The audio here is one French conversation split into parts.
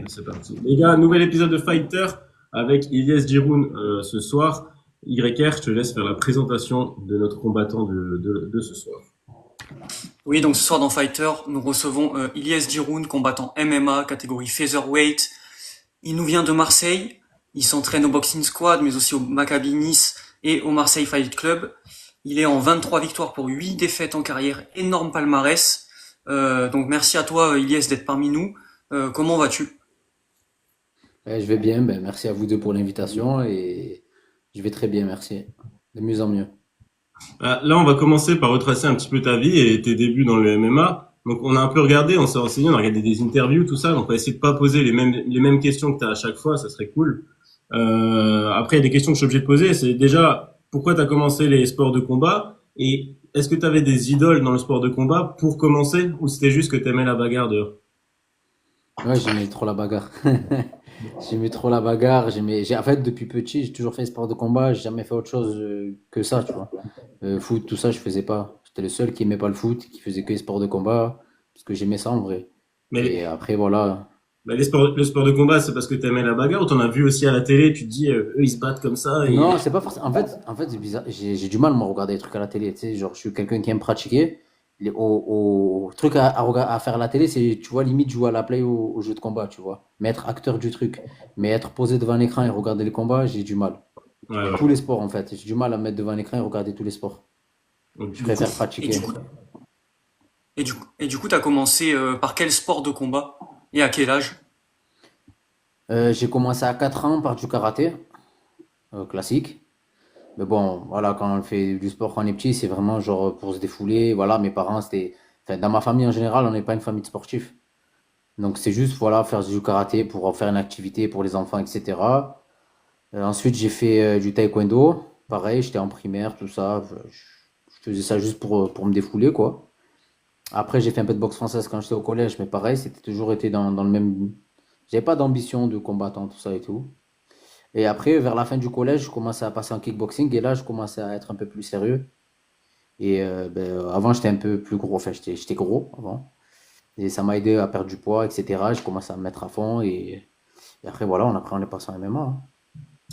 C'est parti. Les gars, nouvel épisode de Fighter avec Ilyes Giroun ce soir. YR, je te laisse faire la présentation de notre combattant de ce soir. Oui, donc ce soir dans Fighter, nous recevons Ilyes Giroun, combattant MMA, catégorie featherweight. Il nous vient de Marseille. Il s'entraîne au Boxing Squad, mais aussi au Maccabi Nice et au Marseille Fight Club. Il est en 23 victoires pour 8 défaites en carrière. Énorme palmarès. Donc merci à toi, Ilyes, d'être parmi nous. Comment vas-tu? Je vais bien, ben, merci à vous deux pour l'invitation et je vais très bien, merci. De mieux en mieux. Là, on va commencer par retracer un petit peu ta vie et tes débuts dans le MMA. Donc, on a un peu regardé, on s'est renseigné, on a regardé des interviews, tout ça. Donc, on va essayer de pas poser les mêmes questions que tu as à chaque fois, ça serait cool. Après, il y a des questions que je suis obligé de poser. C'est déjà, pourquoi tu as commencé les sports de combat? Et est-ce que tu avais des idoles dans le sport de combat pour commencer? Ou c'était juste que tu aimais la bagarre dehors? Ouais, j'aimais trop la bagarre. J'aimais trop la bagarre. En fait, depuis petit, j'ai toujours fait sport de combat. J'ai jamais fait autre chose que ça, tu vois. Foot, tout ça, je faisais pas. J'étais le seul qui aimait pas le foot, qui faisait que les sports de combat, parce que j'aimais ça en vrai. Et Mais, après, voilà. le sport de combat, c'est parce que tu aimais la bagarre ou t'en as vu aussi à la télé, tu te dis, eux, ils se battent comme ça et... Non, c'est pas forcément. En fait, c'est bizarre. J'ai du mal, moi, à regarder des trucs à la télé. Tu sais, genre, je suis quelqu'un qui aime pratiquer. Au truc à faire à la télé, c'est, tu vois, limite jouer à la play au jeu de combat, tu vois. Mais être acteur du truc. Mais être posé devant un écran et regarder les combats, j'ai du mal. Ouais, ouais. Tous les sports, en fait. J'ai du mal à me mettre devant un écran et regarder tous les sports. Donc, Je du coup, préfère Et pratiquer. du coup, et du coup, t'as commencé par quel sport de combat? Et à quel âge? J'ai commencé à 4 ans par du karaté, classique. Mais bon, voilà, quand on fait du sport quand on est petit, c'est vraiment genre pour se défouler. Voilà, mes parents, c'était. Enfin, dans ma famille en général, on n'est pas une famille de sportifs. Donc c'est juste voilà faire du karaté pour en faire une activité pour les enfants, etc. Ensuite j'ai fait du taekwondo. Pareil, j'étais en primaire, tout ça. Je faisais ça juste pour me défouler quoi. Après j'ai fait un peu de boxe française quand j'étais au collège, mais pareil, c'était toujours été dans le même. J'avais pas d'ambition de combattant, tout ça et tout. Et après, vers la fin du collège, je commençais à passer en kickboxing et là, je commençais à être un peu plus sérieux. Et avant, j'étais un peu plus gros. Enfin, j'étais gros avant. Et ça m'a aidé à perdre du poids, etc. J'ai commencé à me mettre à fond et après, voilà, on est passé en MMA, hein.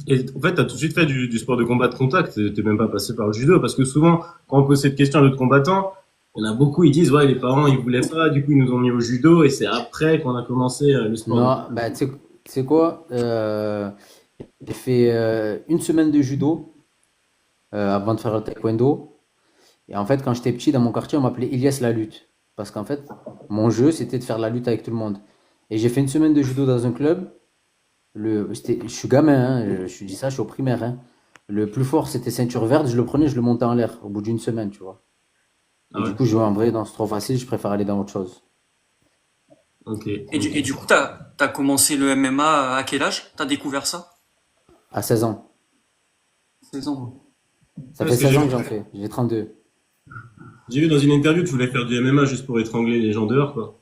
et en fait, t'as tout de suite fait du sport de combat de contact, t'es même pas passé par le judo, parce que souvent, quand on pose cette question à d'autres combattants, il y en a beaucoup, ils disent, ouais, les parents, ils voulaient pas, du coup, ils nous ont mis au judo, et c'est après qu'on a commencé le sport de Non, bah, tu sais quoi? J'ai fait une semaine de judo avant de faire le taekwondo. Et en fait, quand j'étais petit, dans mon quartier, on m'appelait Ilias la lutte. Parce qu'en fait, mon jeu, c'était de faire la lutte avec tout le monde. Et j'ai fait une semaine de judo dans un club. Je suis gamin, hein, je dis ça, je suis au primaire, hein. Le plus fort, c'était ceinture verte, je le prenais, je le montais en l'air au bout d'une semaine, tu vois. Ah Et ouais, du coup, je vois en vrai, non, c'est trop facile, je préfère aller dans autre chose. ok, Et du ok. coup, t'as commencé le MMA à quel âge? T'as découvert ça? À 16 ans. 16 ans. Ça Ouais, fait parce que 16 ans que j'en fais, j'ai 32. j'ai vu dans une interview que tu voulais faire du MMA juste pour étrangler les gens dehors, quoi.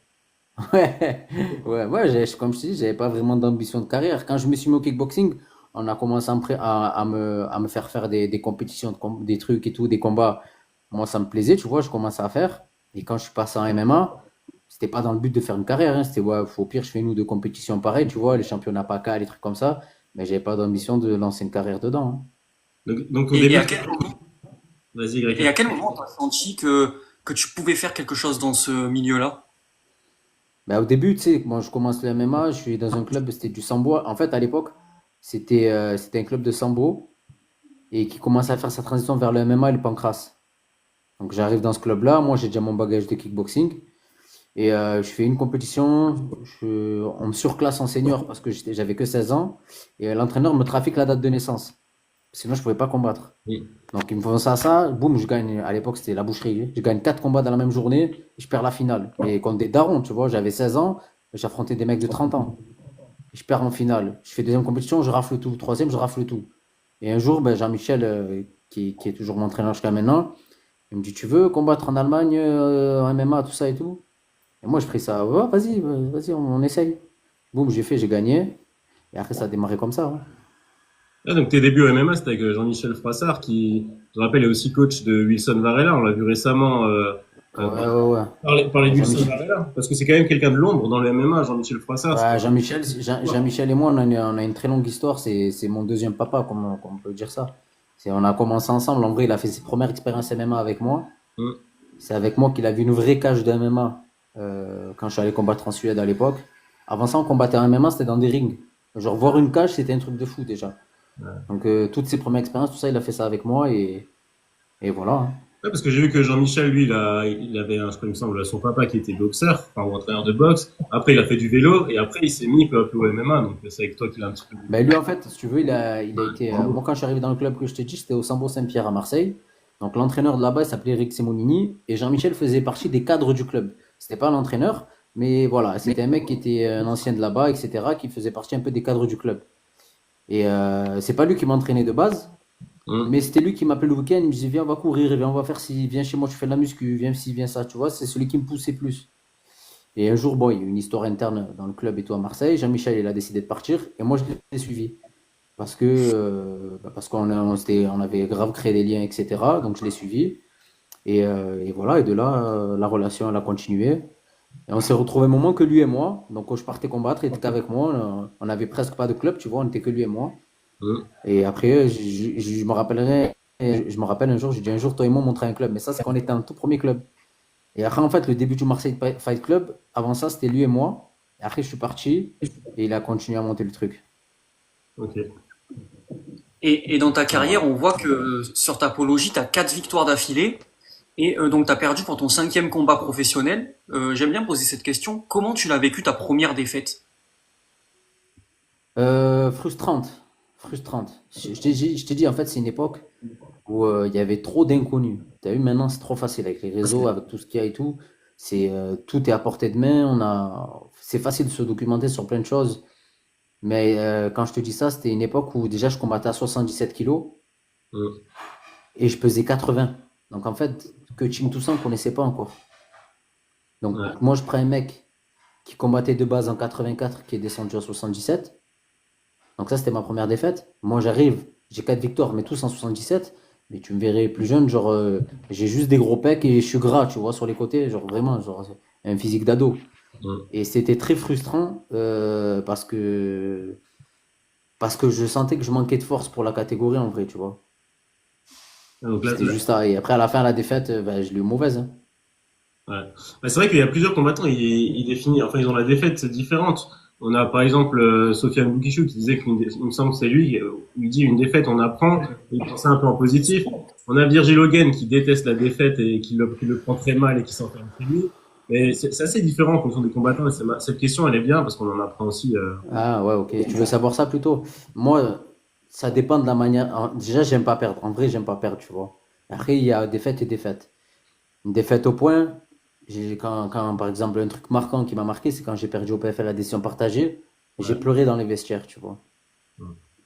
Ouais, ouais, comme je te dis, j'avais pas vraiment d'ambition de carrière. Quand je me suis mis au kickboxing, on a commencé à me faire des compétitions, des trucs et tout, des combats. Moi, ça me plaisait, tu vois, je commençais à faire. Et quand je suis passé en MMA, c'était pas dans le but de faire une carrière, hein. C'était, ouais, au pire, je fais une ou deux compétitions pareilles, tu vois, les championnats PACA, les trucs comme ça. Mais j'avais pas d'ambition de lancer une carrière dedans, hein. Donc au Et, et début, à quel moment, vas-y, et à Greg. quel moment t'as senti que tu pouvais faire quelque chose dans ce milieu-là? Bah, au début, tu sais, moi je commence le MMA, je suis dans un club, c'était du sambo. En fait, à l'époque, c'était un club de sambo et qui commençait à faire sa transition vers le MMA et le pancras. Donc j'arrive dans ce club-là, moi j'ai déjà mon bagage de kickboxing et je fais une compétition, on me surclasse en senior parce que j'avais que 16 ans et l'entraîneur me trafique la date de naissance. Sinon je pouvais pas combattre. Donc ils me font ça, boum, je gagne. À l'époque c'était la boucherie. Je gagne 4 combats dans la même journée et je perds la finale. Mais contre des darons, tu vois, j'avais 16 ans, j'affrontais des mecs de 30 ans. Je perds en finale. Je fais deuxième compétition, je rafle tout. Troisième, je rafle tout. Et un jour, ben, Jean-Michel, qui est toujours mon entraîneur jusqu'à maintenant, il me dit, tu veux combattre en Allemagne, en MMA, tout ça et tout? Et moi, je pris ça, ouais, vas-y, vas-y, on essaye. Boum, j'ai fait, j'ai gagné. Et après, ça a démarré comme ça, hein. Ah, donc tes débuts au MMA, c'était avec Jean-Michel Froissart, qui, je me rappelle, est aussi coach de Wilson Varela. On l'a vu récemment Ouais, ouais, ouais. Parler du Jean-Michel. Savannah, parce que c'est quand même quelqu'un de l'ombre dans le MMA, Jean-Michel Froissart. C'est Ouais, pas... Jean-Michel et moi, on a une très longue histoire. C'est mon deuxième papa, comme on peut dire ça. On a commencé ensemble. En vrai, il a fait ses premières expériences MMA avec moi. Hum, C'est avec moi qu'il a vu une vraie cage de MMA quand je suis allé combattre en Suède à l'époque. Avant ça, on combattait en MMA, c'était dans des rings. Genre, voir une cage, c'était un truc de fou déjà. ouais. Donc, toutes ses premières expériences, tout ça, il a fait ça avec moi et voilà, hein. Ouais, parce que j'ai vu que Jean-Michel, lui, il avait, je crois, il me semble, son papa qui était boxeur, enfin, ou entraîneur de boxe. Après, il a fait du vélo, et après, il s'est mis peu à peu au MMA, donc c'est avec toi qu'il a un petit peu Ben lui, en découvert. fait, si tu veux, il a été. Moi, quand je suis arrivé dans le club que je t'ai dit, c'était au Sambo Saint-Pierre à Marseille. Donc, l'entraîneur de là-bas, il s'appelait Eric Simonini. Et Jean-Michel faisait partie des cadres du club. C'était pas l'entraîneur, mais voilà, c'était un mec qui était un ancien de là-bas, etc., qui faisait partie un peu des cadres du club. Et c'est pas lui qui m'entraînait de base, Hum, mais c'était lui qui m'appelait le week-end. Il me disait, viens, on va courir, viens, on va faire ci, viens chez moi, tu fais de la muscu, viens ci, viens ça. Tu vois, c'est celui qui me poussait plus. Et un jour, bon, il y a eu une histoire interne dans le club et tout à Marseille. Jean-Michel, il a décidé de partir et moi, je l'ai suivi. Parce on avait grave créé des liens, etc. Donc je l'ai suivi. Et voilà, et de là, la relation, elle a continué. Et on s'est retrouvé un moment que lui et moi. Donc quand je partais combattre, il était qu'avec moi. On n'avait presque pas de club, tu vois, on était que lui et moi. hum. Et après, je me rappellerai, je me rappelle un jour, j'ai dit un jour, toi et moi, on montrait un club. Mais ça, c'est quand on était un tout premier club. Et après, en fait, le début du Marseille Fight Club, avant ça, c'était lui et moi. Et après, je suis parti et il a continué à monter le truc. Ok. Et dans ta Donc carrière, voilà. on voit que sur ta apologie, tu as 4 victoires d'affilée. Et donc, tu as perdu pour ton 5e combat professionnel. J'aime bien poser cette question. Comment tu l'as vécu ta première défaite? Frustrante. Frustrante. Je t'ai dit, en fait, c'est une époque où il y avait trop d'inconnus. Tu as vu, maintenant, c'est trop facile avec les réseaux, avec tout ce qu'il y a et tout. Tout est à portée de main. C'est facile de se documenter sur plein de choses. Mais quand je te dis ça, c'était une époque où déjà je combattais à 77 kilos Hum, et je pesais 80. Donc en fait, que Team Toussaint, on ne connaissait pas encore. Donc ouais. moi, je prends un mec qui combattait de base en 84, qui est descendu à 77. Donc ça, c'était ma première défaite. Moi, j'arrive, j'ai 4 victoires, mais tous en 77. Mais tu me verrais plus jeune, genre, j'ai juste des gros pecs et je suis gras, tu vois, sur les côtés, genre vraiment, genre, un physique d'ado. Hum. Et c'était très frustrant parce que je sentais que je manquais de force pour la catégorie en vrai, tu vois. Donc C'était juste ça. Et après, à la fin, la défaite, ben, je l'ai eu mauvaise, hein. Ouais. Bah, c'est vrai qu'il y a plusieurs combattants, ils définissent, enfin, ils ont la défaite différente. On a par exemple Sofiane Boukishou qui disait il me semble que c'est lui, il dit une défaite on apprend, et il pense un peu en positif. On a Virgil Hogan qui déteste la défaite et qui le prend très mal et qui s'enferme chez lui. Mais c'est assez différent en fonction des combattants. Et cette question elle est bien parce qu'on en apprend aussi. Ah ouais, ok. Tu veux savoir ça plutôt? Moi, ça dépend de la manière. Déjà, j'aime pas perdre. En vrai, j'aime pas perdre, tu vois. Après, il y a défaite et défaite. Une défaite au point, par exemple, un truc marquant qui m'a marqué, c'est quand j'ai perdu au PFL la décision partagée. J'ai Ouais. pleuré dans les vestiaires, tu vois.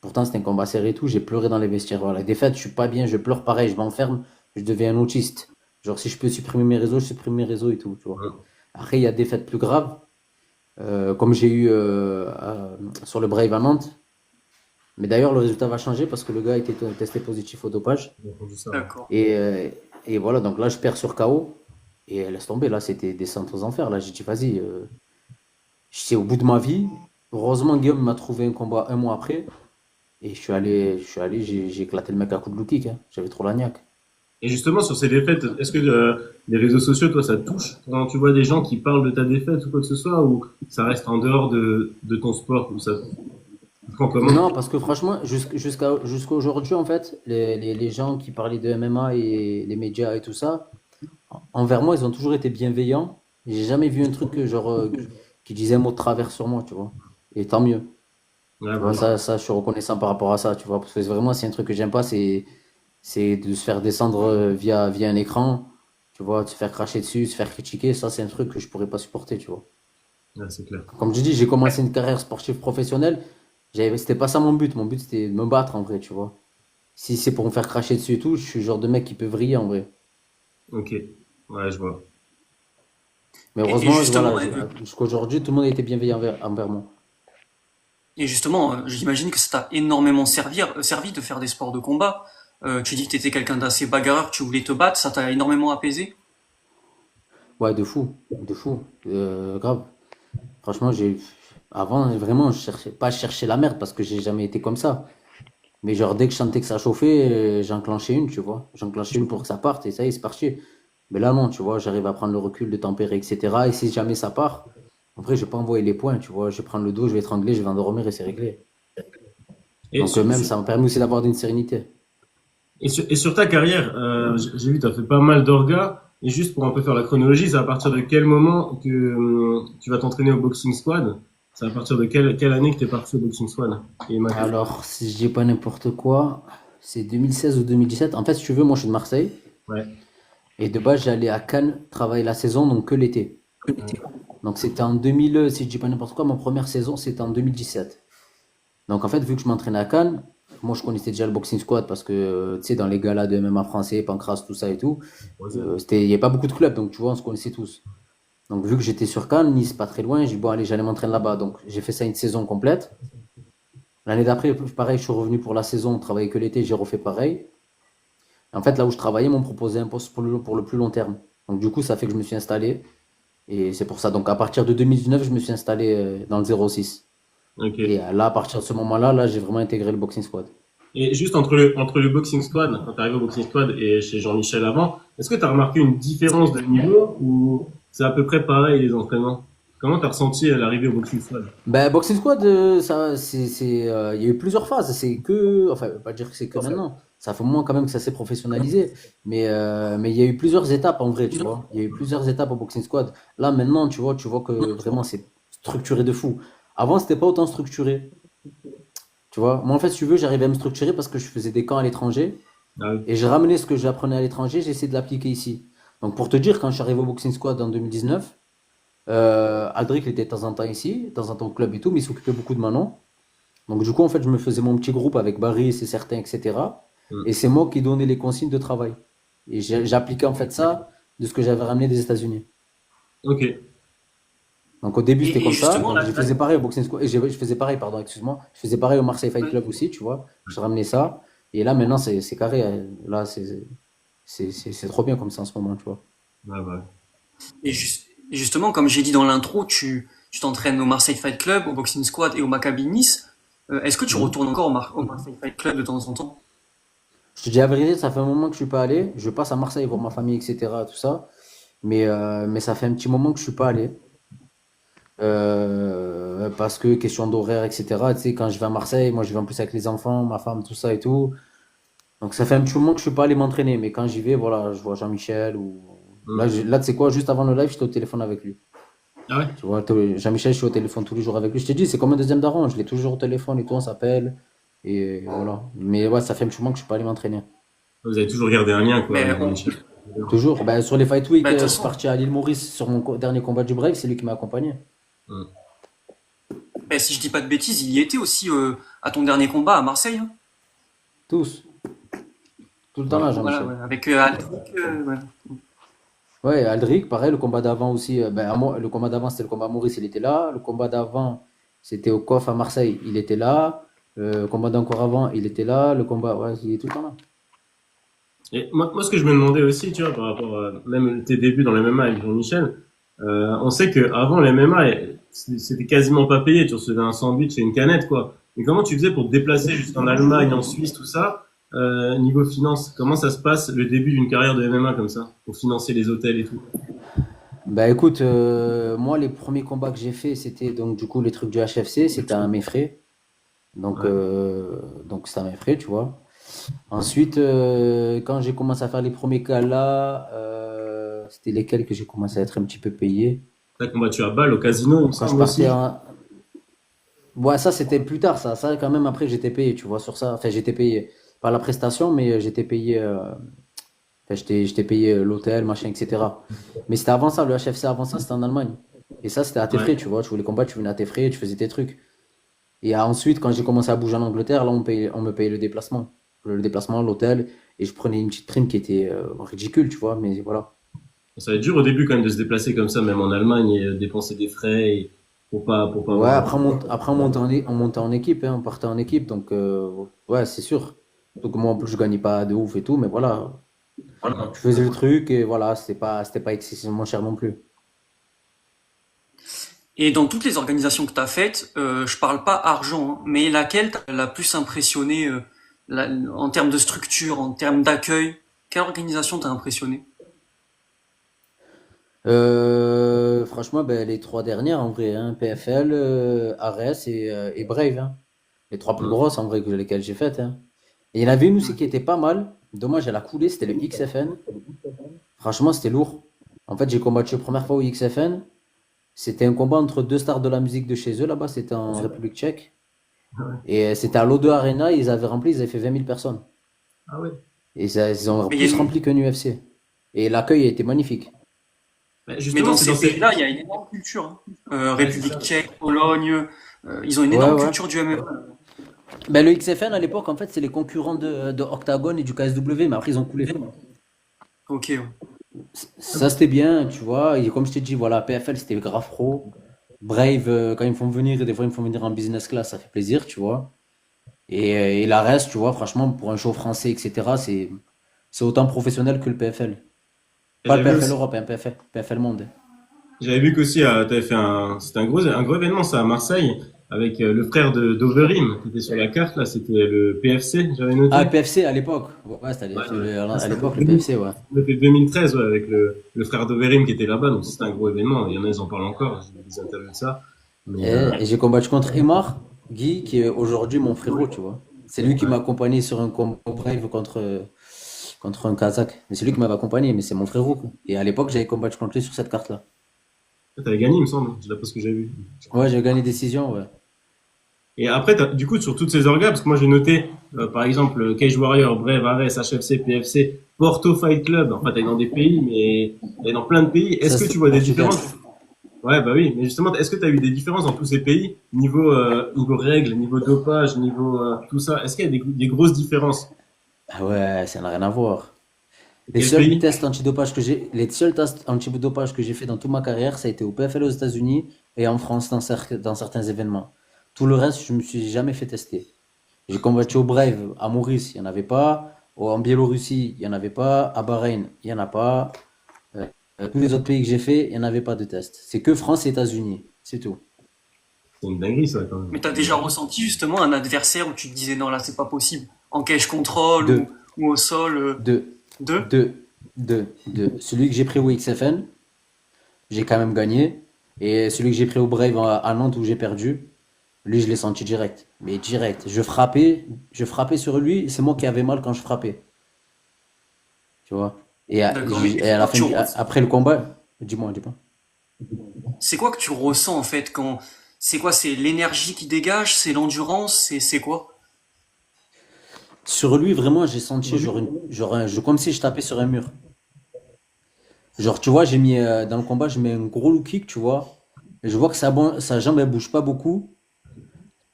Pourtant, c'était un combat serré et tout. J'ai pleuré dans les vestiaires. Voilà. La défaite, je suis pas bien, je pleure pareil, je m'enferme, je deviens un autiste. Genre, si je peux supprimer mes réseaux, je supprime mes réseaux et tout, tu vois. Ouais. Après, il y a des défaites plus graves, comme j'ai eu sur le Brave à Nantes. Mais d'ailleurs, le résultat va changer parce que le gars a été testé positif au dopage. J'ai entendu ça. Ouais. D'accord. Et voilà, donc là, je perds sur KO. Et laisse tomber, là, c'était descente aux enfers. Là, j'ai dit, vas-y, c'est au bout de ma vie. Heureusement, Guillaume m'a trouvé un combat un mois après. Et je suis allé, j'ai éclaté le mec à coup de low kick, hein. J'avais trop la niaque. Et justement sur ces défaites, est-ce que les réseaux sociaux, toi, ça te touche quand tu vois des gens qui parlent de ta défaite ou quoi que ce soit, ou ça reste en dehors de ton sport ou ça prend comment? Non, parce que franchement, jusqu'à aujourd'hui, en fait, les gens qui parlaient de MMA et les médias et tout ça, envers moi, ils ont toujours été bienveillants. J'ai jamais vu un truc genre qui disait un mot de travers sur moi, tu vois. Et tant mieux. Ouais, Tu vois, voilà. ça, je suis reconnaissant par rapport à ça, tu vois. Parce que vraiment, c'est un truc que j'aime pas, c'est de se faire descendre via un écran, tu vois, de se faire cracher dessus, se faire critiquer. Ça, c'est un truc que je pourrais pas supporter, tu vois. Ouais, c'est clair. Comme je dis, j'ai commencé une carrière sportive professionnelle. C'était pas ça mon but. Mon but, c'était de me battre en vrai, tu vois. Si c'est pour me faire cracher dessus et tout, je suis le genre de mec qui peut vriller en vrai. Ok. Ouais, je vois. Mais Et heureusement, justement, voilà, jusqu'à aujourd'hui, tout le monde a été bienveillant envers moi. j'imagine que ça t'a énormément servi de faire des sports de combat. Tu dis que tu étais quelqu'un d'assez bagarreur, que tu voulais te battre, ça t'a énormément apaisé. Ouais, de fou, de fou. Grave. Franchement, avant, vraiment, je cherchais la merde parce que j'ai jamais été comme ça. Mais genre, dès que je sentais que ça chauffait, j'enclenchais une, tu vois. J'enclenchais une pour que ça parte et ça y est, c'est parti. Mais là, non, tu vois, j'arrive à prendre le recul, de tempérer, etc. Et si jamais ça part, après, je vais pas envoyer les points, tu vois. Je vais prendre le dos, je vais étrangler, je vais endormir et c'est réglé. Et Donc, même, ça m'a permis aussi d'avoir une sérénité. et sur ta carrière, j'ai vu, tu as fait pas mal d'orgas. Et juste pour un peu faire la chronologie, c'est à partir de quel moment que tu vas t'entraîner au Boxing Squad? C'est à partir de quelle année que tu es parti au Boxing Squad? Et Alors, si je dis pas n'importe quoi, c'est 2016 ou 2017. En fait, si tu veux, moi, je suis de Marseille. ouais. Et de base, j'allais à Cannes travailler la saison, donc que l'été. Donc, c'était en 2000, si je dis pas n'importe quoi, ma première saison, c'était en 2017. Donc en fait, vu que je m'entraînais à Cannes, moi je connaissais déjà le Boxing Squad parce que tu sais, dans les galas de MMA français, Pancras, tout ça et tout, il n'y avait pas beaucoup de clubs, donc tu vois, on se connaissait tous. Donc vu que j'étais sur Cannes, Nice pas très loin, j'ai dit bon allez, j'allais m'entraîner là-bas. Donc j'ai fait ça une saison complète. L'année d'après, pareil, je suis revenu pour la saison, on travaillait que l'été, j'ai refait pareil. En fait, là où je travaillais, ils m'ont proposé un poste pour le plus long terme. Donc du coup, ça fait que je me suis installé. Et c'est pour ça. Donc à partir de 2019, je me suis installé dans le 06. Et Ok. là, à partir de ce moment-là, là, j'ai vraiment intégré le Boxing Squad. Et juste entre le Boxing Squad, quand tu arrivé au Boxing Squad et chez Jean-Michel avant, est-ce que tu as remarqué une différence de niveau ou c'est à peu près pareil les entraînements? Comment tu as ressenti l'arrivée au Boxing Squad? Ben, Boxing Squad, il y a eu plusieurs phases. Enfin, je veux pas dire que c'est que maintenant. Ça fait un moment quand même que ça s'est professionnalisé. Mais il y a eu plusieurs étapes en vrai, tu vois. Il y a eu plusieurs étapes au Boxing Squad. Là, maintenant, tu vois que vraiment c'est structuré de fou. Avant, c'était pas autant structuré. Tu vois. Moi, en fait, si tu veux, j'arrivais à me structurer parce que je faisais des camps à l'étranger. Ah oui. Et j'ai ramené ce que j'apprenais à l'étranger, j'ai essayé de l'appliquer ici. Donc, pour te dire, quand je suis arrivé au Boxing Squad en 2019, Aldric il était de temps en temps ici, de temps en temps au club et tout, mais il s'occupait beaucoup de Manon. Donc du coup, en fait, je me faisais mon petit groupe avec Barry et certains, etc. Hmm. Et c'est moi qui donnais les consignes de travail. Et j'appliquais en fait ça de ce que j'avais ramené des États-Unis. Ok. Donc au début, c'était Et comme ça. justement, Donc là, je faisais pareil au Boxing Squad. Et je faisais pareil, pardon, excuse-moi. Je faisais pareil au Marseille Fight Club aussi, tu vois. Je ramenais ça. Et là, maintenant, c'est carré. Là, c'est trop bien comme ça en ce moment, tu vois. Ouais, bah. et justement, comme j'ai dit dans l'intro, tu t'entraînes au Marseille Fight Club, au Boxing Squad et au Maccabi Nice. Est-ce que tu Mhm. retournes encore au Marseille Fight Club de temps en temps? Je te dis la vérité, ça fait un moment que je suis pas allé. Je passe à Marseille voir ma famille, etc. Tout ça. Mais ça fait un petit moment que je suis pas allé. Parce que question d'horaire, etc. Tu sais, quand je vais à Marseille, moi je vais en plus avec les enfants, ma femme, tout ça et tout. Donc ça fait un petit moment que je suis pas allé m'entraîner. Mais quand j'y vais, voilà, je vois Jean-Michel ou. Hmm. Là, tu sais quoi, juste avant le live, j'étais au téléphone avec lui. Ah ouais? Tu vois, Jean-Michel, je suis au téléphone tous les jours avec lui. Je t'ai dit, c'est comme un deuxième daron. Je l'ai toujours au téléphone et tout, on s'appelle. Et voilà. Mais ouais, ça fait un petit moment que je suis pas allé m'entraîner. Vous avez toujours gardé un lien, quoi, Mais avec Jean-Michel. Toujours. Ben, sur les Fight Week, bah, de toute je suis façon, parti à l'île Maurice sur mon dernier combat du break. C'est lui qui m'a accompagné. Hmm. si je dis pas de bêtises, il y était aussi à ton dernier combat à Marseille, hein. Tous. Tout le temps Ouais. là, Voilà, Jean-Michel. ouais, avec Aldric, ouais. Ouais, Aldric, pareil, le combat d'avant aussi. Le combat d'avant, c'était le combat à Maurice, il était là. Le combat d'avant, c'était au COF à Marseille, il était là. Le combat d'encore avant, il était là. Le combat, ouais, il est tout le temps là. Et moi, ce que je me demandais aussi, tu vois, par rapport à même tes débuts dans le MMA avec Jean-Michel, on sait que avant le MMA, c'était quasiment pas payé. Tu recevais un sandwich et une canette, quoi. Mais comment tu faisais pour te déplacer jusqu'en Allemagne, en Suisse, tout ça, niveau finance? Comment ça se passe le début d'une carrière de MMA comme ça, pour financer les hôtels et tout? Bah écoute, moi, les premiers combats que j'ai fait, c'était donc du coup les trucs du HFC, c'était à mes frais. Ouais. Donc c'était à mes frais, tu vois. Ensuite, quand j'ai commencé à faire les premiers galas, c'était lesquels que j'ai commencé à être un petit peu payé. T'as combattu à Bâle, au casino, il me Quand je semble partais aussi. en, Ouais, ça c'était plus tard, ça. Ça, quand même, après, j'étais payé, tu vois, sur ça. Enfin, j'étais payé par la prestation, mais j'étais payé. Enfin, j'étais payé l'hôtel, machin, etc. Mais c'était avant ça, le HFC avant ça, c'était en Allemagne. Et ça, c'était à tes frais, Ouais. tu vois. Tu voulais combattre, tu venais à tes frais, tu faisais tes trucs. Et ensuite, quand j'ai commencé à bouger en Angleterre, là, on me payait le déplacement. Le déplacement, l'hôtel. Et je prenais une petite prime qui était ridicule, tu vois. Mais voilà. Ça va être dur au début quand même de se déplacer comme ça, même en Allemagne, et dépenser des frais et pour pas Ouais, avoir. après on montait en équipe, hein, on partait en équipe. Donc, ouais, c'est sûr. Donc, moi, en plus, je gagnais pas de ouf et tout, mais voilà. Je faisais le truc et voilà, c'était pas excessivement cher non plus. Et dans toutes les organisations que tu as faites, je parle pas argent, hein, mais laquelle t'a la plus impressionné en termes de structure, en termes d'accueil? Quelle organisation t'a impressionné? Franchement, ben, les trois dernières en vrai, hein, PFL, Ares et Brave, hein. Les trois plus Mm. grosses en vrai que lesquelles j'ai faites, hein. Et il y en avait une aussi qui était pas mal. Dommage, elle a coulé, c'était le XFN. Franchement, c'était lourd. En fait, j'ai combattu la première fois au XFN. C'était un combat entre deux stars de la musique de chez eux là-bas, c'était en République tchèque. Et c'était à l'O2 Arena, ils avaient rempli, ils avaient fait 20 000 personnes. Ah ouais. Et ils ont Mais, il y a plus une- rempli qu'un UFC. Et l'accueil a été magnifique. Bah, mais justement, dans c'est dans ces ces... pays-là, il y a une énorme culture, hein. Ouais, c'est République ça. tchèque, Pologne, ils ont une Ouais, énorme ouais. culture du MMA. Ben, le XFN à l'époque, en fait, c'est les concurrents de Octagon et du KSW, mais après, ils ont coulé. Ok, ouais. Ça, c'était bien, tu vois. Et comme je t'ai dit, voilà, PFL, c'était grave pro. Brave, quand ils me font venir, des fois, ils me font venir en business class, ça fait plaisir, tu vois. Et la reste, tu vois, franchement, pour un show français, etc., c'est autant professionnel que le PFL. Et Pas le j'avais vu PFL aussi, Europe, hein, PFL Monde. j'avais vu qu'aussi, t'avais fait c'était un gros événement, ça, à Marseille, avec le frère de d'Overim, qui était sur la carte, là, c'était le PFC, j'avais Ah, noté. le PFC à l'époque. Ouais, c'était Ouais, ouais. Ça, à c'était l'époque, le PFC, ouais. 2013, ouais, avec le frère d'Overim qui était là-bas, donc c'était un gros événement. Il y en a, ils en parlent encore, j'ai vu des interviews de ça. Mais, Et j'ai combattu contre Emar, Guy, qui est aujourd'hui mon frérot, tu vois. C'est lui qui m'a ouais. accompagné sur un combat brave contre un Kazakh. Mais c'est lui qui m'avait accompagné, mais c'est mon frérot, quoi. Et à l'époque, j'avais combattu contre lui sur cette carte-là. T'avais gagné, il me semble, d'après ce que j'ai vu. Ouais, j'ai gagné décision, ouais. Et après, du coup, sur toutes ces orgas, parce que moi j'ai noté, par exemple, Cage Warrior, Brave, Ares, HFC, PFC, Porto Fight Club, enfin t'es dans des pays, mais t'es dans plein de pays. Ça, Est-ce que c'était tu au vois des Portugal. différences? Ouais, bah oui, mais justement, est-ce que tu as eu des différences dans tous ces pays, niveau règles, niveau dopage, niveau tout ça? Est-ce qu'il y a des grosses différences? Ah ouais, ça n'a rien à voir. Et quel pays? Les seuls tests antidopage que j'ai fait dans toute ma carrière, ça a été au PFL aux États-Unis et en France dans certains événements. Tout le reste, je me suis jamais fait tester. J'ai combattu au Brave, à Maurice, il n'y en avait pas. En Biélorussie, il n'y en avait pas. À Bahreïn, il n'y en a pas. Euh, tous les autres pays que j'ai fait, il n'y en avait pas de test. C'est que France et États-Unis. C'est tout. C'est une dinguerie ça quand même. Mais t'as déjà ressenti justement un adversaire où tu te disais non là c'est pas possible, en cage control Deux, ou au sol, deux, deux? deux. Celui que j'ai pris au XFN, j'ai quand même gagné. Et celui que j'ai pris au Brave à Nantes où j'ai perdu, lui, je l'ai senti direct. Mais direct. Je frappais sur lui, c'est moi qui avais mal quand je frappais. Tu vois. D'accord, mais Et à la fin, après le combat, dis-moi. c'est quoi que tu ressens en fait quand c'est quoi? C'est l'énergie qui dégage, c'est l'endurance, c'est quoi? Sur lui, vraiment, j'ai senti comme si je tapais sur un mur. Genre, tu vois, dans le combat, je mets un gros low kick, tu vois. Et je vois que sa jambe, elle bouge pas beaucoup.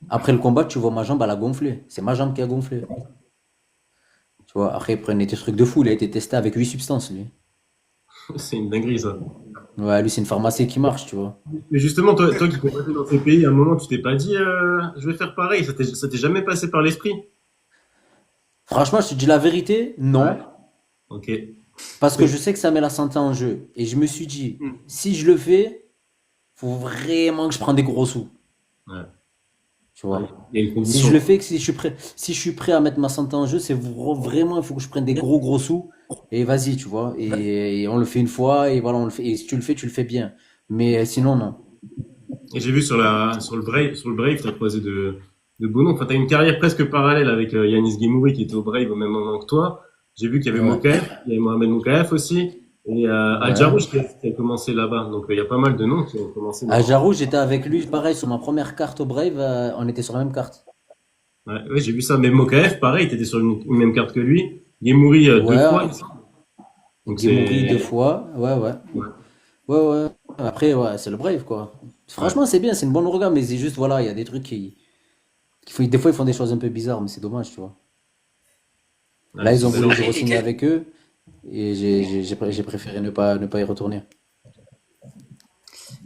Après le combat, tu vois, ma jambe, elle a gonflé. C'est ma jambe qui a gonflé. Tu vois, après, il prenait des trucs de fou. Il a été testé avec 8 substances, lui. C'est une dinguerie ça. Ouais, lui, c'est une pharmacie qui marche, tu vois. Mais justement, toi qui combattais dans ces pays, à un moment, tu t'es pas dit, je vais faire pareil. Ça t'est jamais passé par l'esprit? Franchement, je te dis la vérité, Ouais. non. Ok. Parce que Oui. je sais que ça met la santé en jeu. Et je me suis dit, Hmm. si je le fais, faut vraiment que je prenne des gros sous. Ouais. Tu Ouais. vois. Il y a une Si je condition. le fais, que si je suis prêt à mettre ma santé en jeu, vraiment, il faut que je prenne des gros sous. Et vas-y, tu vois. Et on le fait une fois, et voilà, on le fait. Et si tu le fais bien. Mais sinon, non. Et j'ai vu sur le Brave, t'as croisé de beaux noms. Enfin, t'as une carrière presque parallèle avec Yanis Guimouri qui était au Brave au même moment que toi. J'ai vu qu'il y avait Ouais. Mokaef, il y avait Mohamed Mokaef aussi, et Al Ouais. Jarouch qui a commencé là-bas. Donc il y a pas mal de noms qui ont commencé À dans. Jarou, j'étais avec lui, pareil, sur ma première carte au Brave, on était sur la même carte. Ouais, ouais, j'ai vu ça. Mais Mokaef, pareil, t'étais sur une même carte que lui. Guimouri deux fois, il Ouais, me semble. Donc Guimouri deux c'est. fois. Ouais. Ouais. Ouais. Après, ouais, c'est le Brave, quoi. Ouais. Franchement, c'est bien, c'est une bonne orga, mais c'est juste, voilà, il y a des trucs des fois, ils font des choses un peu bizarres, mais c'est dommage, tu vois. Ouais, Là, ils ont ben voulu non. que je re-signe avec eux, et j'ai préféré ne pas y retourner.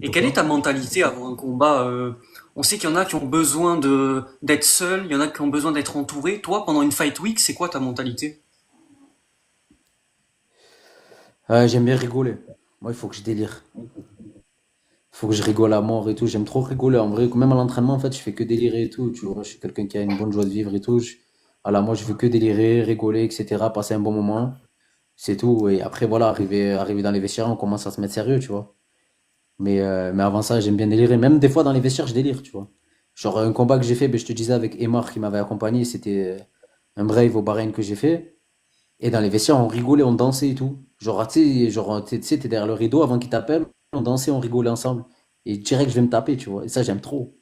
Et quelle est Pourquoi? ta mentalité avant un combat? On sait qu'il y en a qui ont besoin de d'être seuls, il y en a qui ont besoin d'être entourés. Toi, pendant une fight week, c'est quoi ta mentalité? J'aime bien rigoler. Moi, il faut que je délire. Il faut que je rigole à mort et tout. J'aime trop rigoler. En vrai, même à l'entraînement, en fait, je fais que délirer et tout. Tu vois, je suis quelqu'un qui a une bonne joie de vivre et tout. Voilà, moi, je veux que délirer, rigoler, etc. Passer un bon moment. C'est tout. Et après, voilà, arriver dans les vestiaires, on commence à se mettre sérieux, tu vois. Mais avant ça, j'aime bien délirer. Même des fois, dans les vestiaires, je délire, tu vois. Genre, un combat que j'ai fait, ben, je te disais, avec Emar qui m'avait accompagné, c'était un brave au Bahreïn que j'ai fait. Et dans les vestiaires, on rigolait, on dansait et tout. Genre, tu sais, t'es derrière le rideau avant qu'il t'appelle, on dansait, on rigolait ensemble. Et direct, je vais me taper, tu vois. Et ça, j'aime trop.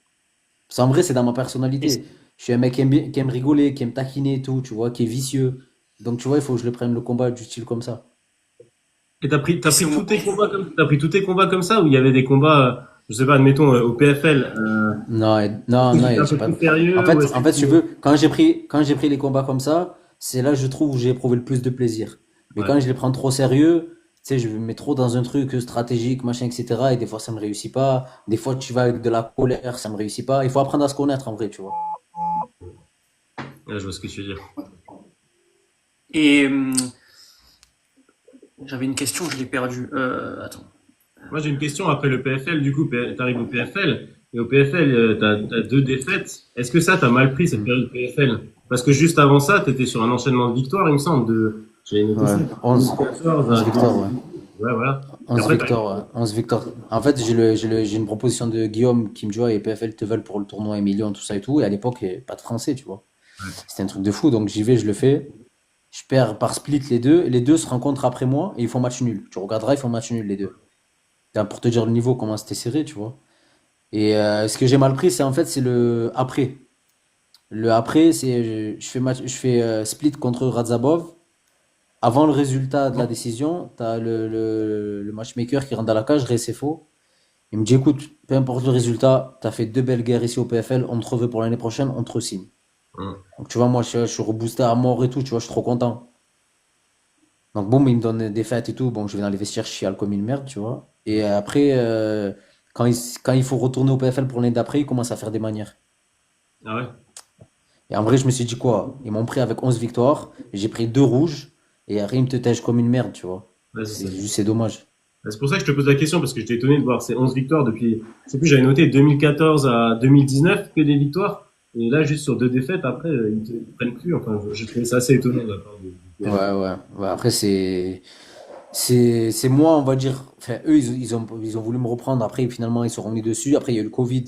Parce qu'en vrai, c'est dans ma Et, personnalité. Je suis un mec qui aime rigoler, qui aime taquiner et tout, tu vois, qui est vicieux. Donc, tu vois, il faut que je le prenne le combat du style comme ça. Et et c'est au moment. t'as pris tous tes combats comme ça, ou il y avait des combats, je sais pas, admettons, au PFL, Non, non, où non, c'était un j'ai peu pas. plus sérieux, ou est-ce En que fait, si tu veux, quand j'ai pris les combats comme ça, c'est là, je trouve, où j'ai éprouvé le plus de plaisir. Mais ouais. quand je les prends trop sérieux, tu sais, je me mets trop dans un truc stratégique, machin, etc. Et des fois, ça me réussit pas. Des fois, tu vas avec de la colère, ça me réussit pas. Il faut apprendre à se connaître, en vrai, tu vois. Ouais, je vois ce que tu veux dire. Et j'avais une question, je l'ai perdue. Attends. Moi, j'ai une question après le PFL. Du coup, t'arrives au PFL, et au PFL, t'as deux défaites. Est-ce que ça, t'as mal pris cette Hmm. période PFL? Parce que juste avant ça, t'étais sur un enchaînement de victoires, il me semble, j'avais noté ça, Ouais, 2014 11 à victoires, 2000. ouais. Ouais, voilà. Et 11 après, t'arrives. victoires, ouais. 11 victoires. En fait, j'ai une proposition de Guillaume qui me dit, ouais, les PFL te veulent pour le tournoi et millions, tout ça et tout. Et à l'époque, il y avait pas de français, tu vois. C'était un truc de fou. Donc, j'y vais, je le fais. Je perds par split les deux. Les deux se rencontrent après moi et ils font match nul. Tu regarderas, ils font match nul les deux. Pour te dire le niveau, comment c'était serré, tu vois. Et ce que j'ai mal pris, c'est en fait, c'est le après. Le après, c'est je fais split contre Radzabov. Avant le résultat de la décision, tu as le matchmaker qui rentre dans la cage, Recefo. Il me dit, écoute, peu importe le résultat, tu as fait deux belles guerres ici au PFL, on te reveut pour l'année prochaine, on te re-signe. Hum. Donc tu vois, moi je suis reboosté à mort et tout, tu vois, je suis trop content. Donc bon, il me donne des fêtes et tout, bon, je vais dans les vestiaires, je chiale comme une merde, tu vois. Et après, quand il faut retourner au PFL pour l'année d'après, il commence à faire des manières. Ah ouais. Et en vrai, je me suis dit quoi? Ils m'ont pris avec 11 victoires, j'ai pris deux rouges, et après, ils me te tèchent comme une merde, tu vois. Ouais, c'est C'est ça. juste, c'est dommage. C'est pour ça que je te pose la question, parce que j'étais étonné de voir ces 11 victoires depuis, je sais plus, j'avais noté 2014 à 2019 que des victoires. Et là, juste sur deux défaites, après, ils prennent plus. Enfin, j'ai trouvé ça assez étonnant de la part du Ouais, PFL. ouais. Ouais, après, c'est moi, on va dire. Enfin, eux, ils ont voulu me reprendre. Après, finalement, ils se sont remis dessus. Après, il y a eu le Covid.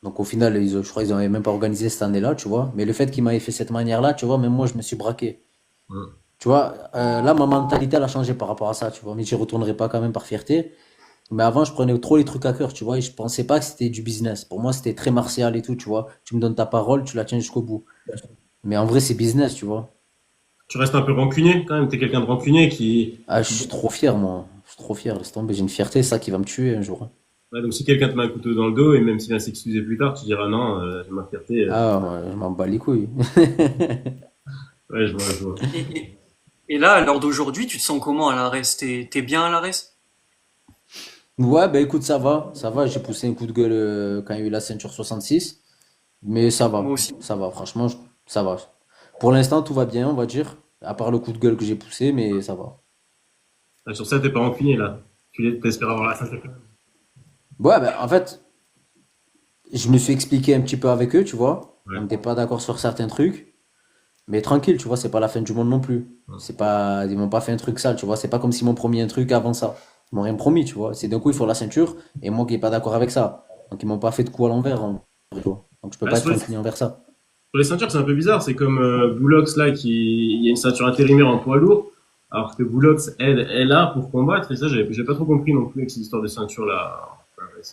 Donc, au final, je crois qu'ils n'avaient même pas organisé cette année-là, tu vois. Mais le fait qu'ils m'avaient fait cette manière-là, tu vois, même moi, je me suis braqué. Hum. Tu vois, là, ma mentalité, elle a changé par rapport à ça, tu vois. Mais j'y retournerai pas quand même par fierté. Mais avant, je prenais trop les trucs à cœur, tu vois. Et je pensais pas que c'était du business. Pour moi, c'était très martial et tout, tu vois. Tu me donnes ta parole, tu la tiens jusqu'au bout. Mais en vrai, c'est business, tu vois. Tu restes un peu rancunier, quand même. T'es quelqu'un de rancunier Ah, je suis trop fier, moi. Je suis trop fier, laisse tomber. J'ai une fierté, ça, qui va me tuer un jour. Ouais, donc si quelqu'un te met un couteau dans le dos, et même s'il va s'excuser plus tard, tu diras non, j'ai ma fierté. Ah, ouais, je m'en bats les couilles. Ouais, je vois, je vois. Et là, à l'heure d'aujourd'hui, tu te sens comment à l'ARES? T'es bien à l'ARES? Ouais, bah écoute, ça va. Ça va, j'ai poussé un coup de gueule quand il y a eu la ceinture 66. Mais Moi aussi. ça va, franchement, ça va. Pour l'instant, tout va bien, on va dire. À part le coup de gueule que j'ai poussé, mais ça va. Ah, sur ça, t'es pas rancunier, là. T'espères avoir la ceinture. Ouais, bah en fait, je me suis expliqué un petit peu avec eux, tu vois. On Ouais. n'était pas d'accord sur certains trucs. Mais tranquille, tu vois, c'est pas la fin du monde non plus. Ouais. C'est pas, ils m'ont pas fait un truc sale, tu vois. C'est pas comme s'ils m'ont promis un truc avant ça. Ils m'ont rien promis, tu vois. C'est d'un coup, il faut la ceinture, et moi qui est pas d'accord avec ça. Donc ils m'ont pas fait de coup à l'envers, en vrai, tu vois. Donc je peux Ouais, pas être rancunier envers ça. sur les ceintures, c'est un peu bizarre. C'est comme Boulox, là, il y a une ceinture intérimaire en poids lourd, alors que Boulox, elle, est là pour combattre. Et ça, j'ai pas trop compris non plus avec cette histoire de ceinture, là.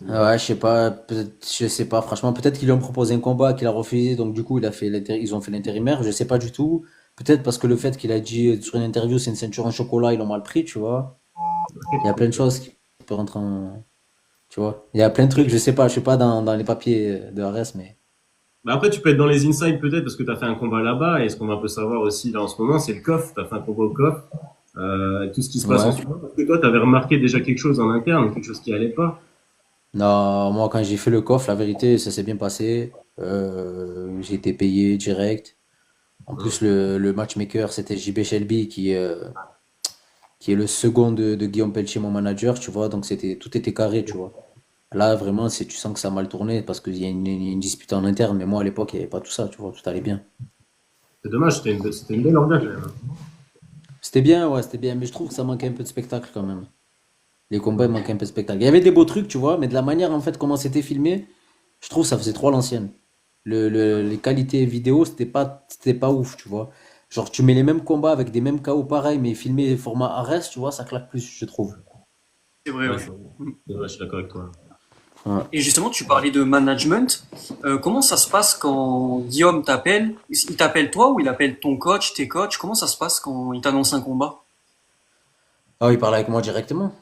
Ouais, Ouais, je sais pas, peut-être, je sais pas, franchement, peut-être qu'ils lui ont proposé un combat qu'il a refusé, donc du coup, ils ont fait l'intérimaire, je sais pas du tout. Peut-être parce que le fait qu'il a dit sur une interview, c'est une ceinture en chocolat, ils l'ont mal pris, tu vois. Il y a plein de choses qui peuvent rentrer en, tu vois. Il y a plein de trucs, je sais pas, je suis pas dans les papiers de RS, mais. bah après, tu peux être dans les insides peut-être parce que tu as fait un combat là-bas. Et ce qu'on va un peu savoir aussi là en ce moment, c'est le COF. Tu as fait un combat au COF. Tout ce qui se passe en Ouais. ce moment. Parce que toi, tu avais remarqué déjà quelque chose en interne, quelque chose qui allait pas. Non, moi, quand j'ai fait le coffre, la vérité, ça s'est bien passé. J'ai été payé direct. En Hum. plus, le matchmaker, c'était JB Shelby qui est le second de Guillaume Pelletier, mon manager, tu vois. Donc tout était carré, tu vois. Là, vraiment, tu sens que ça a mal tourné parce qu'il y a une dispute en interne. Mais moi, à l'époque, il n'y avait pas tout ça, tu vois. Tout allait bien. C'est dommage, c'était une belle orga quand même. C'était bien, ouais, c'était bien. Mais je trouve que ça manquait un peu de spectacle quand même. Les combats, il Ouais. manquait un peu de spectacle. Il y avait des beaux trucs, tu vois. Mais de la manière, en fait, comment c'était filmé, je trouve que ça faisait trop à l'ancienne. Les qualités vidéo, c'était pas ouf, tu vois. Genre, tu mets les mêmes combats avec des mêmes KO pareils, mais filmés format Ares, tu vois, ça claque plus, je trouve. C'est vrai, Ouais, ouais. c'est vrai, je suis d'accord avec toi. Ouais. Et justement, tu parlais de management. Comment ça se passe quand Guillaume t'appelle? Il t'appelle toi ou il appelle ton coach, tes coachs? Comment ça se passe quand il t'annonce un combat? Ah, il parle avec moi directement.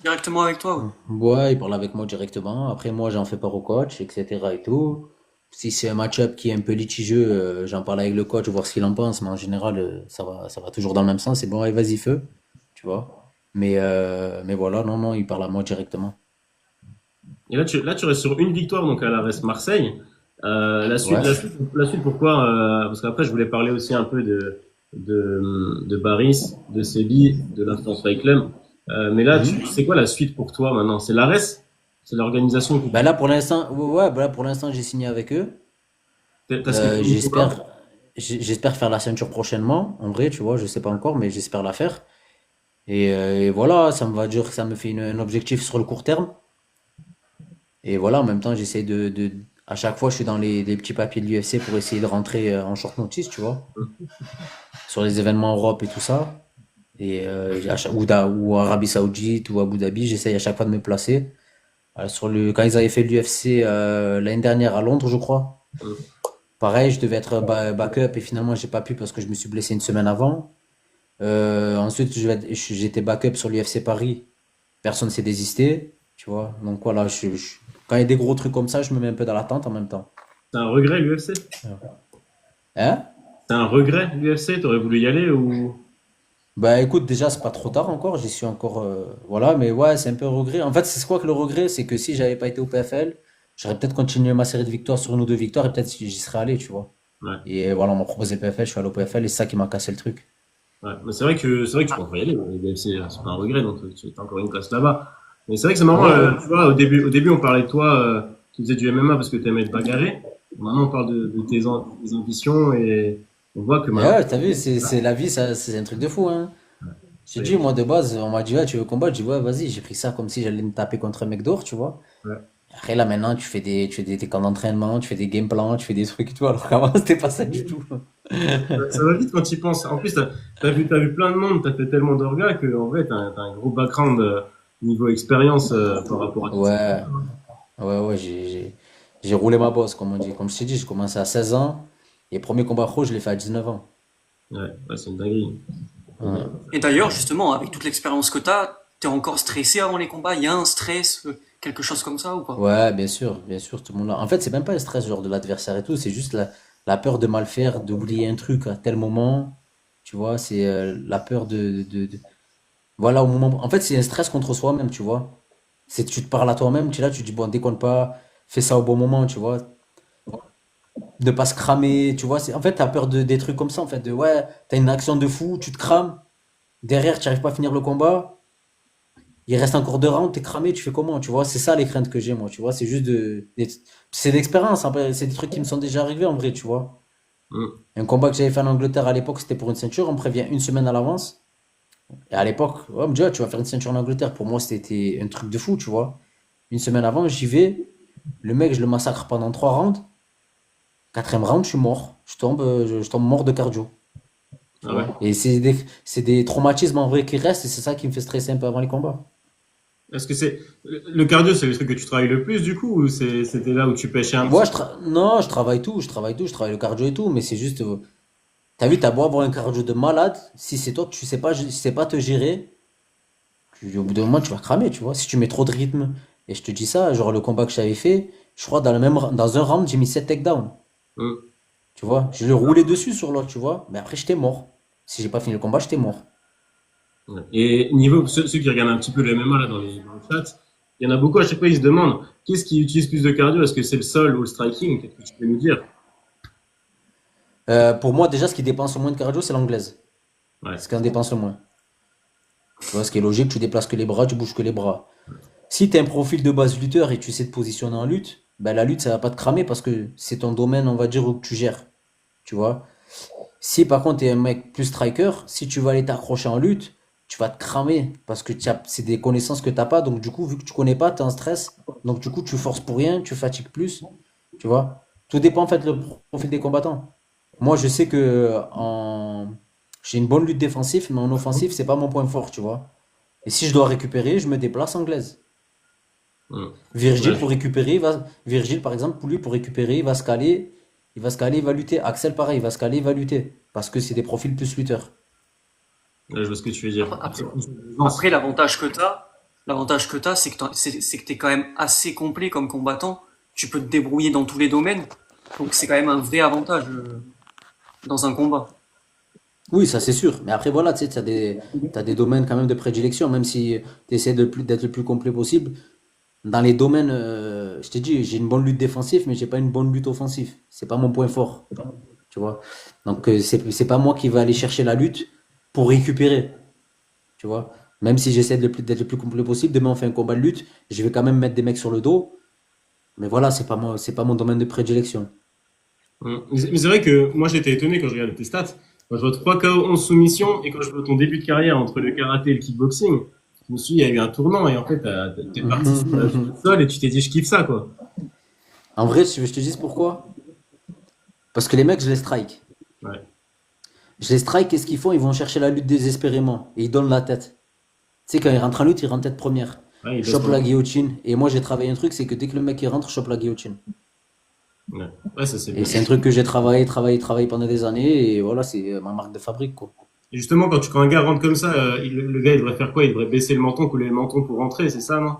Directement avec toi, ouais. Ouais, il parle avec moi directement. Après, moi, j'en fais part au coach, etc. et tout. Si c'est un match-up qui est un peu litigieux, j'en parle avec le coach, voir ce qu'il en pense. Mais en général, ça va toujours dans le même sens. C'est bon, allez, vas-y, feu. Tu vois. Mais voilà, non, non, il parle à moi directement. Et là, tu restes sur une victoire, donc à la reste Marseille. Ouais. La suite, pourquoi parce qu'après, je voulais parler aussi un peu de Baris, de Sébi, de l'Influence Fight Club. Mais là, Mhm. c'est quoi la suite pour toi maintenant? C'est l'ARES? C'est l'organisation qui Bah là, pour l'instant, ouais, bah là, pour l'instant, j'ai signé avec eux. t'as signé pour combat? J'espère, j'espère faire la ceinture prochainement. En vrai, tu vois, je sais pas encore, mais j'espère la faire. Et voilà, ça me va dire que ça me fait un objectif sur le court terme. Et voilà, en même temps, j'essaie à chaque fois, je suis dans les petits papiers de l'UFC pour essayer de rentrer en short notice, tu vois, sur les événements Europe et tout ça. Ou Arabie Saoudite ou Abu Dhabi, j'essaye à chaque fois de me placer. Quand ils avaient fait l'UFC l'année dernière à Londres, je crois. Pareil, je devais être backup et finalement, j'ai pas pu parce que je me suis blessé une semaine avant. Ensuite, j'étais backup sur l'UFC Paris. Personne s'est désisté, tu vois. Donc voilà, quand il y a des gros trucs comme ça, je me mets un peu dans l'attente en même temps. C'est un regret l'UFC? Hein? C'est un regret l'UFC? T'aurais voulu y aller ou? Bah écoute, déjà, c'est pas trop tard encore, j'y suis encore. Voilà, mais ouais, c'est un peu un regret. En fait, c'est quoi que le regret? C'est que si j'avais pas été au PFL, j'aurais peut-être continué ma série de victoires sur une ou deux victoires et peut-être j'y serais allé, tu vois. Ouais, Et voilà, on m'a proposé le PFL, je suis allé au PFL et c'est ça qui m'a cassé le truc. ouais. Mais c'est vrai que tu pourrais y aller. L'UFC, c'est pas un regret, donc tu as encore une place là-bas. Mais c'est vrai que c'est marrant, Ouais. tu vois, au début, on parlait de toi, qui faisais du MMA parce que tu aimais te bagarrer. Maintenant, on parle de tes ambitions et on voit que Mais maintenant, ouais, t'as vu, c'est la vie, ça, c'est un truc de fou, hein. J'ai dit, moi, de base, on m'a dit, ouais, tu veux combattre? J'ai dit, ouais, vas-y, j'ai pris ça comme si j'allais me taper contre un mec d'or, tu vois. ouais. Après, là, maintenant, tu fais des camps d'entraînement, tu fais des game plans, tu fais des trucs et tout, alors qu'avant, c'était pas ça du tout. Ça va vite quand tu y penses. En plus, t'as vu plein de monde, t'as fait tellement d'orgas que, en vrai, t'as un gros background niveau expérience par rapport à tout ça. Ouais, ouais, j'ai roulé ma bosse, comme on dit. Comme je t'ai dit, j'ai commencé à 16 ans, et premier combat pro, je l'ai fait à 19 ans. Ouais, ouais, c'est une dinguerie. Ouais. Et d'ailleurs, justement, avec toute l'expérience que t'es encore stressé avant les combats? Il y a un stress, quelque chose comme ça ou pas? Ouais, bien sûr, tout le monde là. En fait, c'est même pas un stress genre de l'adversaire et tout, c'est juste la peur de mal faire, d'oublier un truc à tel moment. Tu vois, c'est la peur voilà, au moment. En fait, c'est un stress contre soi-même, tu vois. C'est tu te parles à toi-même, tu es là, tu te dis, bon, déconne pas, fais ça au bon moment, tu vois. De pas se cramer, tu vois. En fait, t'as peur des trucs comme ça, en fait. Ouais, t'as une action de fou, tu te crames. Derrière, tu n'arrives pas à finir le combat. Il reste encore 2 rounds, t'es cramé, tu fais comment, tu vois? C'est ça les craintes que j'ai, moi, tu vois. C'est juste c'est l'expérience, après, c'est des trucs qui me sont déjà arrivés en vrai, tu vois. Mm. Un combat que j'avais fait en Angleterre à l'époque, c'était pour une ceinture, on me prévient une semaine à l'avance. Et à l'époque, on me dit, ah, tu vas faire une ceinture en Angleterre. Pour moi, c'était un truc de fou, tu vois. Une semaine avant, j'y vais. Le mec, je le massacre pendant 3 rounds. Quatrième round, je suis mort. Je tombe mort de cardio. Tu Ah ouais. vois. Et c'est des traumatismes en vrai qui restent et c'est ça qui me fait stresser un peu avant les combats. Est-ce que le cardio, c'est le truc que tu travailles le plus, du coup, ou c'était là où tu pêchais un Moi, petit non, je travaille le cardio et tout, mais c'est juste, t'as vu, t'as beau avoir un cardio de malade, si c'est toi que tu sais pas te gérer, au bout d'un moment, tu vas cramer, tu vois. Si tu mets trop de rythme, et je te dis ça, genre le combat que j'avais fait, je crois dans un round, j'ai mis 7 takedowns, peu? tu vois. Je le roulais dessus sur l'autre, tu vois, mais après, j'étais mort. Si j'ai pas fini le combat, j'étais mort. Ouais. Et niveau, ceux qui regardent un petit peu le MMA là dans le chat, il y en a beaucoup à chaque fois, ils se demandent qu'est-ce qui utilise plus de cardio? Est-ce que c'est le sol ou le striking? Qu'est-ce que tu peux nous dire? Pour moi, déjà, ce qui dépense le moins de cardio, c'est l'anglaise. Ouais. C'est ce qui en dépense le moins. Tu vois, ce qui est logique, tu déplaces que les bras, tu bouges que les bras. Si tu as un profil de base lutteur et tu sais te positionner en lutte, ben la lutte, ça va pas te cramer parce que c'est ton domaine, on va dire, où tu gères. Tu vois. Si par contre tu es un mec plus striker, si tu vas aller t'accrocher en lutte, tu vas te cramer parce que c'est des connaissances que t'as pas. Donc du coup, vu que tu connais pas, tu es en stress. Donc du coup, tu forces pour rien, tu fatigues plus. Tu vois. Tout dépend en fait le profil des combattants. Moi, je sais que j'ai une bonne lutte défensive, mais en offensif, c'est pas mon point fort, tu vois. Et si je dois récupérer, je me déplace anglaise. Hum. Virgile Ouais, pour récupérer, Virgile par exemple, pour lui pour récupérer, il va lutter. Axel pareil, il va se caler, il va lutter. Parce que c'est des profils plus lutteurs. je vois ce que tu veux dire. Après, Après, après, l'aisance. après, l'avantage que t'as, c'est que t'es quand même assez complet comme combattant. Tu peux te débrouiller dans tous les domaines. Donc c'est quand même un vrai avantage dans un combat. Oui, ça c'est sûr. Mais après, voilà, tu sais, t'as des domaines quand même de prédilection, même si tu essaies d'être le plus complet possible. Dans les domaines, je t'ai dit, j'ai une bonne lutte défensive, mais j'ai pas une bonne lutte offensive. C'est pas mon point fort, tu vois. Donc, c'est pas moi qui vais aller chercher la lutte pour récupérer, tu vois. Même si j'essaie d'être le plus complet possible, demain on fait un combat de lutte, je vais quand même mettre des mecs sur le dos. Mais voilà, c'est pas mon domaine de prédilection. Mais c'est vrai que moi j'étais étonné quand je regardais tes stats. Quand je vois 3 KO 11 soumissions et quand je vois ton début de carrière entre le karaté et le kickboxing, je me suis dit, il y a eu un tournant et en fait, t'es parti sur la vie au sol et tu t'es dit, je kiffe ça, quoi. En vrai, je te dis pourquoi? Parce que les mecs, je les strike. Ouais. Je les strike, qu'est-ce qu'ils font? Ils vont chercher la lutte désespérément. Et ils donnent la tête. Tu sais, quand ils rentrent en lutte, ils rentrent tête première. Ouais, il baisse Chope pas. la guillotine. Et moi, j'ai travaillé un truc, c'est que dès que le mec il rentre, chope la guillotine. Ouais, ouais ça c'est Et bien. c'est un truc que j'ai travaillé pendant des années. Et voilà, c'est ma marque de fabrique, quoi. Et justement, quand un gars rentre comme ça, le gars il devrait faire quoi? Il devrait baisser le menton, couler le menton pour rentrer, c'est ça, non?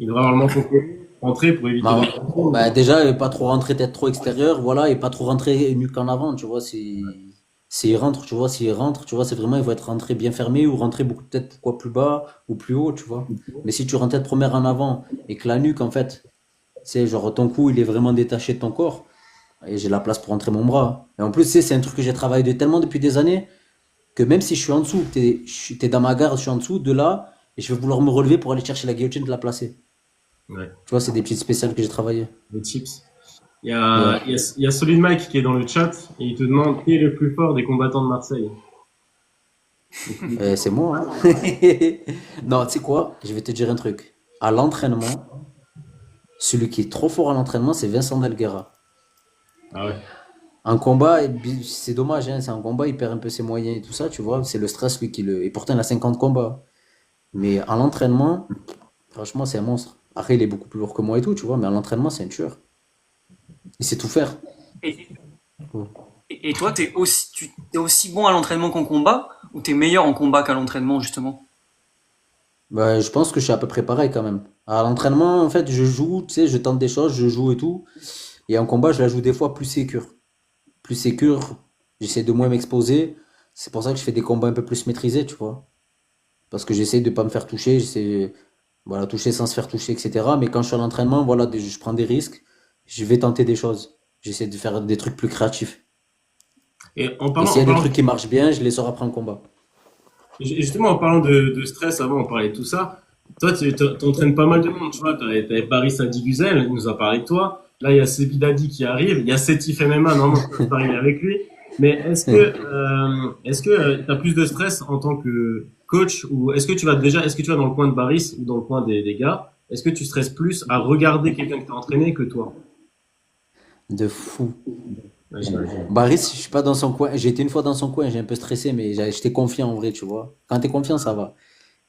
Il devrait avoir le menton collé, rentrer pour éviter de... Bah, déjà, pas trop rentrer tête trop extérieure, voilà, et pas trop rentrer nuque en avant, tu vois. S'il rentre, tu vois, s'il rentre, tu vois, c'est vraiment, il faut être rentré bien fermé ou rentrer beaucoup de tête, pourquoi plus bas ou plus haut, tu vois. Mais si tu rentres tête première en avant et que la nuque, en fait, c'est genre ton cou, il est vraiment détaché de ton corps, et j'ai la place pour rentrer mon bras. Et en plus, c'est un truc que j'ai travaillé tellement depuis des années que même si je suis en dessous, t'es dans ma garde, je suis en dessous, de là, et je vais vouloir me relever pour aller chercher la guillotine de la placer. Ouais, Tu vois, c'est des petites spéciales que j'ai travaillé. des chips. Ouais. Il y a Solid Mike qui est dans le chat et il te demande qui est le plus fort des combattants de Marseille. C'est moi, hein. Non, tu sais quoi? Je vais te dire un truc. À l'entraînement, celui qui est trop fort à l'entraînement, c'est Vincent Delguera. Ah ouais. En combat, c'est dommage, hein, c'est un combat, il perd un peu ses moyens et tout ça, tu vois. C'est le stress, lui, qui le. Et pourtant, il a 50 combats. Mais à l'entraînement, franchement, c'est un monstre. Après, il est beaucoup plus lourd que moi et tout, tu vois, mais à l'entraînement, c'est un tueur. Il sait tout faire. Et, Ouais. et toi, t'es aussi bon à l'entraînement qu'en combat, ou t'es meilleur en combat qu'à l'entraînement, justement? Bah, je pense que je suis à peu près pareil quand même. À l'entraînement, en fait, je joue, tu sais, je tente des choses, je joue et tout. Et en combat, je la joue des fois plus sécure. Plus sécure, j'essaie de moins m'exposer. C'est pour ça que je fais des combats un peu plus maîtrisés, tu vois. Parce que j'essaie de pas me faire toucher, j'essaie, voilà, toucher sans se faire toucher, etc. Mais quand je suis à l'entraînement, voilà, je prends des risques, je vais tenter des choses. J'essaie de faire des trucs plus créatifs. Et Et s'il y en a des parlant trucs qui marchent bien, je les sors après en combat. justement, en parlant de stress, avant, on parlait de tout ça. Toi, tu t'entraînes pas mal de monde, tu vois. T'avais Paris Sadi Guzel, il nous a parlé de toi. Là, il y a Sebi Dadi qui arrive. Il y a Sétif MMA, non, non, je peux pas arriver avec lui. Mais est-ce que t'as plus de stress en tant que coach ou est-ce que tu vas dans le coin de Baris ou dans le coin des gars? Est-ce que tu stresses plus à regarder quelqu'un que t'as entraîné que toi? De fou. Ouais, j'imagine. Baris, je suis pas dans son coin. J'ai été une fois dans son coin, j'ai un peu stressé, mais j'étais confiant en vrai, tu vois. Quand t'es confiant, ça va.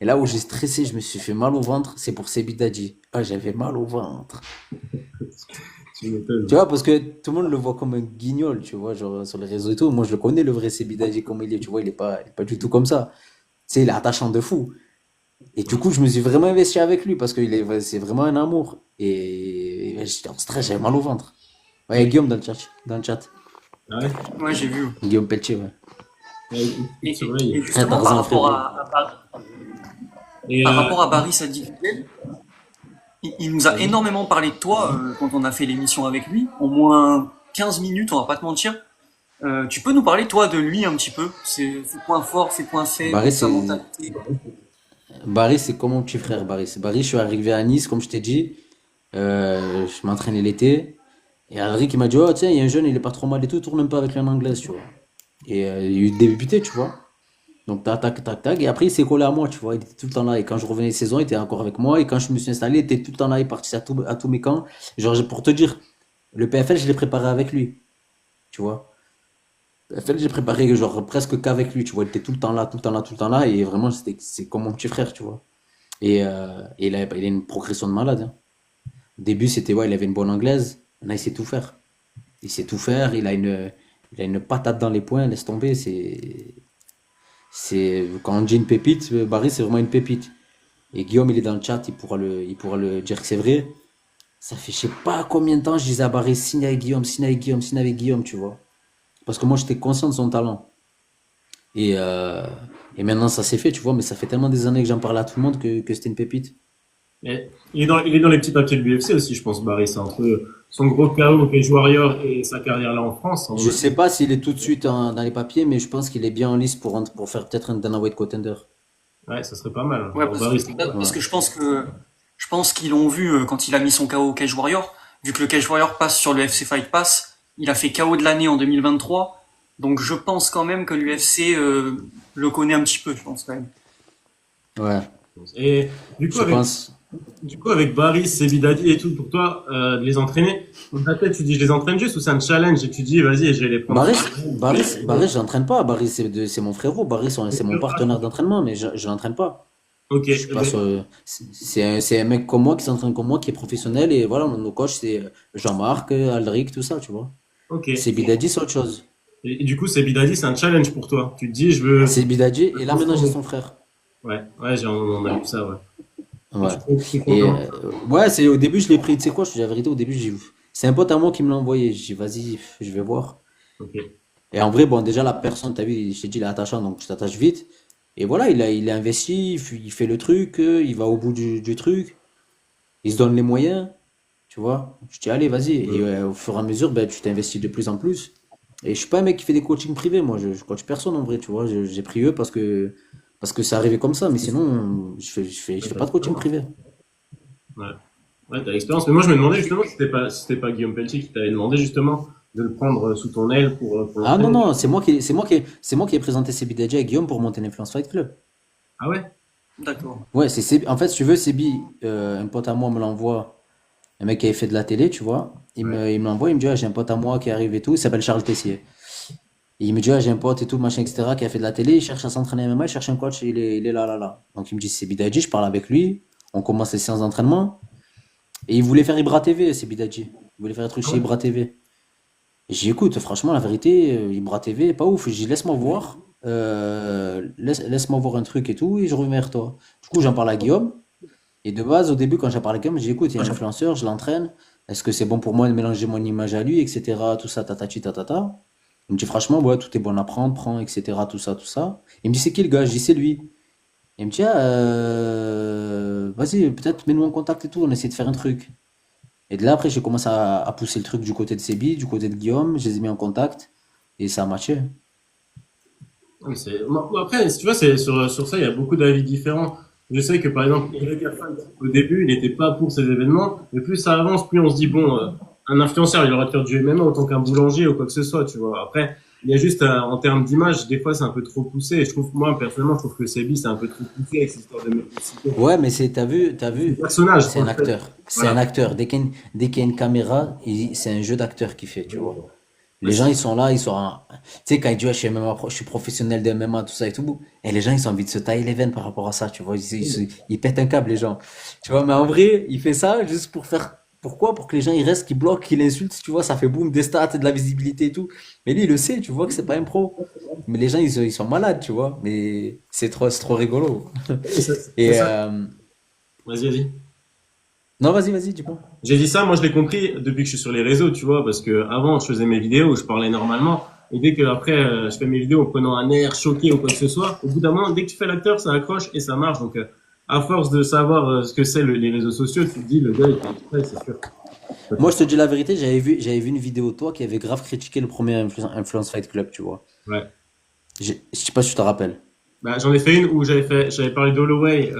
Et là où j'ai stressé, je me suis fait mal au ventre, c'est pour Sebi Dadji. Ah, j'avais mal au ventre. Tu m'étonnes. Tu vois, parce que tout le monde le voit comme un guignol, tu vois, genre sur les réseaux et tout. Moi, je le connais, le vrai Sebi Dadji, comme il est, tu vois, il est pas du tout comme ça. Tu sais, il est attachant de fou. Et du coup, je me suis vraiment investi avec lui parce que c'est vraiment un amour. Et j'étais en stress, j'avais mal au ventre. Ouais, Guillaume dans le chat. Dans le chat. Ah ouais? Ouais, j'ai vu. Guillaume Pelletier, ouais. Ouais, il te surveille. Et Frère justement, Tarzan, frérot. Et, par rapport à Barry Sadi, il nous a vas-y. énormément parlé de toi quand on a fait l'émission avec lui. Au moins 15 minutes, on va pas te mentir. Tu peux nous parler, toi, de lui un petit peu? Ses points forts, ses points faibles, Barré, sa c'est mentalité. Barry, c'est comme mon petit frère, Barry. Barry, je suis arrivé à Nice, comme je t'ai dit. Je m'entraînais l'été. Et Alric, il m'a dit, oh, tiens, il y a un jeune, il est pas trop mal et tout, tourne un peu avec lui en anglaise, tu vois. Et il a eu débuté, tu vois. Donc, tac, tac, tac, tac. Et après, il s'est collé à moi, tu vois. Il était tout le temps là. Et quand je revenais de saison, il était encore avec moi. Et quand je me suis installé, il était tout le temps là. Il partait à tous mes camps. Genre, pour te dire, le PFL, je l'ai préparé avec lui, tu vois. Le PFL, j'ai préparé genre presque qu'avec lui, tu vois. Il était tout le temps là, tout le temps là, tout le temps là. Et vraiment, c'est comme mon petit frère, tu vois. Et il a une progression de malade, hein. Au début, c'était, ouais, il avait une bonne anglaise. Maintenant, il sait tout faire. Il sait tout faire. Il a une patate dans les poings. Laisse tomber. Quand on dit une pépite, Barry, c'est vraiment une pépite. Et Guillaume, il est dans le chat. Il pourra le dire que c'est vrai. Ça fait je sais pas combien de temps je disais à Barry, signe avec Guillaume, signe avec Guillaume, signe avec Guillaume, tu vois. Parce que moi, j'étais conscient de son talent. Et, euh, et maintenant, ça s'est fait, tu vois. Mais ça fait tellement des années que j'en parle à tout le monde que c'était une pépite. Mais il est dans les petits papiers de l'UFC aussi, je pense, Barry. C'est entre son gros KO au Cage Warrior et sa carrière là en France. Je sais pas s'il est tout de suite dans les papiers, mais je pense qu'il est bien en liste pour faire peut-être un Dana White contender. Ouais, ça serait pas mal. Ouais, Pour Barry, Ouais. parce que je pense qu'ils l'ont vu quand il a mis son KO au Cage Warrior. Vu que le Cage Warrior passe sur le UFC Fight Pass, il a fait KO de l'année en 2023. Donc je pense quand même que l'UFC le connaît un petit peu, je pense quand même. Ouais, et du coup, je pense. avec Barry, Sebidadi et tout, pour toi, de les entraîner, dans ta tête, tu dis, je les entraîne juste ou c'est un challenge et tu dis, vas-y, je vais les prendre. Barry, je l'entraîne pas. Barry, c'est mon frérot. Barry, c'est mon partenaire d'entraînement, mais je l'entraîne pas. Ok, Je suis pas sur- c'est un mec comme moi qui s'entraîne comme moi, qui est professionnel. Et voilà, nos coachs, c'est Jean-Marc, Aldric, tout ça, tu vois. ok. C'est Bidadi, c'est autre chose. Et du coup, Sebidadi, c'est un challenge pour toi. Tu te dis, je veux. C'est Bidadi, et là maintenant j'ai son frère. Ouais, on a vu ça, ouais. Et Ouais. tu es Et content. ouais, c'est au début je l'ai pris, tu sais quoi, je te dis la vérité, au début c'est un pote à moi qui me l'a envoyé. J'ai dit vas-y, je vais voir. Ok. Et en vrai, bon, déjà la personne, t'as vu, je t'ai dit, il est attachant, donc tu t'attaches vite. Et voilà, il a investi, il fait le truc, il va au bout du truc, il se donne les moyens, tu vois. Je dis allez, vas-y. Et au fur et à mesure, ben, tu t'investis de plus en plus. Et je suis pas un mec qui fait des coachings privés, moi, je coach personne en vrai, tu vois. J'ai pris eux parce que c'est arrivé comme ça, mais sinon, je fais pas de coaching privé. Ouais, ouais, t'as l'expérience. Mais moi, je me demandais justement si c'était pas Guillaume Pelletier qui t'avait demandé justement de le prendre sous ton aile pour Ah non, l'entraîner. non, c'est moi qui ai présenté Sebi à Guillaume pour monter l'Influence Fight Club. Ah ouais? D'accord. Ouais, en fait, si tu veux, Sebi, un pote à moi me l'envoie, un mec qui avait fait de la télé, tu vois. Ouais. Il me l'envoie, il me dit, ah, j'ai un pote à moi qui arrive et tout, il s'appelle Charles Tessier. Et il me dit, ah, j'ai un pote et tout, machin, etc., qui a fait de la télé, il cherche à s'entraîner MMA, il cherche un coach, il est là, là, là. Donc il me dit, c'est Bidadji, je parle avec lui, on commence les séances d'entraînement, et il voulait faire Ibra TV, c'est Bidadji. Il voulait faire un truc Ah chez ouais? Ibra TV. Et j'ai dit, écoute, franchement, la vérité, Ibra TV, pas ouf. J'ai dit, laisse-moi voir, laisse-moi voir un truc et tout, et je reviens vers toi. Du coup, j'en parle à Guillaume, et de base, au début, quand j'ai parlé à Guillaume, j'ai dit, écoute, il y a un influenceur, je l'entraîne, est-ce que c'est bon pour moi de mélanger mon image à lui, etc., tout ça, tatati, tatata. Il me dit franchement, ouais, tout est bon à prendre, prends, etc. Tout ça, tout ça. Il me dit c'est qui le gars? Je dis c'est lui. Il me dit ah, vas-y, peut-être mets-nous en contact et tout, on essaie de faire un truc. Et de là après j'ai commencé à pousser le truc du côté de Sébi, du côté de Guillaume, je les ai mis en contact et ça a matché. Ah, mais moi, après, si tu vois, sur ça, il y a beaucoup d'avis différents. Je sais que par exemple, Eric Afan, au début, il n'était pas pour ces événements, mais plus ça avance, plus on se dit bon, un influenceur, il aurait de faire du MMA autant qu'un boulanger ou quoi que ce soit, tu vois. Après, il y a juste en termes d'image, des fois c'est un peu trop poussé. Et je trouve, moi personnellement, je trouve que Sebi c'est un peu trop poussé avec cette histoire de médicité. Ouais, mais t'as Le vu, personnage, c'est en un fait. acteur. C'est un Voilà. acteur. Dès qu'il y a une caméra, c'est un jeu d'acteur qu'il fait, tu vois. Ouais, Les gens, ils sont là, tu sais, quand ils disent, ouais, je suis professionnel de MMA, tout ça et tout, et les gens, ils ont envie de se tailler les veines par rapport à ça, tu vois. Ils pètent un câble, les gens. Tu vois, mais en vrai, il fait ça juste pour faire, pourquoi? Pour que les gens, ils restent, qu'ils bloquent, qu'ils l'insultent, tu vois, ça fait boum, des stats, de la visibilité et tout. Mais lui, il le sait, tu vois, que c'est pas un pro. Mais les gens, ils sont malades, tu vois. Mais c'est trop rigolo. Et c'est Et, ça. Vas-y, vas-y. non, vas-y, dis-moi. J'ai dit ça, moi je l'ai compris depuis que je suis sur les réseaux, tu vois, parce que avant je faisais mes vidéos, je parlais normalement, et dès que après je fais mes vidéos en prenant un air choqué ou quoi que ce soit, au bout d'un moment, dès que tu fais l'acteur, ça accroche et ça marche. Donc à force de savoir ce que c'est les réseaux sociaux, tu te dis le gars il fait exprès, c'est sûr. Moi, je te dis la vérité, j'avais vu une vidéo de toi qui avait grave critiqué le premier Influence Fight Club, tu vois. Ouais. Je sais pas si tu te rappelles. Bah, j'en ai fait une où j'avais parlé d'Holloway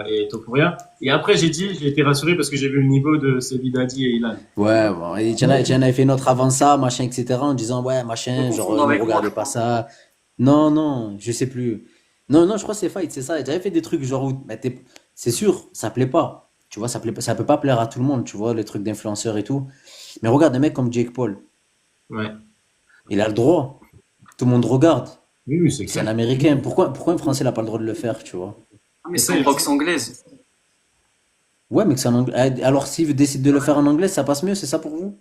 et Topuria. Et après, j'ai été rassuré parce que j'ai vu le niveau de Sevidadi et Ilan. Ouais, bon, et j'en avais fait une autre avant ça, machin, etc., en disant, ouais, Faut machin, genre, confondre ne avec moi, regardez je pas crois. ça. Non, non, je sais plus. Non, non, je crois que c'est Fight, c'est ça. J'avais fait des trucs genre où, bah, c'est sûr, ça plaît pas. Tu vois, ça peut pas plaire à tout le monde, tu vois, les trucs d'influenceurs et tout. Mais regarde un mec comme Jake Paul. Ouais. Il a le droit. Tout le monde regarde. Oui, oui, c'est C'est un clair. Américain. Pourquoi un Français n'a pas le droit de le faire, tu vois? Ah, mais Et c'est ça, en boxe anglaise. Ouais, mais que c'est en anglais. Alors, s'il décide de le faire en anglais, ça passe mieux, c'est ça pour vous?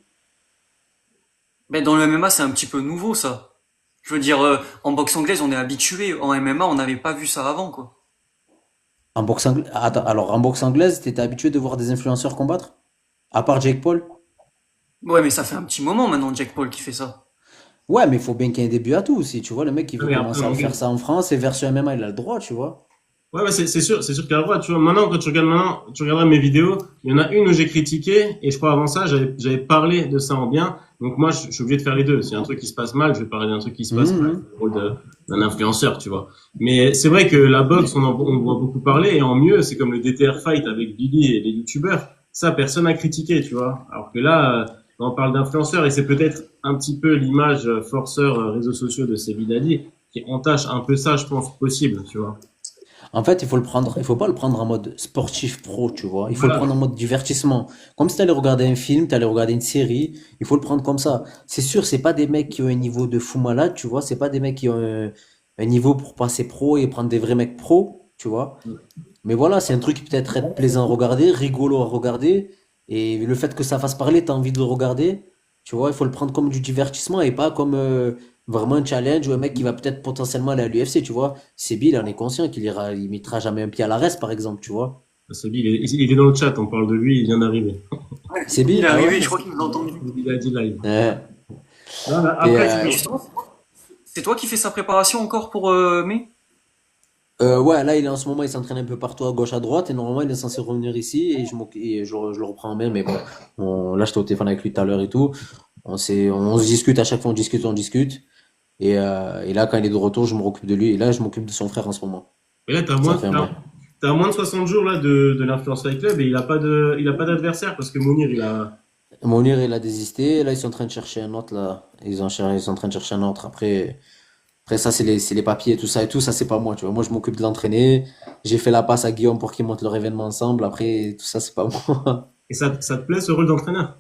Mais dans le MMA, c'est un petit peu nouveau, ça. Je veux dire, en boxe anglaise, on est habitué. En MMA, on n'avait pas vu ça avant, quoi. En boxe anglaise. Attends, alors, en boxe anglaise, t'étais habitué de voir des influenceurs combattre? À part Jake Paul? Ouais, mais ça fait un petit moment maintenant, Jack Paul qui fait ça. Ouais, mais il faut bien qu'il y ait un début à tout aussi, tu vois. Le mec qui Non, veut mais après, commencer à le en faire ça en France et versus MMA, il a le droit, tu vois. ouais, ouais, c'est sûr qu'il y a le droit. Tu vois, maintenant, quand tu regardes maintenant, tu regarderas mes vidéos, il y en a une où j'ai critiqué, et je crois avant ça, j'avais parlé de ça en bien. Donc moi, je suis obligé de faire les deux. S'il y a un truc qui se passe mal, je vais parler d'un truc qui se passe mal. Mhm. C'est le rôle d'un influenceur, tu vois. Mais c'est vrai que la boxe, on voit beaucoup parler, et en mieux, c'est comme le DTR Fight avec Billy et les youtubeurs. Ça, personne n'a critiqué, tu vois. Alors que là, on parle d'influenceurs, et c'est peut-être un petit peu l'image forceur réseaux sociaux de ces Daddy qui entache un peu ça, je pense, possible, tu vois. En fait, il faut pas le prendre en mode sportif pro, tu vois. Il faut le Voilà. prendre en mode divertissement. Comme si t'allais regarder un film, t'allais regarder une série. Il faut le prendre comme ça. C'est sûr, c'est pas des mecs qui ont un niveau de fou malade, tu vois. C'est pas des mecs qui ont un niveau pour passer pro et prendre des vrais mecs pro, tu vois. Mais voilà, c'est un truc qui peut être plaisant à regarder, rigolo à regarder. Et le fait que ça fasse parler, t'as envie de le regarder. Tu vois, il faut le prendre comme du divertissement et pas comme vraiment un challenge ou un mec qui va peut-être potentiellement aller à l'UFC, tu vois. C'est Bill, on est conscient il mettra jamais un pied à l'arrest, par exemple, tu vois. C'est lui, il est dans le chat, on parle de lui, il vient d'arriver. Ouais, C'est il Bill, est ah arrivé, ouais? je crois qu'il nous a entendu. Il a dit live. Ouais. Non, mais Et, après, Mais justement, c'est toi qui fais sa préparation encore pour mai? ouais, là, il est en ce moment, il s'entraîne un peu partout à gauche, à droite, et normalement, il est censé revenir ici, et je le reprends en main, mais bon, là, j'étais au téléphone avec lui tout à l'heure et tout. On se discute, à chaque fois, on discute, on discute. Et là, quand il est de retour, je me occupe de lui. Et là, je m'occupe de son frère en ce moment. et là, Ça fait un bail. t'as moins de 60 jours là de l'Influence Fight Club et il a pas d'adversaire parce que Mounir, il a. Monir, il a désisté. Là, ils sont en train de chercher un autre, là. Ils sont en train de chercher un autre. Après ça, c'est les papiers, tout ça et tout. Ça, c'est pas moi, tu vois. Moi, je m'occupe de l'entraîner. J'ai fait la passe à Guillaume pour qu'ils montent leur événement ensemble. Après, tout ça, c'est pas moi. Et ça te plaît ce rôle d'entraîneur?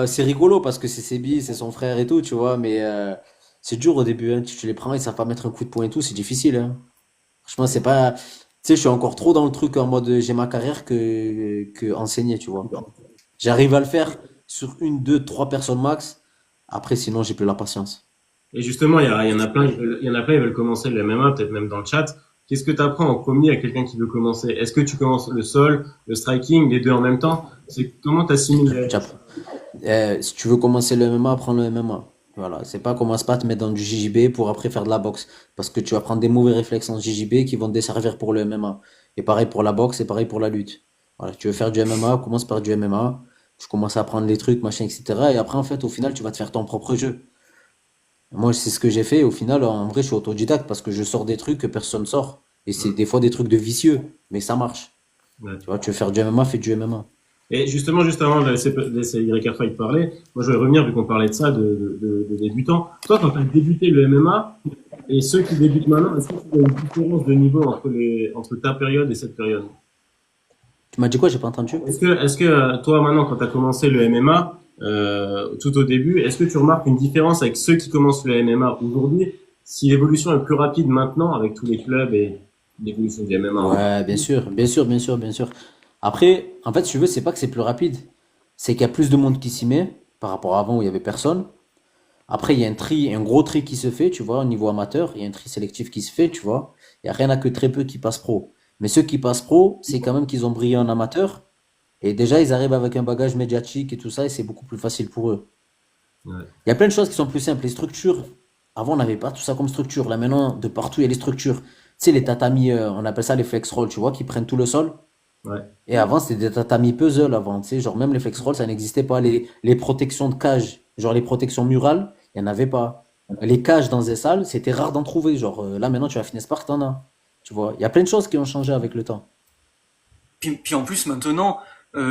C'est rigolo parce que c'est Sébi, c'est son frère et tout, tu vois. Mais c'est dur au début, hein. Tu les prends, ils savent pas mettre un coup de poing et tout. C'est difficile, hein. Franchement, c'est pas. Tu sais, je suis encore trop dans le truc en mode j'ai ma carrière que enseigner, tu vois. J'arrive à le faire sur une, deux, trois personnes max. Après, sinon, j'ai plus la patience. Et justement, il y en a plein, il y en a plein, ils veulent commencer le MMA, peut-être même dans le chat. Qu'est-ce que tu apprends en premier à quelqu'un qui veut commencer? Est-ce que tu commences le sol, le striking, les deux en même temps? C'est comment t'assimiles? Tu app- Si tu veux commencer le MMA, apprends le MMA. Voilà, c'est pas commence pas à te mettre dans du JJB pour après faire de la boxe. Parce que tu vas prendre des mauvais réflexes en JJB qui vont te desservir pour le MMA. Et pareil pour la boxe et pareil pour la lutte. Voilà, tu veux faire du MMA, commence par du MMA. Tu commences à apprendre les trucs, machin, etc. Et après, en fait, au final, tu vas te faire ton propre jeu. Moi, c'est ce que j'ai fait. Au final, en vrai, je suis autodidacte parce que je sors des trucs que personne sort. Et c'est des fois des trucs de vicieux, mais ça marche. Ouais. Tu vois, tu veux faire du MMA, fais du MMA. Et justement, juste avant de laisser YK Fight parler, moi je vais revenir, vu qu'on parlait de ça, de débutants. Toi, quand tu as débuté le MMA, et ceux qui débutent maintenant, est-ce que tu as une différence de niveau entre ta période et cette période? Tu m'as dit quoi? J'ai pas entendu. Est-ce que toi, maintenant, quand tu as commencé le MMA, tout au début, est-ce que tu remarques une différence avec ceux qui commencent le MMA aujourd'hui? Si l'évolution est plus rapide maintenant, avec tous les clubs et l'évolution du MMA, hein. Ouais, bien sûr, bien sûr, bien sûr, bien sûr. Après, en fait, si tu veux, c'est pas que c'est plus rapide. C'est qu'il y a plus de monde qui s'y met par rapport à avant où il y avait personne. Après, il y a un gros tri qui se fait, tu vois, au niveau amateur. Il y a un tri sélectif qui se fait, tu vois. Il y a rien à que très peu qui passent pro. Mais ceux qui passent pro, c'est quand même qu'ils ont brillé en amateur. Et déjà, ils arrivent avec un bagage médiatique et tout ça, et c'est beaucoup plus facile pour eux. Ouais. Il y a plein de choses qui sont plus simples. Les structures, avant, on n'avait pas tout ça comme structure. Là, maintenant, de partout, il y a les structures. Tu sais, les tatamis, on appelle ça les flex rolls, tu vois, qui prennent tout le sol. Ouais. Et avant, c'était des tatamis puzzle avant, tu sais, genre même les flex rolls, ça n'existait pas. Les protections de cage, genre les protections murales, il n'y en avait pas. Les cages dans les salles, c'était rare d'en trouver. Genre, là, maintenant, tu vas à Fitness Park, t'en as. Tu vois, il y a plein de choses qui ont changé avec le temps. Puis en plus, maintenant,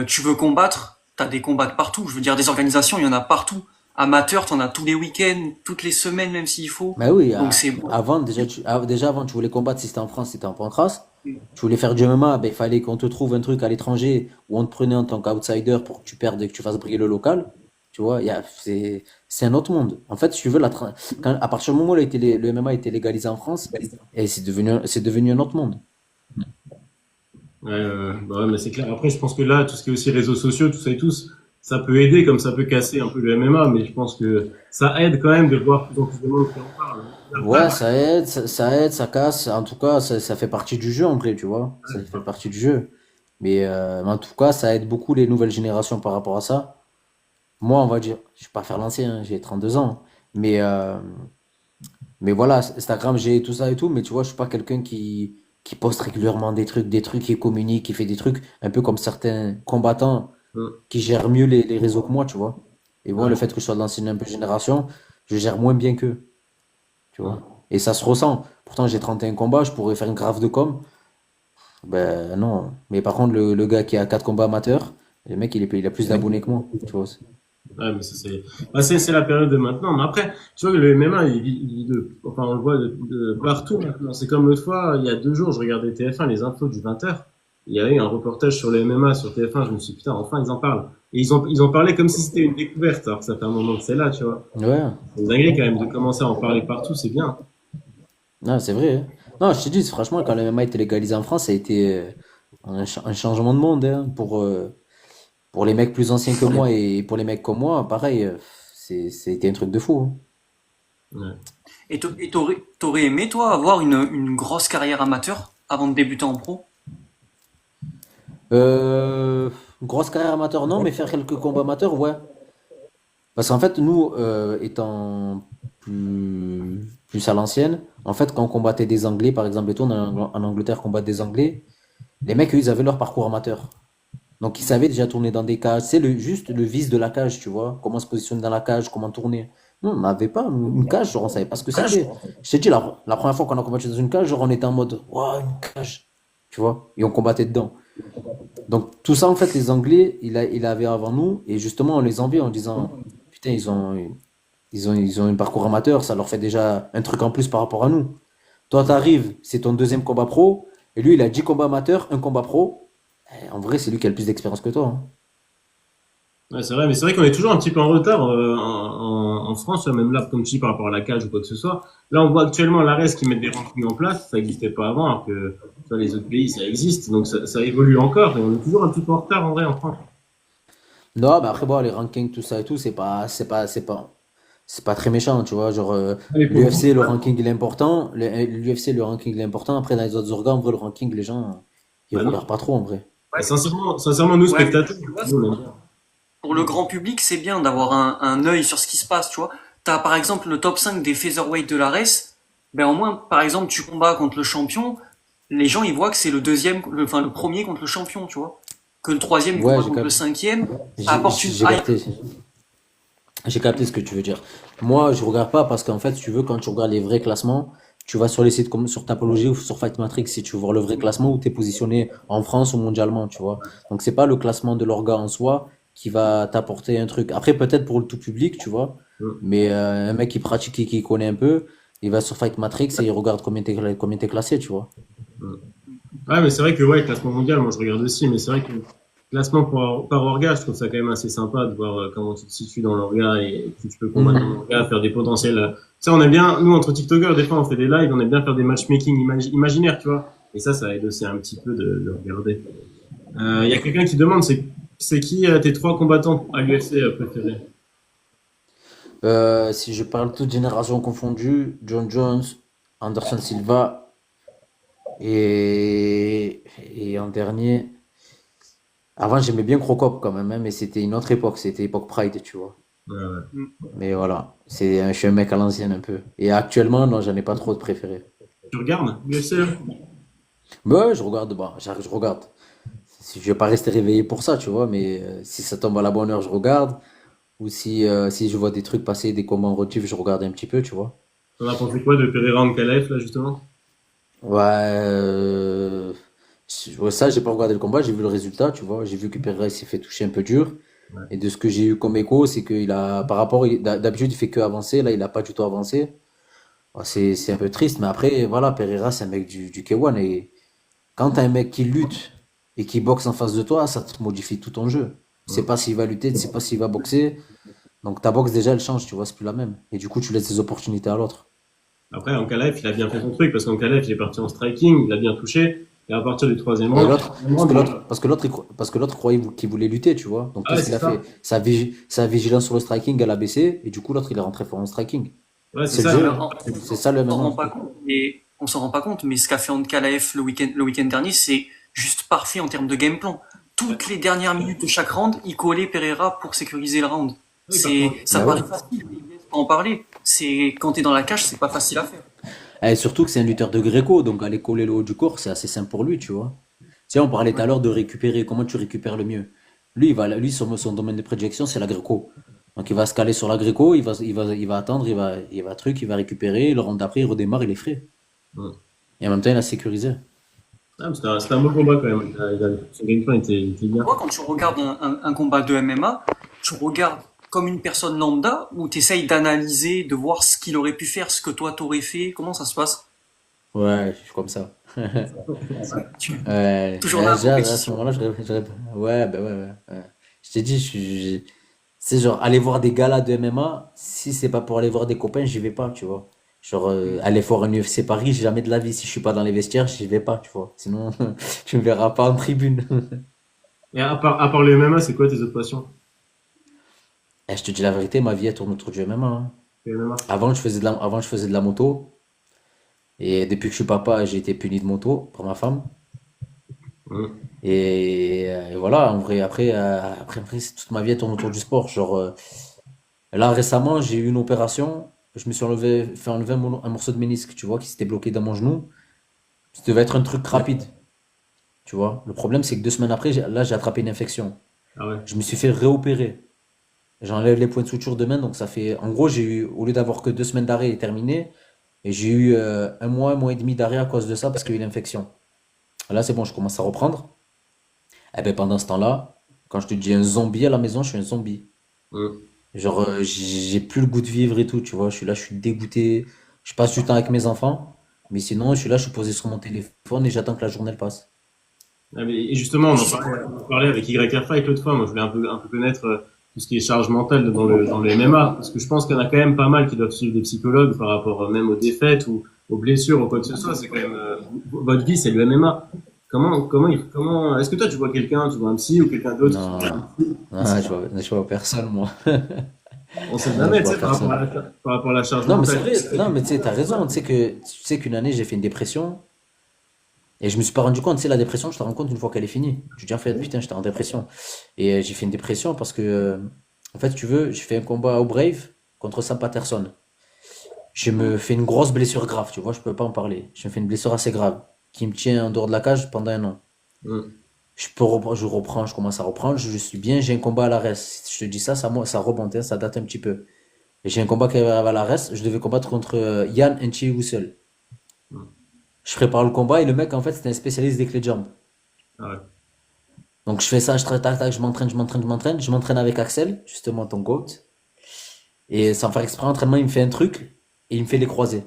tu veux combattre, t'as des combats de partout. Je veux dire, des organisations, il y en a partout. Amateur, t'en as tous les week-ends, toutes les semaines, même s'il faut. Mais oui, Donc c'est avant, déjà, avant, tu voulais combattre si c'était en France, si c'était en Pancras. Tu voulais faire du MMA, ben, il fallait qu'on te trouve un truc à l'étranger où on te prenait en tant qu'outsider pour que tu perdes et que tu fasses briller le local. Tu vois, c'est un autre monde. En fait, si tu veux, à partir du moment où le MMA a été légalisé en France, et c'est devenu un autre monde. Ouais, bah ouais, mais c'est clair. Après, je pense que là, tout ce qui est aussi réseaux sociaux, tout ça et tous, ça peut aider, comme ça peut casser un peu le MMA, mais je pense que ça aide quand même de voir plus en plus de monde qui en parle. Ouais, ça aide, ça casse. En tout cas, ça fait partie du jeu en vrai, tu vois. Ça fait partie du jeu. Mais en tout cas, ça aide beaucoup les nouvelles générations par rapport à ça. Moi, on va dire, je vais pas faire l'ancien, hein, j'ai 32 ans. Mais, euh, mais voilà, Instagram, j'ai tout ça et tout, mais tu vois, je suis pas quelqu'un qui poste régulièrement des trucs, qui communique, qui fait des trucs, un peu comme certains combattants Mm. qui gèrent mieux les réseaux que moi, tu vois. Et moi, le Ouais. fait que je sois de l'ancienne un peu génération, je gère moins bien qu'eux, tu Mm. vois. Et ça se ressent. Pourtant, j'ai 31 combats, je pourrais faire une grave de com. Ben non. Mais par contre, le gars qui a 4 combats amateurs, le mec, il a plus d'abonnés que moi, tu vois. Ouais, mais ça, c'est, bah, c'est la période de maintenant. Mais après, tu vois que le MMA, il vit enfin, on le voit de partout maintenant. C'est comme l'autre fois, il y a 2 jours, je regardais TF1, les infos du 20h. Il y avait eu un reportage sur le MMA sur TF1. Je me suis dit, putain, enfin, ils en parlent. Et ils ont parlé comme si c'était une découverte, alors que ça fait un moment que c'est là, tu vois. Ouais, C'est une dinguerie quand même de commencer à en parler partout, c'est bien. non, c'est vrai, hein. Non, je te dis, franchement, quand le MMA a été légalisé en France, ça a été un changement de monde, hein. Pour les mecs plus anciens que moi et pour les mecs comme moi, pareil, c'était un truc de fou, hein. Ouais. et t'aurais aimé toi avoir une grosse carrière amateur avant de débuter en pro? Euh, Grosse carrière amateur, non, mais faire quelques combats amateurs, ouais. Parce qu'en fait, nous, étant plus à l'ancienne, en fait, quand on combattait des Anglais, par exemple, et tout, en Angleterre, combattre des Anglais, les mecs, eux, ils avaient leur parcours amateur. Donc, ils savaient déjà tourner dans des cages. C'est juste le vice de la cage, tu vois. Comment se positionner dans la cage, comment tourner. Nous, on n'avait pas une cage, genre, on savait pas ce que c'était. Je t'ai dit, la première fois qu'on a combattu dans une cage, genre, on était en mode, waouh, une cage, tu vois. Et on combattait dedans. Donc, tout ça, en fait, les Anglais, il avait avant nous. Et justement, on les enviait en disant, putain, ils ont un parcours amateur, ça leur fait déjà un truc en plus par rapport à nous. Toi, t'arrives, c'est ton deuxième combat pro, et lui, il a 10 combats amateurs, un combat pro. En vrai, c'est lui qui a le plus d'expérience que toi, hein. Ouais, c'est vrai, mais c'est vrai qu'on est toujours un petit peu en retard en France, même là, comme tu dis, par rapport à la cage ou quoi que ce soit. Là, on voit actuellement l'ARES qui met des rankings en place, ça n'existait pas avant, alors que tu vois, les autres pays, ça existe, donc ça évolue encore, et on est toujours un petit peu en retard en vrai en France. Non, mais après, bon, les rankings, tout ça et tout, c'est pas très méchant, tu vois. Genre, Allez, pour le coup, l'UFC, le ranking, il est important. L'UFC, le ranking, il est important. Après, dans les autres organes, en vrai, le ranking, les gens, ils bah non. regardent pas trop, en vrai. Bah, sincèrement, nous, Ouais, mais spectateurs, tu vois, nous, on aime bien. pour le grand public, c'est bien d'avoir un œil sur ce qui se passe, tu vois. T'as par exemple le top 5 des featherweight de la race, ben au moins, par exemple, tu combats contre le champion, les gens ils voient que c'est le deuxième, enfin le premier contre le champion, tu vois. Que le troisième Ouais, combat contre le cinquième, ça j'ai apporte une j'ai hype. capté. J'ai capté ce que tu veux dire. Moi, je regarde pas parce qu'en fait, si tu veux, quand tu regardes les vrais classements, tu vas sur les sites comme sur Tapology ou sur Fight Matrix si tu veux voir le vrai classement où tu es positionné en France ou mondialement, tu vois. Donc, c'est pas le classement de l'orga en soi qui va t'apporter un truc. Après, peut-être pour le tout public, tu vois. Mm. Mais un mec qui pratique et qui connaît un peu, il va sur Fight Matrix et il regarde combien t'es classé, tu vois. Mm. Ouais, mais c'est vrai que, ouais, classement mondial, moi, je regarde aussi, mais c'est vrai que classement par orga, je trouve ça quand même assez sympa de voir comment tu te situes dans l'orga et si tu peux combattre dans Mhm. l'orga, faire des potentiels. Ça, on aime bien, nous, entre TikTokers, des fois, on fait des lives, on aime bien faire des matchmaking imaginaires, tu vois. Et ça aide aussi un petit peu de regarder. Il y a quelqu'un qui demande, c'est qui tes 3 combattants à l'UFC préférés? Si je parle toute génération confondue, John Jones, Anderson Silva et en dernier. Avant, j'aimais bien Crocop quand même, hein, mais c'était une autre époque, c'était époque Pride, tu vois. Ouais. Mais voilà, je suis un mec à l'ancienne un peu. Et actuellement, non, j'en ai pas trop de préférés. Tu regardes l'UFC? Mais ouais, je regarde, bon, je regarde. Je vais pas rester réveillé pour ça, tu vois, mais si ça tombe à la bonne heure, je regarde. Ou si je vois des trucs passer, des combats en rediff, je regarde un petit peu, tu vois. On a pensé quoi de Pereira Ankalaev, là, justement? Ouais, ouais, ça, j'ai pas regardé le combat, j'ai vu le résultat, tu vois. J'ai vu que Pereira il s'est fait toucher un peu dur. Ouais. Et de ce que j'ai eu comme écho, c'est qu'il a, par rapport, d'habitude, il fait que avancer. Là, il a pas du tout avancé. Ouais, c'est un peu triste, mais après, voilà, Pereira, c'est un mec du K1. Et quand t'as un mec qui lutte et qui boxe en face de toi, ça te modifie tout ton jeu. Tu sais Ouais. pas s'il va lutter, tu sais pas s'il va boxer. Donc ta boxe, déjà, elle change, tu vois, c'est plus la même. Et du coup, tu laisses des opportunités à l'autre. Après, Ankalaev, il a bien fait son truc, parce qu'Ankalaev, il est parti en striking, il a bien touché, et à partir du troisième Et round, l'autre, parce que l'autre croyait qu'il voulait lutter, tu vois. Donc ah ouais, qu'est-ce c'est qu'il a ça. fait? Sa vigilance sur le striking, elle a baissé, et du coup, l'autre, il est rentré fort en striking. Ouais, c'est C'est le ça. Ouais, mais jeu. C'est ça le on s'en rend MMA. pas compte, mais on s'en rend pas compte, mais ce qu'a fait Ankalaev le week-end dernier, c'est juste parfait en termes de game plan. Toutes les dernières minutes de chaque round, il collait Pereira pour sécuriser le round. Oui, parce qu'on Ça Bah ouais. paraît facile, mais il faut en parler. C'est quand t'es dans la cage, c'est pas facile à faire. Et surtout que c'est un lutteur de Greco, donc aller coller le haut du corps, c'est assez simple pour lui, tu vois. Tu sais, on parlait tout Ouais. à l'heure de récupérer, comment tu récupères le mieux. Lui, son domaine de prédilection, c'est la Greco. Donc il va se caler sur la Greco, il va attendre, il va récupérer, le round d'après, il redémarre, il est frais. ouais. Et en même temps, il a sécurisé. Ah, mais c'était un beau combat quand même. Son game plan était bien. Toi, quand tu regardes un combat de MMA, tu regardes comme une personne lambda ou tu essayes d'analyser, de voir ce qu'il aurait pu faire, ce que toi t'aurais fait, comment ça se passe? Ouais, je suis comme ça. Ouais, toujours dans Ouais, la déjà, à ce compétition. moment-là, ouais, bah ouais, ouais, ouais. Je t'ai dit, c'est genre, aller voir des galas de MMA, si c'est pas pour aller voir des copains, j'y vais pas, tu vois. Genre, aller voir un UFC Paris, jamais de la vie, si je suis pas dans les vestiaires, j'y vais pas, tu vois. Sinon, tu me verras pas en tribune. Et à part le MMA, c'est quoi tes autres passions? Et je te dis la vérité, ma vie, elle tourne autour du MMA, hein. Le MMA? Avant, je faisais de la moto, et depuis que je suis papa, j'ai été puni de moto par ma femme. Hum. Et voilà, en vrai, après, toute ma vie elle tourne autour du sport. Genre, là, récemment, j'ai eu une opération. Je me suis fait enlever un morceau de ménisque, tu vois, qui s'était bloqué dans mon genou. Ça devait être un truc rapide, tu vois. Le problème, c'est que 2 semaines après, là, j'ai attrapé une infection. Ah ouais. Je me suis fait réopérer. J'enlève les points de suture demain, donc ça fait. En gros, j'ai eu, au lieu d'avoir que 2 semaines d'arrêt et terminé, et j'ai eu un mois et demi d'arrêt à cause de ça parce qu'il y a eu l'infection. Là, c'est bon, je commence à reprendre. Eh ben, pendant ce temps-là, quand je te dis un zombie à la maison, je suis un zombie. Hum. Genre, j'ai plus le goût de vivre et tout, tu vois. Je suis là, je suis dégoûté. Je passe du temps avec mes enfants. Mais sinon, je suis là, je suis posé sur mon téléphone et j'attends que la journée elle passe. Ah, et justement, Et on tu en sais parlait, quoi? on en parlait avec YR Fight l'autre fois. Moi, je voulais un peu connaître tout ce qui est charge mentale dans le MMA. Parce que je pense qu'il y en a quand même pas mal qui doivent suivre des psychologues par rapport même aux défaites ou aux blessures ou quoi que ce soit. C'est quand même, votre vie, c'est le MMA. Est-ce que toi, tu vois quelqu'un, tu vois un psy ou quelqu'un d'autre qui fait Non, un psy? non, je vois personne, moi. On sait Non, je jamais, tu vois sais, personne. par rapport à la charge Non, mais c'est mentale. vrai. Non, mais tu sais, t'as raison. Tu sais qu'une année, j'ai fait une dépression. Et je me suis pas rendu compte. Tu sais, la dépression, je te rends compte une fois qu'elle est finie. Tu te dis, en fait, putain, j'étais en dépression. Et j'ai fait une dépression parce que, en fait, si tu veux, j'ai fait un combat au Brave contre Sam Patterson. Je me fais une grosse blessure grave, tu vois, je peux pas en parler. Je me fais une blessure assez grave qui me tient en dehors de la cage pendant un an. Hum. Je reprends, je commence à reprendre, je suis bien, j'ai un combat à l'arrêt. Si je te dis ça, ça remonte, hein, ça date un petit peu. Et j'ai un combat qui arrive à l'arrêt, je devais combattre contre Yann Enchi Wusel. Hum. Je prépare le combat et le mec, en fait, c'était un spécialiste des clés de jambes. Ah ouais. Donc je fais ça, tac, tac, je m'entraîne avec Axel, justement ton goat. Et sans faire exprès, entraînement, il me fait un truc et il me fait les croisés.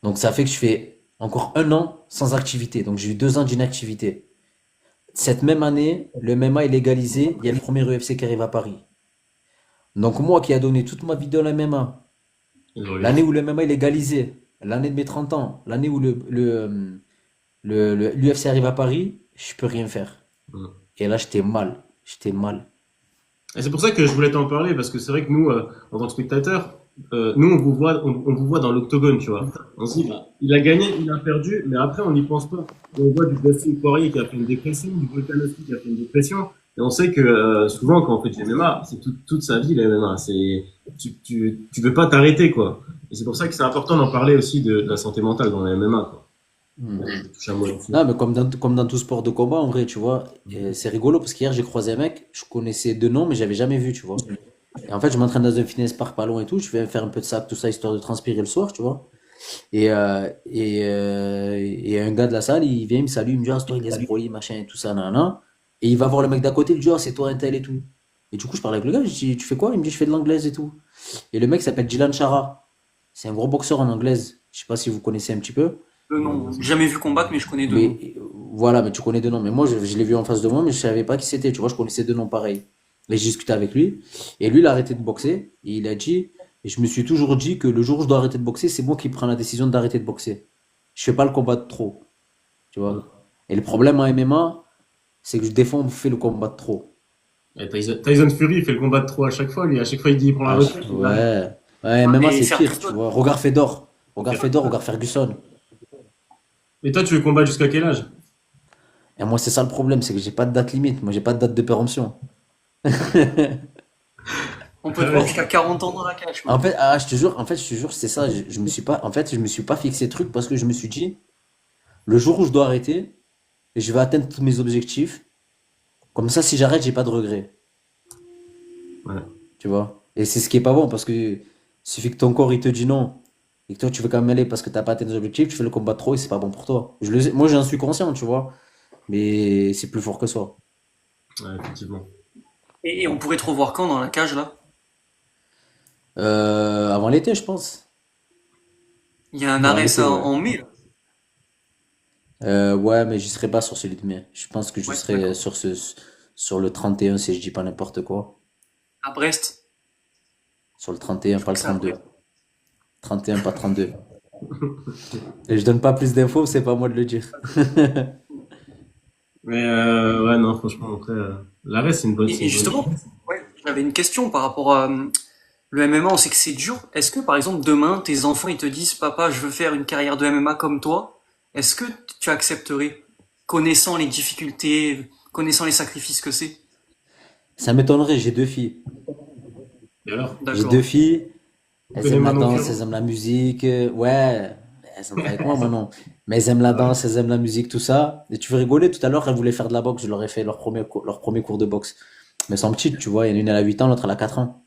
Donc ça fait que je fais encore un an sans activité. Donc j'ai eu 2 ans d'inactivité. Cette même année, le MMA est légalisé. Il y a le premier UFC qui arrive à Paris. Donc moi qui a donné toute ma vie dans le MMA, Ils ont l'année réussi. où le MMA est légalisé, l'année de mes 30 ans, l'année où l'UFC arrive à Paris, je peux rien faire. Hum. Et là j'étais mal. J'étais mal. Et c'est pour ça que je voulais t'en parler, parce que c'est vrai que nous, en tant que spectateurs, nous, on vous voit dans l'octogone, tu vois. On se dit, bah, il a gagné, il a perdu, mais après, on n'y pense pas. On voit du Dustin Poirier qui a fait une dépression, du Volkanovski qui a fait une dépression, et on sait que souvent, quand on fait du MMA, c'est toute sa vie, le MMA. Tu veux pas t'arrêter, quoi. Et c'est pour ça que c'est important d'en parler aussi de la santé mentale dans le MMA, quoi. Hmm. touche à moi aussi. Non, mais comme dans tout sport de combat, en vrai, tu vois, c'est rigolo parce qu'hier, j'ai croisé un mec, je connaissais deux noms, mais j'avais jamais vu, tu vois. Et en fait, je m'entraîne dans un fitness park pas loin et tout, je vais faire un peu de sac, tout ça, histoire de transpirer le soir, tu vois. Et un gars de la salle, il vient, il me salue, il me dit, ah, c'est toi, Elias Broly, machin, et tout ça, nanana. Et il va voir le mec d'à côté, il lui dit, ah, c'est toi, un tel et tout. Et du coup, je parle avec le gars, je dis, tu fais quoi? Il me dit, je fais de l'anglaise et tout. Et le mec s'appelle Dylan Chara. C'est un gros boxeur en anglaise. Je sais pas si vous connaissez un petit peu. Le Non, nom, j'ai jamais vu combattre, mais je connais deux noms. Mais voilà, mais tu connais deux noms. Mais moi, je l'ai vu en face de moi, mais je savais pas qui c'était. Tu vois, je connaissais deux noms pareils. Et j'ai discuté avec lui. Et lui, il a arrêté de boxer. Et il a dit, et je me suis toujours dit que le jour où je dois arrêter de boxer, c'est moi qui prends la décision d'arrêter de boxer. Je fais pas le combat de trop. Tu vois. Et le problème en MMA, c'est que des fois, on fait le combat de trop. Et Tyson Fury, il fait le combat de trop à chaque fois, lui. À chaque fois, il dit, il prend la retraite, il arrête. Ouais. Ouais, Ouais, MMA, mais c'est pire, tu Ferguson, vois. Regarde Fedor. Ok. Regarde Fedor, regarde Ferguson. Et toi, tu veux combattre jusqu'à quel âge? Et moi, c'est ça le problème, c'est que j'ai pas de date limite. Moi, j'ai pas de date de péremption. on peut Ah te voir ouais. jusqu'à 40 ans dans la cage, En quoi. fait, je te jure, c'est ça. Je me suis pas, en fait, je me suis pas fixé truc parce que je me suis dit, le jour où je dois arrêter, je vais atteindre tous mes objectifs. Comme ça, si j'arrête, j'ai pas de regrets. Ouais. Tu vois? Et c'est ce qui est pas bon parce que il suffit que ton corps il te dit non et que toi tu veux quand même aller parce que t'as pas atteint tes objectifs, tu fais le combat trop et c'est pas bon pour toi. Moi, j'en suis conscient, tu vois, mais c'est plus fort que ça. Ouais, effectivement. Et on pourrait te revoir quand dans la cage, là? Avant l'été, je pense. Il y a un Avant arrêt, l'été, ça, ouais. en mai, là. Ouais, mais j'y serai pas sur celui de mai. Je pense que je Ouais, serai d'accord. sur le 31 si je dis pas n'importe quoi. À Brest. Sur le 31, Je pas crois le que c'est à 32. Brest. 31, pas 32. Et je donne pas plus d'infos, c'est pas à moi de le dire. Mais ouais, non, franchement, après, l'arrêt, c'est Et une bonne justement, chose. ouais, j'avais une question par rapport à le MMA, on sait que c'est dur. Est-ce que, par exemple, demain, tes enfants, ils te disent, papa, je veux faire une carrière de MMA comme toi, est-ce que tu accepterais, connaissant les difficultés, connaissant les sacrifices que c'est? Ça m'étonnerait, j'ai deux filles. Et alors, J'ai deux D'accord. filles, tu elles connais aiment la Manon danse, Fiorot? elles aiment la musique. Ouais, elles sont pas avec moi maintenant. Mais elles aiment la Ah ouais. danse, elles aiment la musique, tout ça. Et tu veux rigoler, tout à l'heure, elles voulaient faire de la boxe. Je leur ai fait leur premier cours de boxe. Mais elles sont petites, tu vois. Il y en a une, elle a 8 ans, l'autre, elle a 4 ans.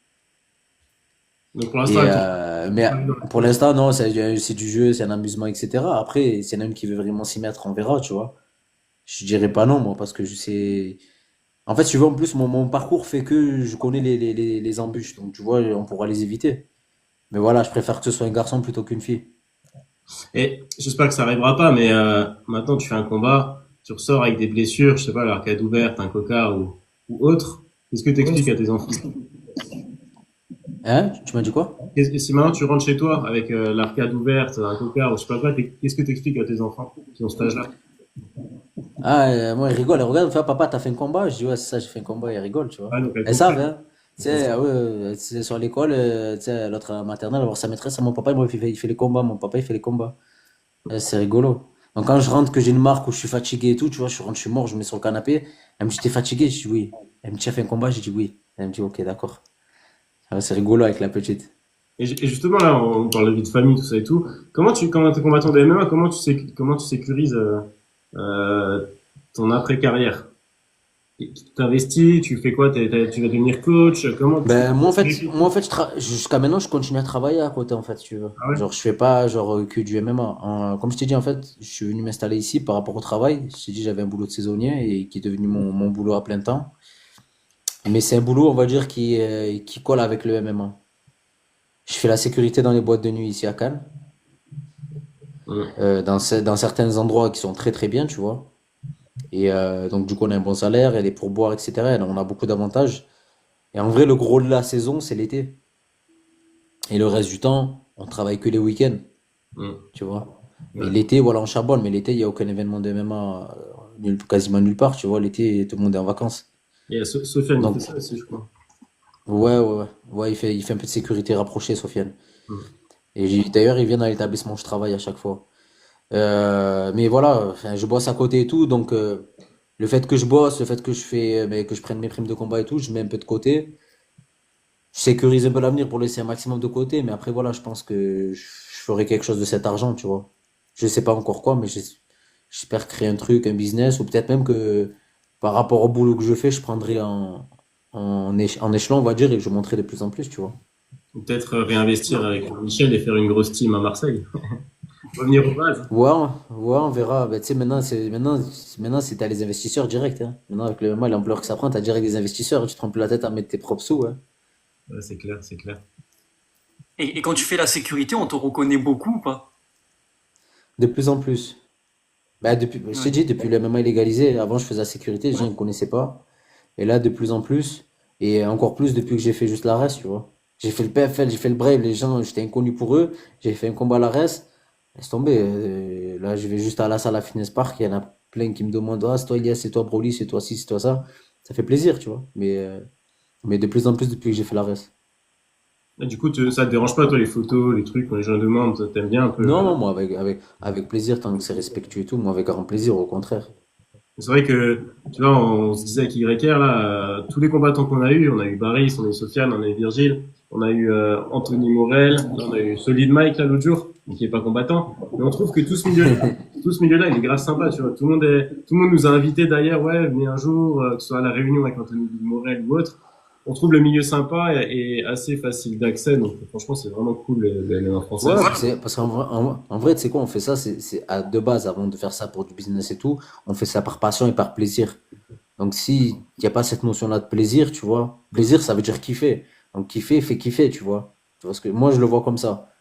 Donc pour l'instant, elle t'en Mais pas dans la pour tête. l'instant, non, c'est du jeu, c'est un amusement, etc. Après, s'il y en a une qui veut vraiment s'y mettre, on verra, tu vois. Je dirais pas non, moi, parce que je sais. En fait, tu vois, en plus, mon parcours fait que je connais les embûches. Donc, tu vois, on pourra les éviter. Mais voilà, je préfère que ce soit un garçon plutôt qu'une fille. Et j'espère que ça arrivera pas, mais maintenant, tu fais un combat, tu ressors avec des blessures, je sais pas, l'arcade ouverte, un coca ou autre. Qu'est-ce que tu expliques à tes enfants? Hein? Tu m'as dit quoi? Et si maintenant tu rentres chez toi avec l'arcade ouverte, un coca ou je sais pas quoi, qu'est-ce que tu expliques à tes enfants qui ont cet âge-là? Ah, moi, ils rigolent. Ils regardent, ils font, papa, t'as fait un combat? Je dis, ouais, c'est ça, j'ai fait un combat. Ils rigolent, tu vois. Ah, donc elles Elles savent, comprennent. hein. Tu sais, ah ouais, c'est sur l'école, tu sais, l'autre maternelle, alors sa maîtresse, mon papa, il fait les combats. Mon papa, il fait les combats. C'est rigolo. Donc, quand je rentre, que j'ai une marque où je suis fatigué et tout, tu vois, je rentre, je suis mort, je me mets sur le canapé. Elle me dit, t'es fatigué? Je dis, oui. Elle me dit, t'as fait un combat? Je dis, oui. Elle me dit, ok, d'accord. Ah, c'est rigolo avec la petite. Et justement là, on parle de vie de famille, tout ça et tout. Quand t'es combattant de MMA, comment tu sécurises euh, ton après-carrière? Tu t'investis, tu fais quoi? Tu vas devenir coach? Comment tu Ben, moi, en fait, jusqu'à maintenant, je continue à travailler à côté, en fait, si tu veux. Ah ouais? Genre, je fais pas, genre, que du MMA. Comme je t'ai dit, en fait, je suis venu m'installer ici par rapport au travail. Je t'ai dit, j'avais un boulot de saisonnier et qui est devenu mon boulot à plein temps. Mais c'est un boulot, on va dire, qui colle avec le MMA. Je fais la sécurité dans les boîtes de nuit ici à Cannes, Ouais. dans certains endroits qui sont très très bien, tu vois. Et donc, du coup, on a un bon salaire, il y a des pourboires, etc. Et donc, on a beaucoup d'avantages. Et en vrai, le gros de la saison, c'est l'été. Et le reste du temps, on travaille que les week-ends, Ouais. tu vois. Et Ouais. l'été, voilà, on charbonne. Mais l'été, il n'y a aucun événement de MMA, quasiment nulle part, tu vois. L'été, tout le monde est en vacances. Et Sofiane, il fait Donc, ça aussi, je crois. ouais, ouais, ouais. Ouais, il fait un peu de sécurité rapprochée, Sofiane. Ouais. Et d'ailleurs, il vient dans l'établissement où je travaille à chaque fois. Mais voilà, enfin, je bosse à côté et tout. Donc, le fait que je bosse, le fait que que je prenne mes primes de combat et tout, je mets un peu de côté. Je sécurise un peu l'avenir pour laisser un maximum de côté. Mais après, voilà, je pense que je ferai quelque chose de cet argent, tu vois. je sais pas encore quoi, mais j'espère créer un truc, un business, ou peut-être même que par rapport au boulot que je fais, je prendrai en échelon, on va dire, et que je monterai de plus en plus, tu vois. Ou peut-être réinvestir avec Michel et faire une grosse team à Marseille. Revenir aux bases. Ouais, on verra. Bah, tu sais, maintenant, t'as les investisseurs directs, hein. Maintenant, avec le MMA et l'ampleur que ça prend, t'as direct des investisseurs, tu te prends plus la tête à mettre tes propres sous, hein. Ouais, c'est clair, c'est clair. Et quand tu fais la sécurité, on te reconnaît beaucoup ou pas? De plus en plus. Bah, je t'ai Ouais. dit, depuis le MMA légalisé, avant, je faisais la sécurité, les gens ne me connaissaient pas. Et là, de plus en plus, et encore plus depuis que j'ai fait juste la RES, tu vois. J'ai fait le PFL, j'ai fait le Brave, les gens, j'étais inconnu pour eux. J'ai fait un combat à la RES. Laisse tomber. Là, je vais juste à la salle à Fitness Park. Il y en a plein qui me demandent, ah, c'est toi Elias, c'est toi Broly, c'est toi ci, c'est toi ça. Ça fait plaisir, tu vois. Mais de plus en plus depuis que j'ai fait la RES. Et du coup, ça te dérange pas, toi, les photos, les trucs, quand les gens demandent, t'aimes bien un peu. Non, non, moi, avec plaisir, tant que c'est respectueux et tout, moi, avec grand plaisir, au contraire. C'est vrai que, tu vois, on se disait avec YR, là, tous les combattants qu'on a eu, on a eu Baris, on a eu Sofiane, on a eu Virgile, on a eu Anthony Morel, on a eu Solid Mike, là, l'autre jour, qui est pas combattant. Mais on trouve que tout ce milieu-là, il est grave sympa, tu vois. Tout le monde nous a invités d'ailleurs, ouais, venez un jour, que ce soit à la réunion avec Anthony Morel ou autre. On trouve le milieu sympa et assez facile d'accès, donc franchement, c'est vraiment cool, les MMA Ouais, françaises. parce qu'en vrai, tu sais quoi, on fait ça, c'est à de base, avant de faire ça pour du business et tout, on fait ça par passion et par plaisir. Donc, si il n'y a pas cette notion-là de plaisir, tu vois, plaisir, ça veut dire kiffer. Donc, kiffer, fait kiffer, tu vois. Tu vois ce que moi, je le vois comme ça.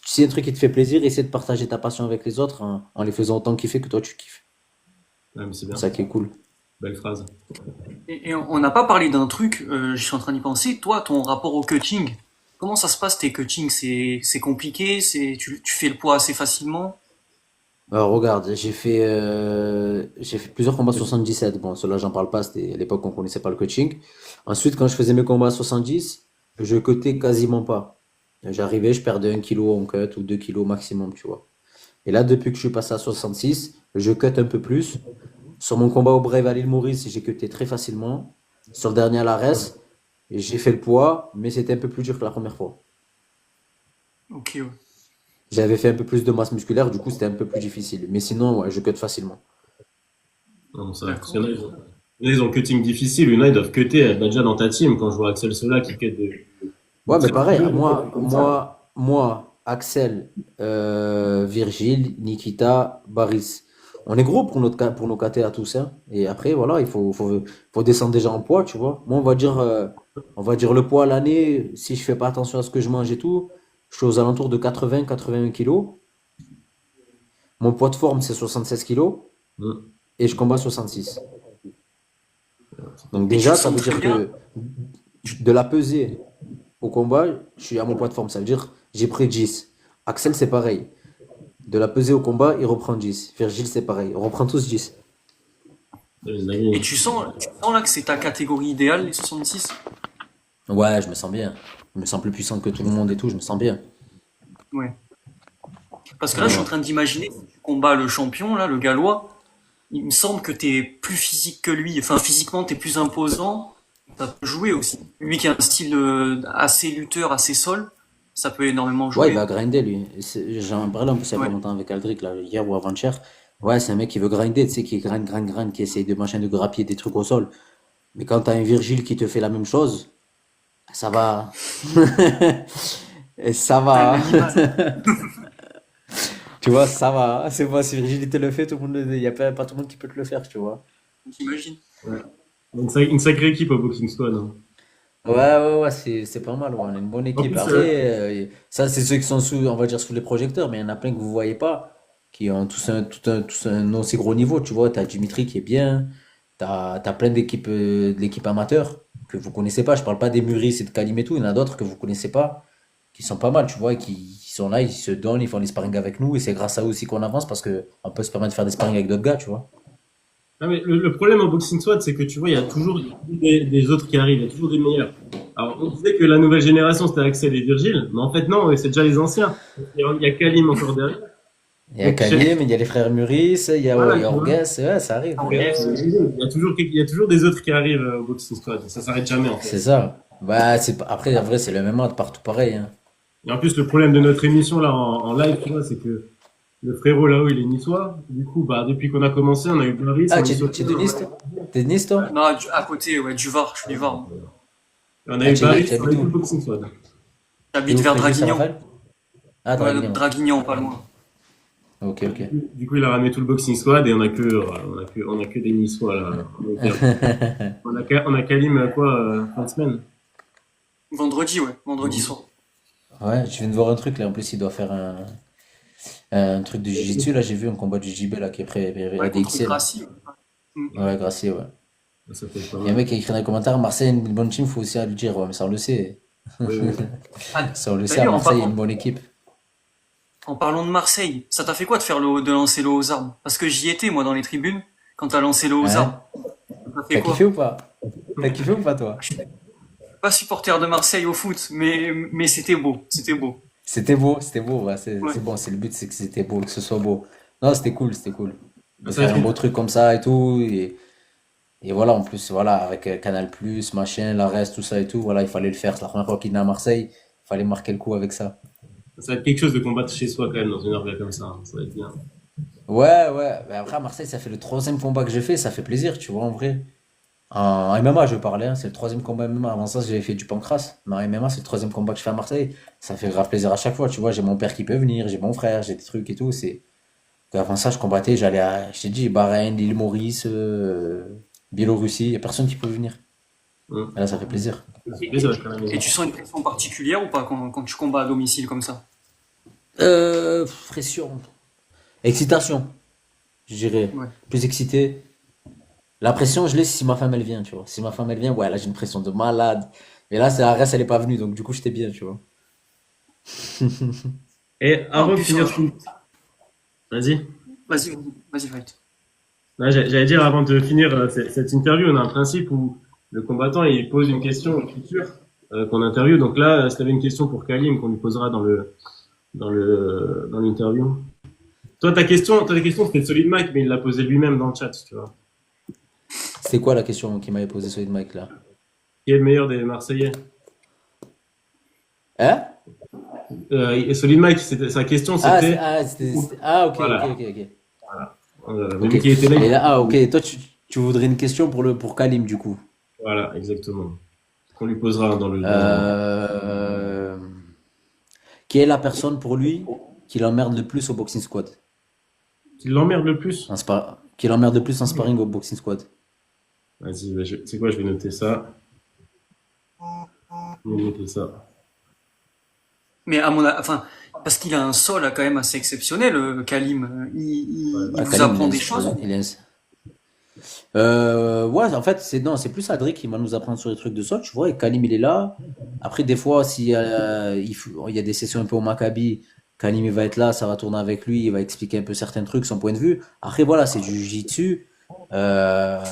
Si un truc qui te fait plaisir, essaie de partager ta passion avec les autres en les faisant autant kiffer que toi, tu kiffes. Ouais, mais c'est C'est bien. ça qui est cool. Belle phrase. Et on n'a pas parlé d'un truc, je suis en train d'y penser. Toi, ton rapport au cutting, comment ça se passe tes cuttings? C'est compliqué, tu fais le poids assez facilement? Alors, regarde, j'ai fait plusieurs combats 77. Bon, cela, j'en parle pas, c'était à l'époque où on connaissait pas le coaching. Ensuite, quand je faisais mes combats à 70, je cutais quasiment pas. J'arrivais, je perdais 1 kilo en cut ou 2 kilos maximum, tu vois. Et là, depuis que je suis passé à 66, je cut un peu plus. Sur mon combat au Brave à l'île Maurice, j'ai cuté très facilement. Sur le dernier à l'ARES, j'ai fait le poids, mais c'était un peu plus dur que la première fois. Ok, ouais. J'avais fait un peu plus de masse musculaire, du coup, c'était un peu plus difficile. Mais sinon, ouais, je cut facilement. Non, ça, parce qu'il D'accord. y en a, ils ont le cutting difficile, il y en a, ils doivent cutter, être déjà dans ta team. Quand je vois Axel Sola qui cut des Ouais, mais petits pareil, coups comme ça. Axel, Virgile, Nikita, Baris. On est gros pour nos KT à tous, hein. Et après, voilà, il faut descendre déjà en poids, tu vois. Moi, on va dire le poids à l'année, si je fais pas attention à ce que je mange et tout, je suis aux alentours de 80-81 kilos. Mon poids de forme, c'est 76 kilos. Mm. Et je combats 66. Donc Et tu déjà, te ça sens veut très dire bien? que de la pesée au combat, je suis à mon poids de forme. Ça veut dire j'ai pris 10. Axel, c'est pareil. De la pesée au combat, il reprend 10. Virgile, c'est pareil. On reprend tous 10. Et tu sens là que c'est ta catégorie idéale, les 66? Ouais, je me sens bien. Je me sens plus puissant que tout le monde et tout, je me sens bien. Ouais. Parce que là, Non, je suis en non. train d'imaginer, si tu combats le champion, là, le gallois, il me semble que t'es plus physique que lui. Enfin, physiquement, t'es plus imposant. Ça peut jouer aussi. Lui qui a un style assez lutteur, assez sol, ça peut énormément Ouais, il jouer. va grinder lui. J'en parlais un peu il y a pas Ouais. longtemps avec Aldric, là, hier ou avant-hier. Ouais, c'est un mec qui veut grinder, tu sais, qui grind, qui essaye de machin de grappiller des trucs au sol. Mais quand t'as un Virgile qui te fait la même chose, ça va. Et ça T'as un va. animal, Tu vois, ça va. C'est moi, si Virgile te le fait, tout le monde, il n'y a pas tout le monde qui peut te le faire, tu vois. j'imagine. Ouais. Une sacrée équipe au Boxing Squad, hein. Ouais, ouais, ouais, c'est pas mal, ouais, on a une bonne En équipe. plus, Après, ça, c'est ceux qui sont sous, on va dire, sous les projecteurs, mais il y en a plein que vous voyez pas, qui ont tous un aussi gros niveau, tu vois. T'as Dimitri qui est bien, t'as plein d'équipes, de l'équipe amateur que vous connaissez pas. Je parle pas des Muris et de Kalim et tout, il y en a d'autres que vous connaissez pas, qui sont pas mal, tu vois, et qui sont là, ils se donnent, ils font des sparring avec nous, et c'est grâce à eux aussi qu'on avance parce que on peut se permettre de faire des sparring avec d'autres gars, tu vois. ah, mais le problème en Boxing Squad, c'est que tu vois, il y a toujours des autres qui arrivent, il y a toujours des meilleurs. Alors, on disait que la nouvelle génération, c'était Axel et Virgile, mais en fait, non, c'est déjà les anciens. Il y a Kalim encore derrière. Il y a Donc, Kalim, il y a les frères Muris, il voilà, y a tu vois. Orges, ouais, ça arrive. Ah, Il yes. y a toujours des autres qui arrivent au Boxing Squad. Ça s'arrête jamais, en C'est fait. ça. Bah, après, en vrai, c'est le MMA de partout pareil, hein. Et en plus, le problème de notre émission, là, en live, tu vois, c'est que Le frérot là-haut, il est niçois. Du coup, bah, depuis qu'on a commencé, on a eu Paris, Ah, on est sur tu es de Nice, toi? T'es de Nice, toi? Non, à côté, ouais, du Var, je suis du Var, moi. on a Ah, eu Paris, tu on a habites eu tout le où? boxing squad. T'es J'habite où, vers Fréjus, Draguignan. Saint-Raphaël? Ah, Ouais, Draguignan. Draguignan, pas loin. Ok, ok. Du coup, il a ramené tout le boxing squad et on a que des niçois là. On a Kalim, quoi, fin de semaine. Vendredi, ouais, vendredi Mhm. soir. Ouais, je viens de voir un truc là. En plus, il doit faire un truc de Jiu-Jitsu. Là, j'ai vu un combat de JJB là qui est prêt à Ouais, contre DXL. Gracie. Ouais. Mm. Ouais, gracieux, ouais. Ça peut être pas Il y a un mal. mec qui a écrit dans les commentaires Marseille a une bonne team, faut aussi aller le dire. Ouais, mais ça, on le sait. Oui, oui. Ah, Ça, on le sait, à d'ailleurs, Marseille, il y a une bonne équipe. en parlant de Marseille, ça t'a fait quoi de de lancer le aux armes? Parce que j'y étais, moi, dans les tribunes, quand t'as lancé le aux armes. Hein? Ça t'a fait T'as kiffé quoi? ou pas? T'as kiffé ou pas, toi? Je suis pas supporter de Marseille au foot, mais c'était beau, c'était beau. C'était beau, ouais, Ouais. c'est bon, c'est le but, c'est que c'était beau, que ce soit beau. Non, c'était cool, c'était cool. Ah, De ça va faire être un beau une- truc comme ça et tout. Et voilà, en plus, voilà, avec Canal+, machin, la reste, tout ça et tout, voilà, il fallait le faire. C'est la première fois qu'il est à Marseille, il fallait marquer le coup avec ça. Ça va être quelque chose de combattre chez soi quand même dans une orga comme ça, hein. Ça va être bien. Ouais, ouais, mais après à Marseille, ça fait le troisième combat que j'ai fait, ça fait plaisir, tu vois, en vrai. En MMA, je parlais, hein, c'est le troisième combat MMA. Avant ça, j'avais fait du pancras. Mais en MMA, c'est le troisième combat que je fais à Marseille. Ça fait grave plaisir à chaque fois, tu vois. J'ai mon père qui peut venir, j'ai mon frère, j'ai des trucs et tout. Avant ça, je combattais, je t'ai dit, Bahreïn, l'île Maurice, Biélorussie, y a personne qui peut venir. Hum. Et là, ça fait plaisir. Ça fait plaisir d'être à la Et maison. tu sens une pression particulière ou pas quand tu combats à domicile comme ça? Pression. Excitation, je dirais. Ouais. Plus excité. La pression, je l'ai si ma femme elle vient, tu vois. Si ma femme elle vient, ouais, là j'ai une pression de malade. Mais là, c'est la reste, elle est pas venue, donc du coup, j'étais bien, tu vois. Et Ah, en avant de plus, finir, vas-y. vas-y, vas-y, fight. Ouais, j'allais dire avant de finir cette interview, on a un principe où le combattant il pose une question au futur qu'on interviewe. Donc là, si tu avais une question pour Kalim qu'on lui posera dans l'interview. Toi, ta question c'était Solid Mike, mais il l'a posée lui-même dans le chat, tu vois. C'était quoi la question qu'il m'avait posée sur le mic là? Qui est le meilleur des Marseillais? Hein? Et Solid Mike, sa question c'était, Ok, ok, voilà, ok, ok. même Ok. qui était là, Et là, ok, toi, tu voudrais une question pour Kalim, du coup. voilà, exactement. Qu'on lui posera Euh, Qui est la personne pour lui qui l'emmerde le plus au boxing squad? qui l'emmerde le plus. Qui l'emmerde le plus en sparring au boxing squad? Vas-y, bah, c'est quoi, je vais noter ça. Je vais noter ça. Mais enfin, parce qu'il a un sol quand même assez exceptionnel, Kalim. Il Bah, vous Kalim, apprend des choses. Ouais, en fait, non, c'est plus Adri qui va nous apprendre sur les trucs de sol, tu vois, et Kalim, il est là. Après, des fois, si il y a des sessions un peu au Maccabi, Kalim, il va être là, ça va tourner avec lui, il va expliquer un peu certains trucs, son point de vue. Après, voilà, c'est du jiu-jitsu. Euh,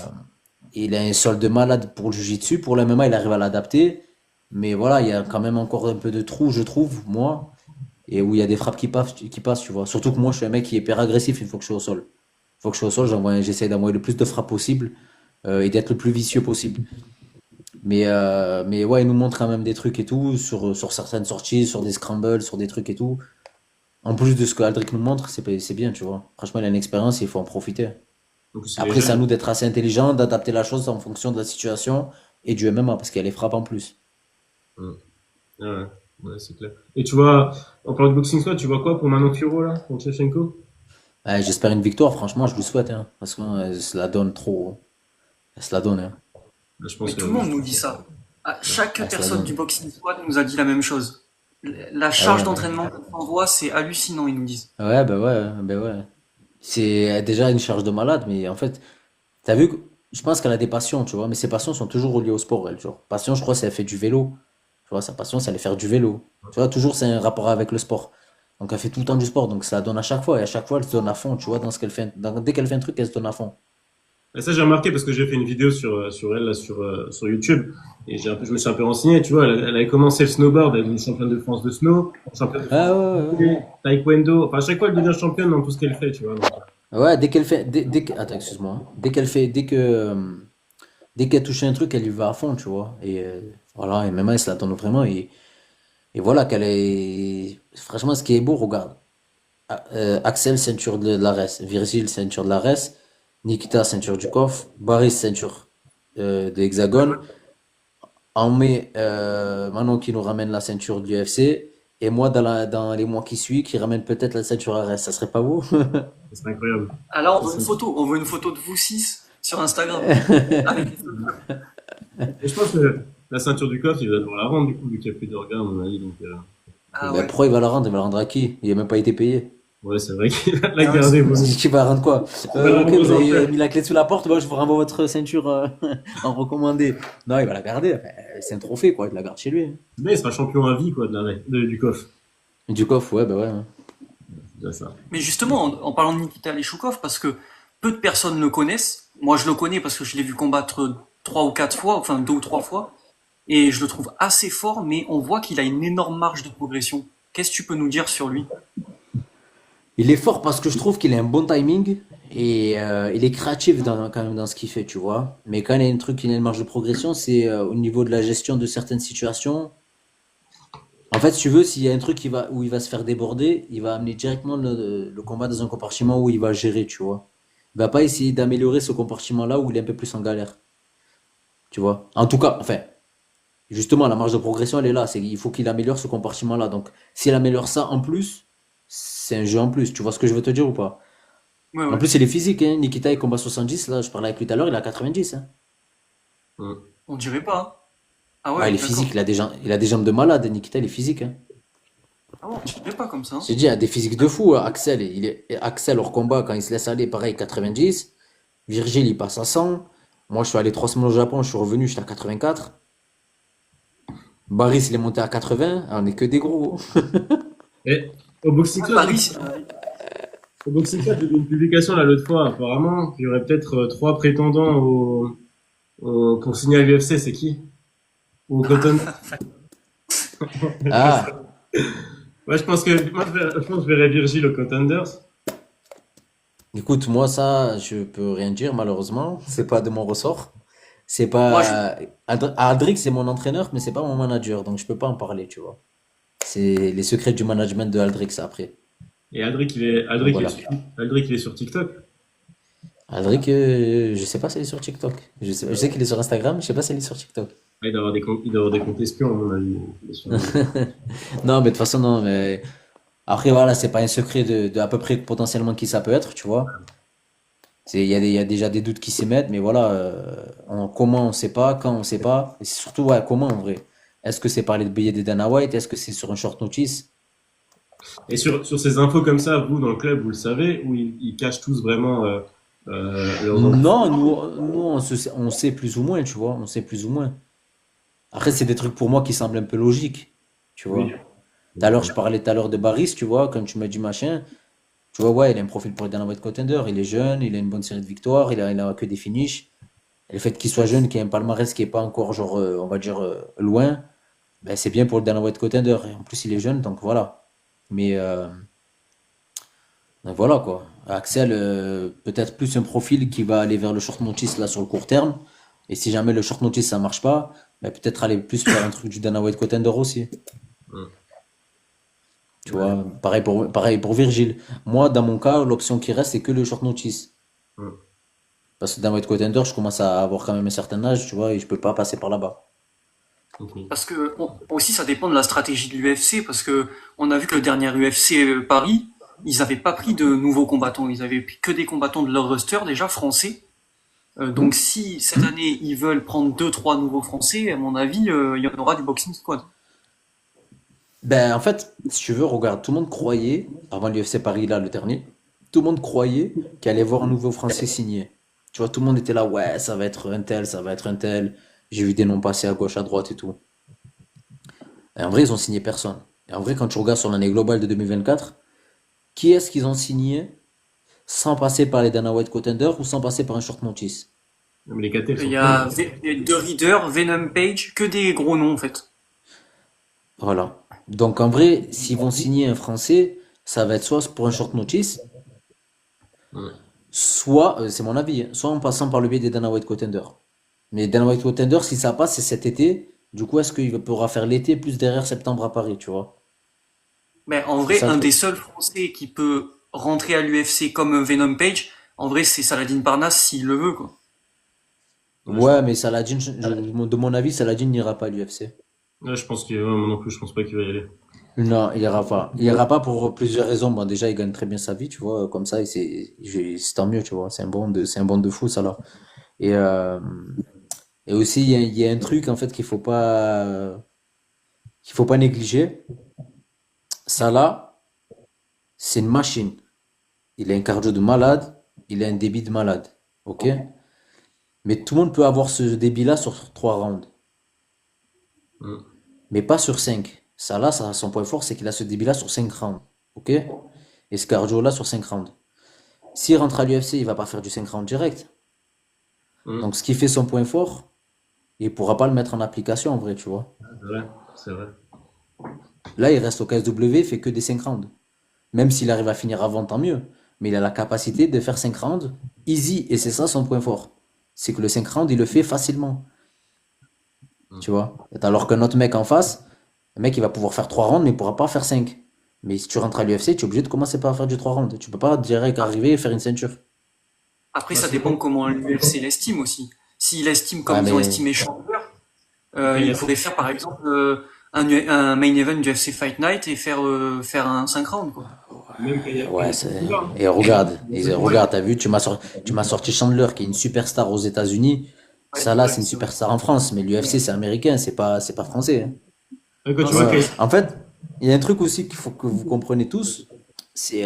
il a un sol de malade pour le jiu-jitsu. Pour le MMA, il arrive à l'adapter. Mais voilà, il y a quand même encore un peu de trou, je trouve, moi, et où il y a des frappes qui passent, tu vois. Surtout que moi, je suis un mec qui est hyper agressif une fois que je suis au sol. Une fois que je suis au sol, j'essaie d'envoyer le plus de frappes possible et d'être le plus vicieux possible. Mais ouais, il nous montre quand même des trucs et tout, sur certaines sorties, sur des scrambles, sur des trucs et tout. En plus de ce que Aldric nous montre, c'est bien, tu vois. Franchement, il a une expérience et il faut en profiter. Donc c'est les Après, c'est à jeunes. nous d'être assez intelligents, d'adapter la chose en fonction de la situation et du MMA, parce qu'il y a les frappes en plus. Hum. Ouais, ouais, ouais, c'est clair. Et tu vois, en parlant de boxing squad, tu vois quoi pour Manon Fiorot là, contre Shevchenko? Ouais, j'espère une victoire, franchement, je le souhaite, hein, parce qu'elle se la donne trop. Elle se la donne, hein. Là, je Mais pense que tout le monde nous dit ça. Ah, chaque Elle se la personne donne. du boxing squad nous a dit la même chose. La Ah charge ouais. d'entraînement qu'on envoie, c'est hallucinant, ils nous disent. Ouais, bah ouais, bah ouais. C'est déjà une charge de malade, mais en fait, t'as vu, je pense qu'elle a des passions, tu vois, mais ses passions sont toujours reliées au sport, elle, genre. Passion, je crois, c'est elle fait du vélo. Tu vois, sa passion, c'est aller faire du vélo. Tu vois, toujours, c'est un rapport avec le sport. Donc, elle fait tout le temps du sport, donc ça la donne à chaque fois, et à chaque fois, elle se donne à fond, tu vois, dans ce qu'elle fait. Dès qu'elle fait un truc, elle se donne à fond. et ça, j'ai remarqué parce que j'ai fait une vidéo sur elle là, sur YouTube et je me suis un peu renseigné. Tu vois, elle avait commencé le snowboard, elle est championne de France de snow, championne de Ah France ouais, ouais, ouais. de taekwondo. Enfin, à chaque fois, elle devient championne dans tout ce qu'elle fait, tu vois. Donc, Ouais, dès qu'elle fait, attends, excuse-moi, hein. Dès qu'elle touche un truc, elle y va à fond, tu vois. Et voilà, et même elle se la donne vraiment. Et voilà, qu'elle est. Franchement, ce qui est beau, regarde. Axel, ceinture de l'Ares. Virgile, ceinture de l'Ares. Nikita, ceinture du coffre. Baris, ceinture de l'Hexagone. On met Manon qui nous ramène la ceinture de l'UFC. Et moi, dans les mois qui suivent, qui ramène peut-être la ceinture Ares. Ça serait pas beau? Ça serait incroyable. Alors, Ça serait- on veut une photo de vous six sur Instagram. Avec les photos. Et je pense que la ceinture du coffre, il va devoir la rendre, du coup, vu qu'il n'y a plus de regard, à mon avis. Donc, Ah Ben, ouais. pourquoi il va la rendre? Il va la rendre à qui? Il a même pas été payé. ouais, c'est vrai qu'il va la Ah ouais, garder. Bon. Qui va rendre quoi? Il va la Ok, rendre vous aux avez enchères. mis la clé sous la porte, moi je vous renvoie votre ceinture en recommandé. Non, il va la garder. Enfin, c'est un trophée, quoi. Il la garde chez lui, hein. Mais il sera champion à vie, quoi, du coffre. Du coffre, ouais, bah ouais, hein. C'est déjà ça. Mais justement, en parlant de Nikita Leshukov, parce que peu de personnes le connaissent. Moi, je le connais parce que je l'ai vu combattre 3 ou 4 fois, enfin 2 ou 3 fois. Et je le trouve assez fort, mais on voit qu'il a une énorme marge de progression. Qu'est-ce que tu peux nous dire sur lui? Il est fort parce que je trouve qu'il a un bon timing et il est créatif quand même dans ce qu'il fait, tu vois. Mais quand il y a un truc, il a une marge de progression, c'est au niveau de la gestion de certaines situations. En fait, si tu veux, s'il y a un truc où il va se faire déborder, il va amener directement le combat dans un compartiment où il va gérer, tu vois. Il va pas essayer d'améliorer ce compartiment-là où il est un peu plus en galère, tu vois. En tout cas, enfin, justement, la marge de progression, elle est là. Il faut qu'il améliore ce compartiment-là. Donc, s'il améliore ça en plus, c'est un jeu en plus. Tu vois ce que je veux te dire ou pas? Ouais, En ouais. plus, il est physique, hein. Nikita, il combat 70. Là, je parlais avec lui tout à l'heure, il a 90, hein. Ouais. On dirait pas, hein. Ah Ah, ouais, il est d'accord. physique, il a des jambes de malade. Nikita, il est physique, hein. Ah ouais, on dirait pas comme ça, hein. J'ai dit, il a des physiques de fou, hein. Axel, hors combat, quand il se laisse aller, pareil, 90. Virgile, il passe à 100. Moi, je suis allé 3 semaines au Japon, je suis revenu, j'étais à 84. Baris, il est monté à 80. Ah, on est que des gros. Et au Boxing Ah, Club, Paris, au Boxing Club, j'ai vu une publication là l'autre fois. Apparemment, il y aurait peut-être trois prétendants pour signer à l'UFC. C'est qui? Au Cotton. Ah, Ouais, je pense que je verrais Virgil au Contenders. écoute, moi, ça, je peux rien dire, malheureusement. C'est pas de mon ressort. C'est moi, je, pas. Aldric, c'est mon entraîneur, mais c'est pas mon manager, donc je peux pas en parler, tu vois. C'est les secrets du management de Aldric, ça, après. Et Donc voilà. Aldric, il est sur TikTok. Aldric, je sais pas s'il est sur TikTok. Je sais qu'il est sur Instagram, je sais pas s'il est sur TikTok. Ah, il doit avoir des comptes espions, à mon avis. Bien sûr. Non, mais de toute façon, non, mais. Après, voilà, c'est pas un secret de à peu près potentiellement qui ça peut être, tu vois. Il y a déjà des doutes qui s'émettent, mais voilà, comment on sait pas, quand on sait pas, et c'est surtout, ouais, comment en vrai. Est-ce que c'est parler de billets de Dana White? Est-ce que c'est sur un short notice? Et sur ces infos comme ça, vous, dans le club, vous le savez, ou ils cachent tous vraiment leurs infos? Non, nous on sait plus ou moins, tu vois, on sait plus ou moins. Après, c'est des trucs pour moi qui semblent un peu logiques, tu Oui. vois. Je parlais tout à l'heure de Baris, tu vois, quand tu m'as dit machin, tu vois, ouais, il a un profil pour être Dana White Contender, il est jeune, il a une bonne série de victoires, il a que des finishes. Et le fait qu'il soit jeune, qu'il ait un palmarès qui est pas encore, genre, on va dire, loin, ben, c'est bien pour le Dana White Contender. Et en plus, il est jeune, donc voilà. Mais donc voilà quoi. Axel, peut-être plus un profil qui va aller vers le short notice là sur le court terme. Et si jamais le short notice ça marche pas, ben, peut-être aller plus vers un truc du Dana White Contender aussi. Hum. Tu Ouais. vois, pareil pour Virgile. Moi, dans mon cas, l'option qui reste, c'est que le short notice. Hum. Parce que dans White Contender, je commence à avoir quand même un certain âge, tu vois, et je peux pas passer par là-bas. Ok. parce que aussi ça dépend de la stratégie de l'UFC, parce que on a vu que le dernier UFC Paris, ils avaient pas pris de nouveaux combattants, ils avaient pris que des combattants de leur roster déjà français. Donc si cette année ils veulent prendre 2, 3 nouveaux français, à mon avis, il y en aura du boxing squad. Ben, en fait, si tu veux, regarde, tout le monde croyait, avant l'UFC Paris, là, le dernier, tout le monde croyait qu'il allait voir un nouveau Français signé. Tu vois, tout le monde était là, ouais, ça va être un tel, ça va être un tel. J'ai vu des noms passer à gauche, à droite et tout. Et en vrai, ils ont signé personne. Et en vrai, quand tu regardes sur l'année globale de 2024, qui est-ce qu'ils ont signé sans passer par les Dana White Contender ou sans passer par un short notice? Mais les KT, ils Il sont y pleins. a The Reader, Venom Page, que des gros noms en fait. Voilà. Donc en vrai, s'ils vont signer un Français, ça va être soit pour un short notice, Ouais. soit, c'est mon avis, hein, soit en passant par le biais des Dana White Contender. Mais Dana White Contender, si ça passe, c'est cet été. Du coup, est-ce qu'il pourra faire l'été plus derrière septembre à Paris, tu vois? Mais en C'est vrai, ça le un des truc. seuls Français qui peut rentrer à l'UFC comme Venom Page, en vrai, c'est Saladin Parnasse s'il le veut, quoi. Ouais, je Ouais, pense, mais Saladin, de mon avis, Saladin n'ira pas à l'UFC. ouais, je pense que, ouais, moi non plus, je pense pas qu'il va y aller. Non, il ira pas. Il ira pas pour plusieurs raisons. Bon, déjà, il gagne très bien sa vie, tu vois. Comme ça, c'est tant mieux, tu vois. C'est un bon de fou, ça, là. Et, euh, et aussi, il y a un truc, en fait, qu'il faut pas négliger. Salah, c'est une machine. Il a un cardio de malade. Il a un débit de malade. OK? Mais tout le monde peut avoir ce débit-là sur 3 rounds. Mm. Mais pas sur 5. Salah, son point fort, c'est qu'il a ce débit-là sur 5 rounds. OK? Et ce cardio-là sur 5 rounds. S'il rentre à l'UFC, il va pas faire du 5 rounds direct. Mm. Donc, ce qui fait son point fort, il pourra pas le mettre en application en vrai, tu vois. C'est vrai, c'est vrai. Là, il reste au KSW, il fait que des 5 rounds. Même s'il arrive à finir avant, tant mieux. Mais il a la capacité de faire 5 rounds easy, et c'est ça son point fort. C'est que le 5 rounds, il le fait facilement, Mm. tu vois. Alors qu'un autre mec en face, le mec, il va pouvoir faire 3 rounds, mais il pourra pas faire 5. Mais si tu rentres à l'UFC, tu es obligé de commencer par faire du 3 rounds. Tu peux pas direct arriver et faire une ceinture. Après, Bah, ça c'est dépend bon. comment l'UFC l'estime aussi. S'il estime Ouais, comme ils ont mais. estimé Chandler, Après, il y il a, pourrait faire par exemple un main event du UFC Fight Night et faire un 5 rounds, quoi. même quand il y Ouais, a c'est. Chandler, hein. Et regarde, Ouais, regarde, t'as vu, tu m'as sorti Chandler, qui est une superstar aux États-Unis. Ouais, Ça là, c'est une c'est vrai. superstar en France, mais l'UFC, c'est américain, c'est pas français, hein. quand Non, tu c'est vois Ouais. vrai. En fait, il y a un truc aussi qu'il faut que vous compreniez tous, c'est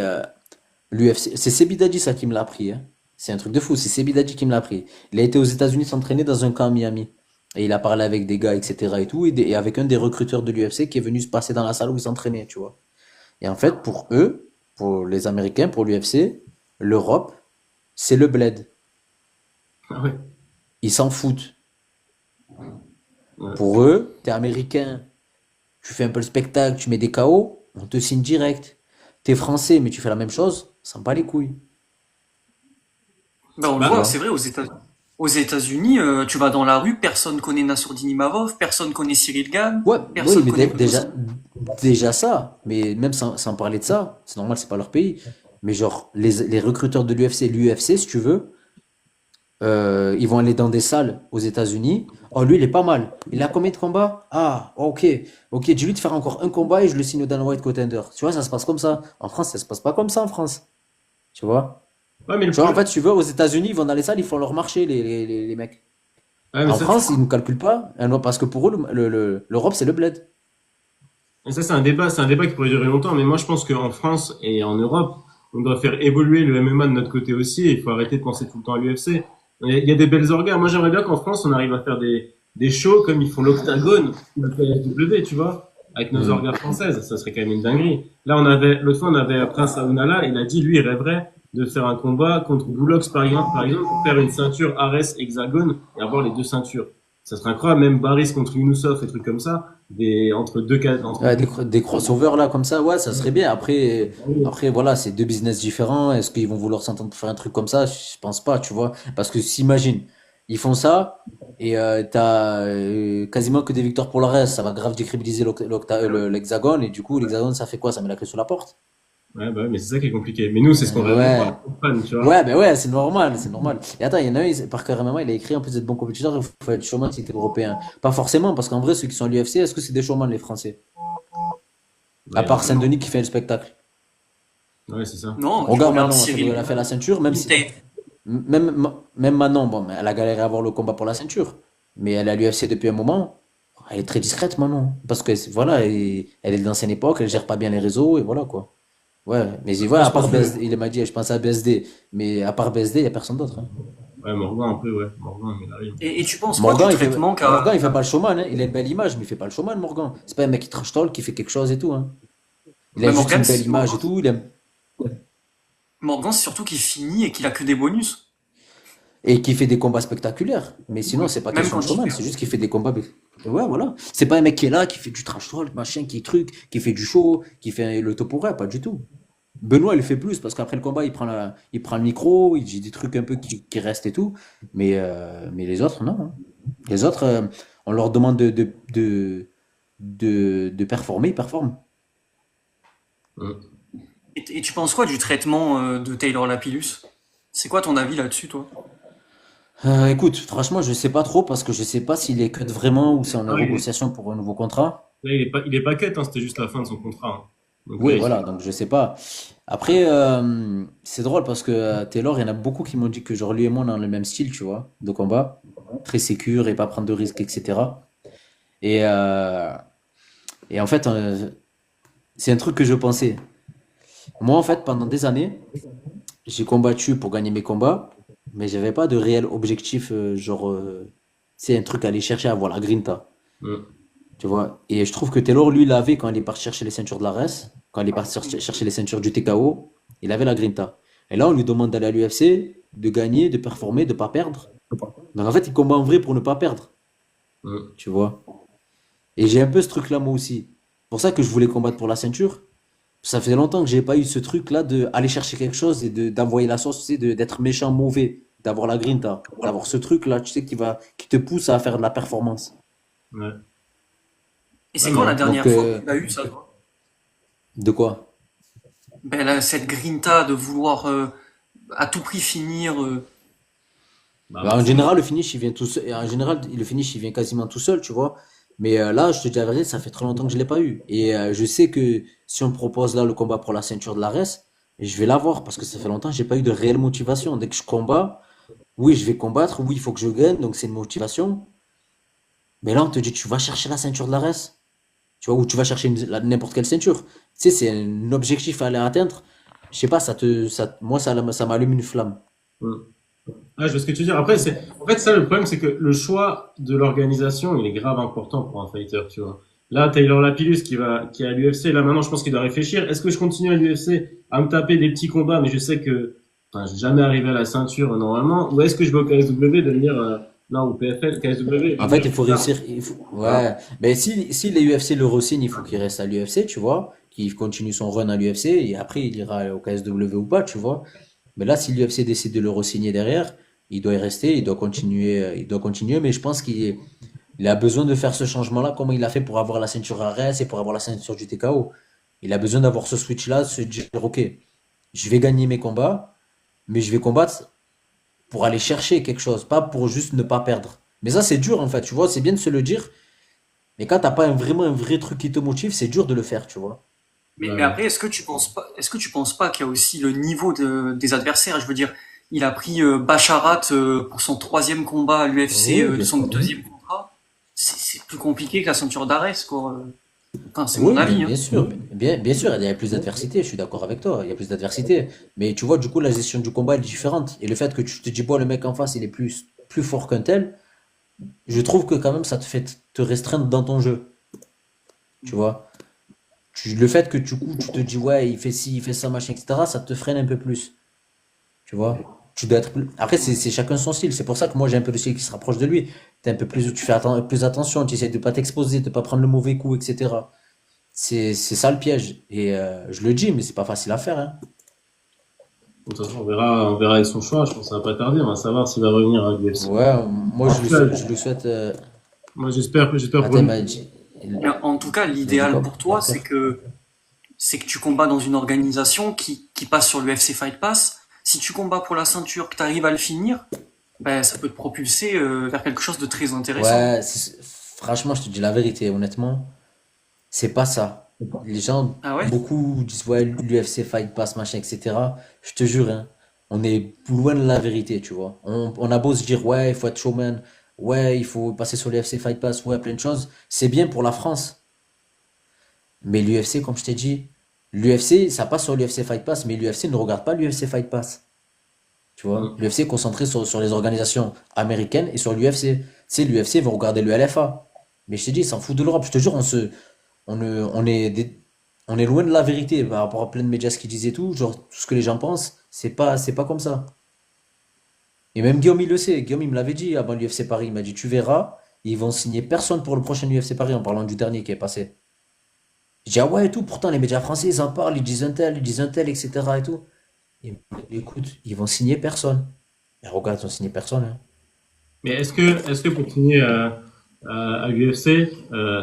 l'UFC. C'est Sebidadi ça qui me l'a appris, hein. C'est un truc de fou, c'est Sebidadi qui me l'a appris. Il a été aux États-Unis s'entraîner dans un camp à Miami. Et il a parlé avec des gars, etc. et tout, et avec un des recruteurs de l'UFC qui est venu se passer dans la salle où il s'entraînait, tu vois. Et en fait, pour eux, pour les Américains, pour l'UFC, l'Europe, c'est le bled. Ah ouais, Ils s'en foutent. ouais. Pour eux, t'es américain, tu fais un peu le spectacle, tu mets des KO, on te signe direct. T'es français, mais tu fais la même chose, ça me bat les couilles. Ben, on le Tu voit, Bah, c'est vois? vrai, aux États-Unis, tu vas dans la rue, personne connaît Nassourdine Imavov, personne connaît Cyril Gann, Ouais, oui, personne mais connaît Bruce. déjà ça, mais même sans parler de ça, c'est normal, c'est pas leur pays. Mais genre, les recruteurs de l'UFC, l'UFC, si tu veux, ils vont aller dans des salles aux États-Unis. Oh, lui, il est pas mal. Il a combien de combats? Ah, ok. Ok, dis-lui de faire encore un combat et je le signe au Dana White Contender. Tu vois, ça se passe comme ça. En France, ça se passe pas comme ça en France. Tu vois? ouais, mais le Tu vois, en problème, fait, tu veux, aux États-Unis, ils vont dans les salles, ils font leur marché, les mecs. ouais, mais En ça, tu France, ils ne calculent pas, parce que pour eux, l'Europe, c'est le bled. Et ça, c'est un débat qui pourrait durer longtemps, mais moi, je pense qu'en France et en Europe, on doit faire évoluer le MMA de notre côté aussi, et il faut arrêter de penser tout le temps à l'UFC. Il y a des belles orgas. Moi, j'aimerais bien qu'en France, on arrive à faire des shows comme ils font l'Octagone ou le KSW, tu vois, avec nos Hmm. orgas françaises. Ça serait quand même une dinguerie. Là, l'autre fois, on avait Prince Aounala, il a dit, lui, il rêverait de faire un combat contre Boulox, par exemple, pour faire une ceinture Ares Hexagone et avoir les deux ceintures. Ça serait incroyable, même Baris contre Yunusov et trucs comme ça, entre deux cas, entre Ouais, des crossovers là, comme ça, ouais, ça serait bien. Après, voilà, c'est deux business différents. Est-ce qu'ils vont vouloir s'entendre pour faire un truc comme ça? Je pense pas, tu vois. Parce que s'imagine, ils font ça et t'as quasiment que des victoires pour le reste. Ça va grave décrédibiliser l'hexagone et du coup, l'hexagone, ça fait quoi? Ça met la clé sous la porte. Ouais, bah ouais, mais c'est ça qui est compliqué. Mais nous, c'est ce qu'on rêve de Ouais. voir, comme fan, tu vois. Ouais, ben ouais, c'est normal, c'est normal. Et attends, il y en a un, Parker MMA, il a écrit en plus d'être bon compétiteur, il faut être showman si t'es européen. Pas forcément, parce qu'en vrai, ceux qui sont à l'UFC, est-ce que c'est des showman les Français? À Ouais, part largement. Saint-Denis qui fait le spectacle. Ouais, c'est ça. Non, tu Regarde regardes Manon, Cyril Elle a fait la ceinture, Gann, même Manon, bon, mais elle a galéré à avoir le combat pour la ceinture. Mais elle est à l'UFC depuis un moment. Elle est très discrète, Manon. Parce que, voilà, elle est de l'ancienne époque, elle gère pas bien les réseaux, et voilà, quoi. Ouais, mais Ouais, voilà, à je pense part que, BSD, il m'a dit, je pense à BSD. Mais à part BSD, il n'y a personne d'autre, hein. ouais, Morgan, un peu, ouais. Morgan, mais il arrive. et tu penses quoi du traitement Morgan, qu'a... il fait pas le showman, hein. Il a une belle image, mais il fait pas le showman, Morgan. C'est pas un mec qui trash talk, qui fait quelque chose et tout, hein. Il a Ben juste Morgan, une belle image et tout, Morgan, c'est surtout qu'il finit et qu'il a que des bonus. et qui fait des combats spectaculaires. Mais sinon, c'est pas Même question de quand il showman, perd. c'est juste qu'il fait des combats. Ouais, voilà. C'est pas un mec qui est là, qui fait du trash talk, machin, qui truc, qui fait du show, qui fait le topo pas du tout. Benoît, il fait plus parce qu'après le combat, il prend le micro, il dit des trucs un peu qui restent et tout. Mais les autres, non, hein. Les autres, on leur demande de performer, ils performent. Mm. Et tu penses quoi du traitement de Taylor Lapillus? C'est quoi ton avis là-dessus, toi? Écoute, franchement, je sais pas trop parce que je sais pas s'il est cut vraiment ou si on est en Ah, négociation pour un nouveau contrat. là, il est pas cut, hein, c'était juste la fin de son contrat, hein. Donc là, Oui, voilà, donc je sais pas. Après, c'est drôle parce que Taylor, il y en a beaucoup qui m'ont dit que genre lui et moi on a le même style, tu vois, de combat, très sécure et pas prendre de risques, etc. Et, euh, et en fait, c'est un truc que je pensais. Moi, en fait, pendant des années, j'ai combattu pour gagner mes combats, mais j'avais pas de réel objectif, c'est un truc à aller chercher à avoir la grinta, mm. tu vois. Et je trouve que Taylor, lui, l'avait quand il est parti chercher les ceintures de la RES, quand il est parti chercher les ceintures du TKO, il avait la grinta. Et là, on lui demande d'aller à l'UFC, de gagner, de performer, de pas perdre. Donc en fait, il combat en vrai pour ne pas perdre, Mm. tu vois. Et j'ai un peu ce truc-là moi aussi. C'est pour ça que je voulais combattre pour la ceinture. Ça faisait longtemps que j'ai pas eu ce truc-là de aller chercher quelque chose et de d'envoyer la sauce, tu sais, d'être méchant, mauvais, d'avoir la grinta, d'avoir ce truc-là, tu sais, qui te pousse à faire de la performance. Ouais. Et Ouais, c'est quand la non. Donc, dernière fois que tu as eu ça, toi? de quoi? Ben, cette grinta de vouloir à tout prix finir. Bah, Bah, en forcément. général, le finish, il vient tout seul. En général, le finish, il vient quasiment tout seul, tu vois. Mais là, je te dis la vérité, ça fait trop longtemps que je l'ai pas eu. Et je sais que si on me propose là le combat pour la ceinture de l'ARES, je vais l'avoir parce que ça fait longtemps que j'ai pas eu de réelle motivation. Dès que je combats, oui, je vais combattre, oui, il faut que je gagne, donc c'est une motivation. Mais là, on te dit, tu vas chercher la ceinture de l'ARES, tu vois, ou tu vas chercher n'importe quelle ceinture. Tu sais, c'est un objectif à aller atteindre. Je sais pas, moi, ça m'allume une flamme. Mm. Ah, je vois ce que tu veux dire. Après, en fait, ça, le problème, c'est que le choix de l'organisation, il est grave important pour un fighter, tu vois. Là, Taylor Lapillus qui est à l'UFC, là, maintenant, je pense qu'il doit réfléchir. Est-ce que je continue à l'UFC à me taper des petits combats, mais je sais que, enfin, j'ai jamais arrivé à la ceinture, normalement, ou est-ce que je vais au KSW devenir, non, au PFL, KSW, En fait, il devenir faut plus tard. réussir. Voilà. Ouais. Mais si les UFC le re-signent, il faut qu'il reste à l'UFC, tu vois. Qu'il continue son run à l'UFC et après il ira au KSW ou pas, tu vois. Mais là, si l'UFC décide de le re-signer derrière, il doit y rester, il doit continuer. Mais je pense il a besoin de faire ce changement-là, comme il a fait pour avoir la ceinture ARES et pour avoir la ceinture du TKO. Il a besoin d'avoir ce switch-là, de se dire, ok, je vais gagner mes combats, mais je vais combattre pour aller chercher quelque chose, pas pour juste ne pas perdre. Mais ça, c'est dur en fait, tu vois, c'est bien de se le dire, mais quand t'as pas vraiment un vrai truc qui te motive, c'est dur de le faire, tu vois. Mais Ouais. après, est-ce que tu penses pas qu'il y a aussi le niveau des adversaires? Je veux dire, il a pris Basharat pour son troisième combat à l'UFC Oui, de bien son sûr. deuxième contrat. C'est plus compliqué que la ceinture d'Ares, quoi. Enfin, c'est mon Oui, avis, hein. bien sûr, bien sûr, il y a plus d'adversité, je suis d'accord avec toi, il y a plus d'adversité. Mais tu vois, du coup, la gestion du combat elle est différente. Et le fait que tu te dis, bon, le mec en face, il est plus fort qu'un tel, je trouve que quand même, ça te fait te restreindre dans ton jeu, tu vois. Le fait que du coup, tu te dis, ouais, il fait ci, il fait ça, machin, etc., ça te freine un peu plus. Tu vois? Tu dois être Après, c'est chacun son style. C'est pour ça que moi, j'ai un peu le style qui se rapproche de lui. T'es un peu plus, tu fais plus attention, tu essaies de pas t'exposer, de pas prendre le mauvais coup, etc. C'est ça le piège. Et je le dis, mais c'est pas facile à faire, hein. De toute façon, on verra avec son choix. Je pense que ça va pas tarder. On va savoir s'il va revenir à l'UFC. Ouais, moi, En tout cas, je le souhaite. moi, j'espère pour Attends, lui. Mais en tout cas, il a dit l'idéal quoi? pour toi, c'est que tu combats dans une organisation qui passe sur l'UFC Fight Pass. Si tu combats pour la ceinture, que tu arrives à le finir, ben, ça peut te propulser vers quelque chose de très intéressant. Ouais, franchement, je te dis la vérité, honnêtement, c'est pas ça. Les gens, Ah ouais? beaucoup disent, ouais, l'UFC Fight Pass, machin, etc. Je te jure, hein, on est loin de la vérité, tu vois. On a beau se dire, ouais, il faut être showman, ouais, il faut passer sur l'UFC Fight Pass, ouais, plein de choses. C'est bien pour la France. Mais l'UFC, comme je t'ai dit, l'UFC, ça passe sur l'UFC Fight Pass, mais l'UFC ne regarde pas l'UFC Fight Pass. Tu vois, Mm. l'UFC est concentré sur les organisations américaines et sur l'UFC. Tu sais, l'UFC vont regarder le LFA. Mais je te dis, ils s'en foutent de l'Europe. Je te jure, on est loin de la vérité par rapport à plein de médias ce qu'ils disent et tout. Genre, tout ce que les gens pensent, c'est pas comme ça. Et même Guillaume, il le sait. Guillaume, il me l'avait dit avant l'UFC Paris. Il m'a dit, tu verras, ils vont signer personne pour le prochain UFC Paris en parlant du dernier qui est passé. Je dis, ah ouais, et tout. Pourtant, les médias français, ils en parlent, ils disent un tel, etc. et tout. Et écoute, ils vont signer personne. Et regarde, ils ont signé personne, hein. Mais est-ce que pour continuer à l'UFC,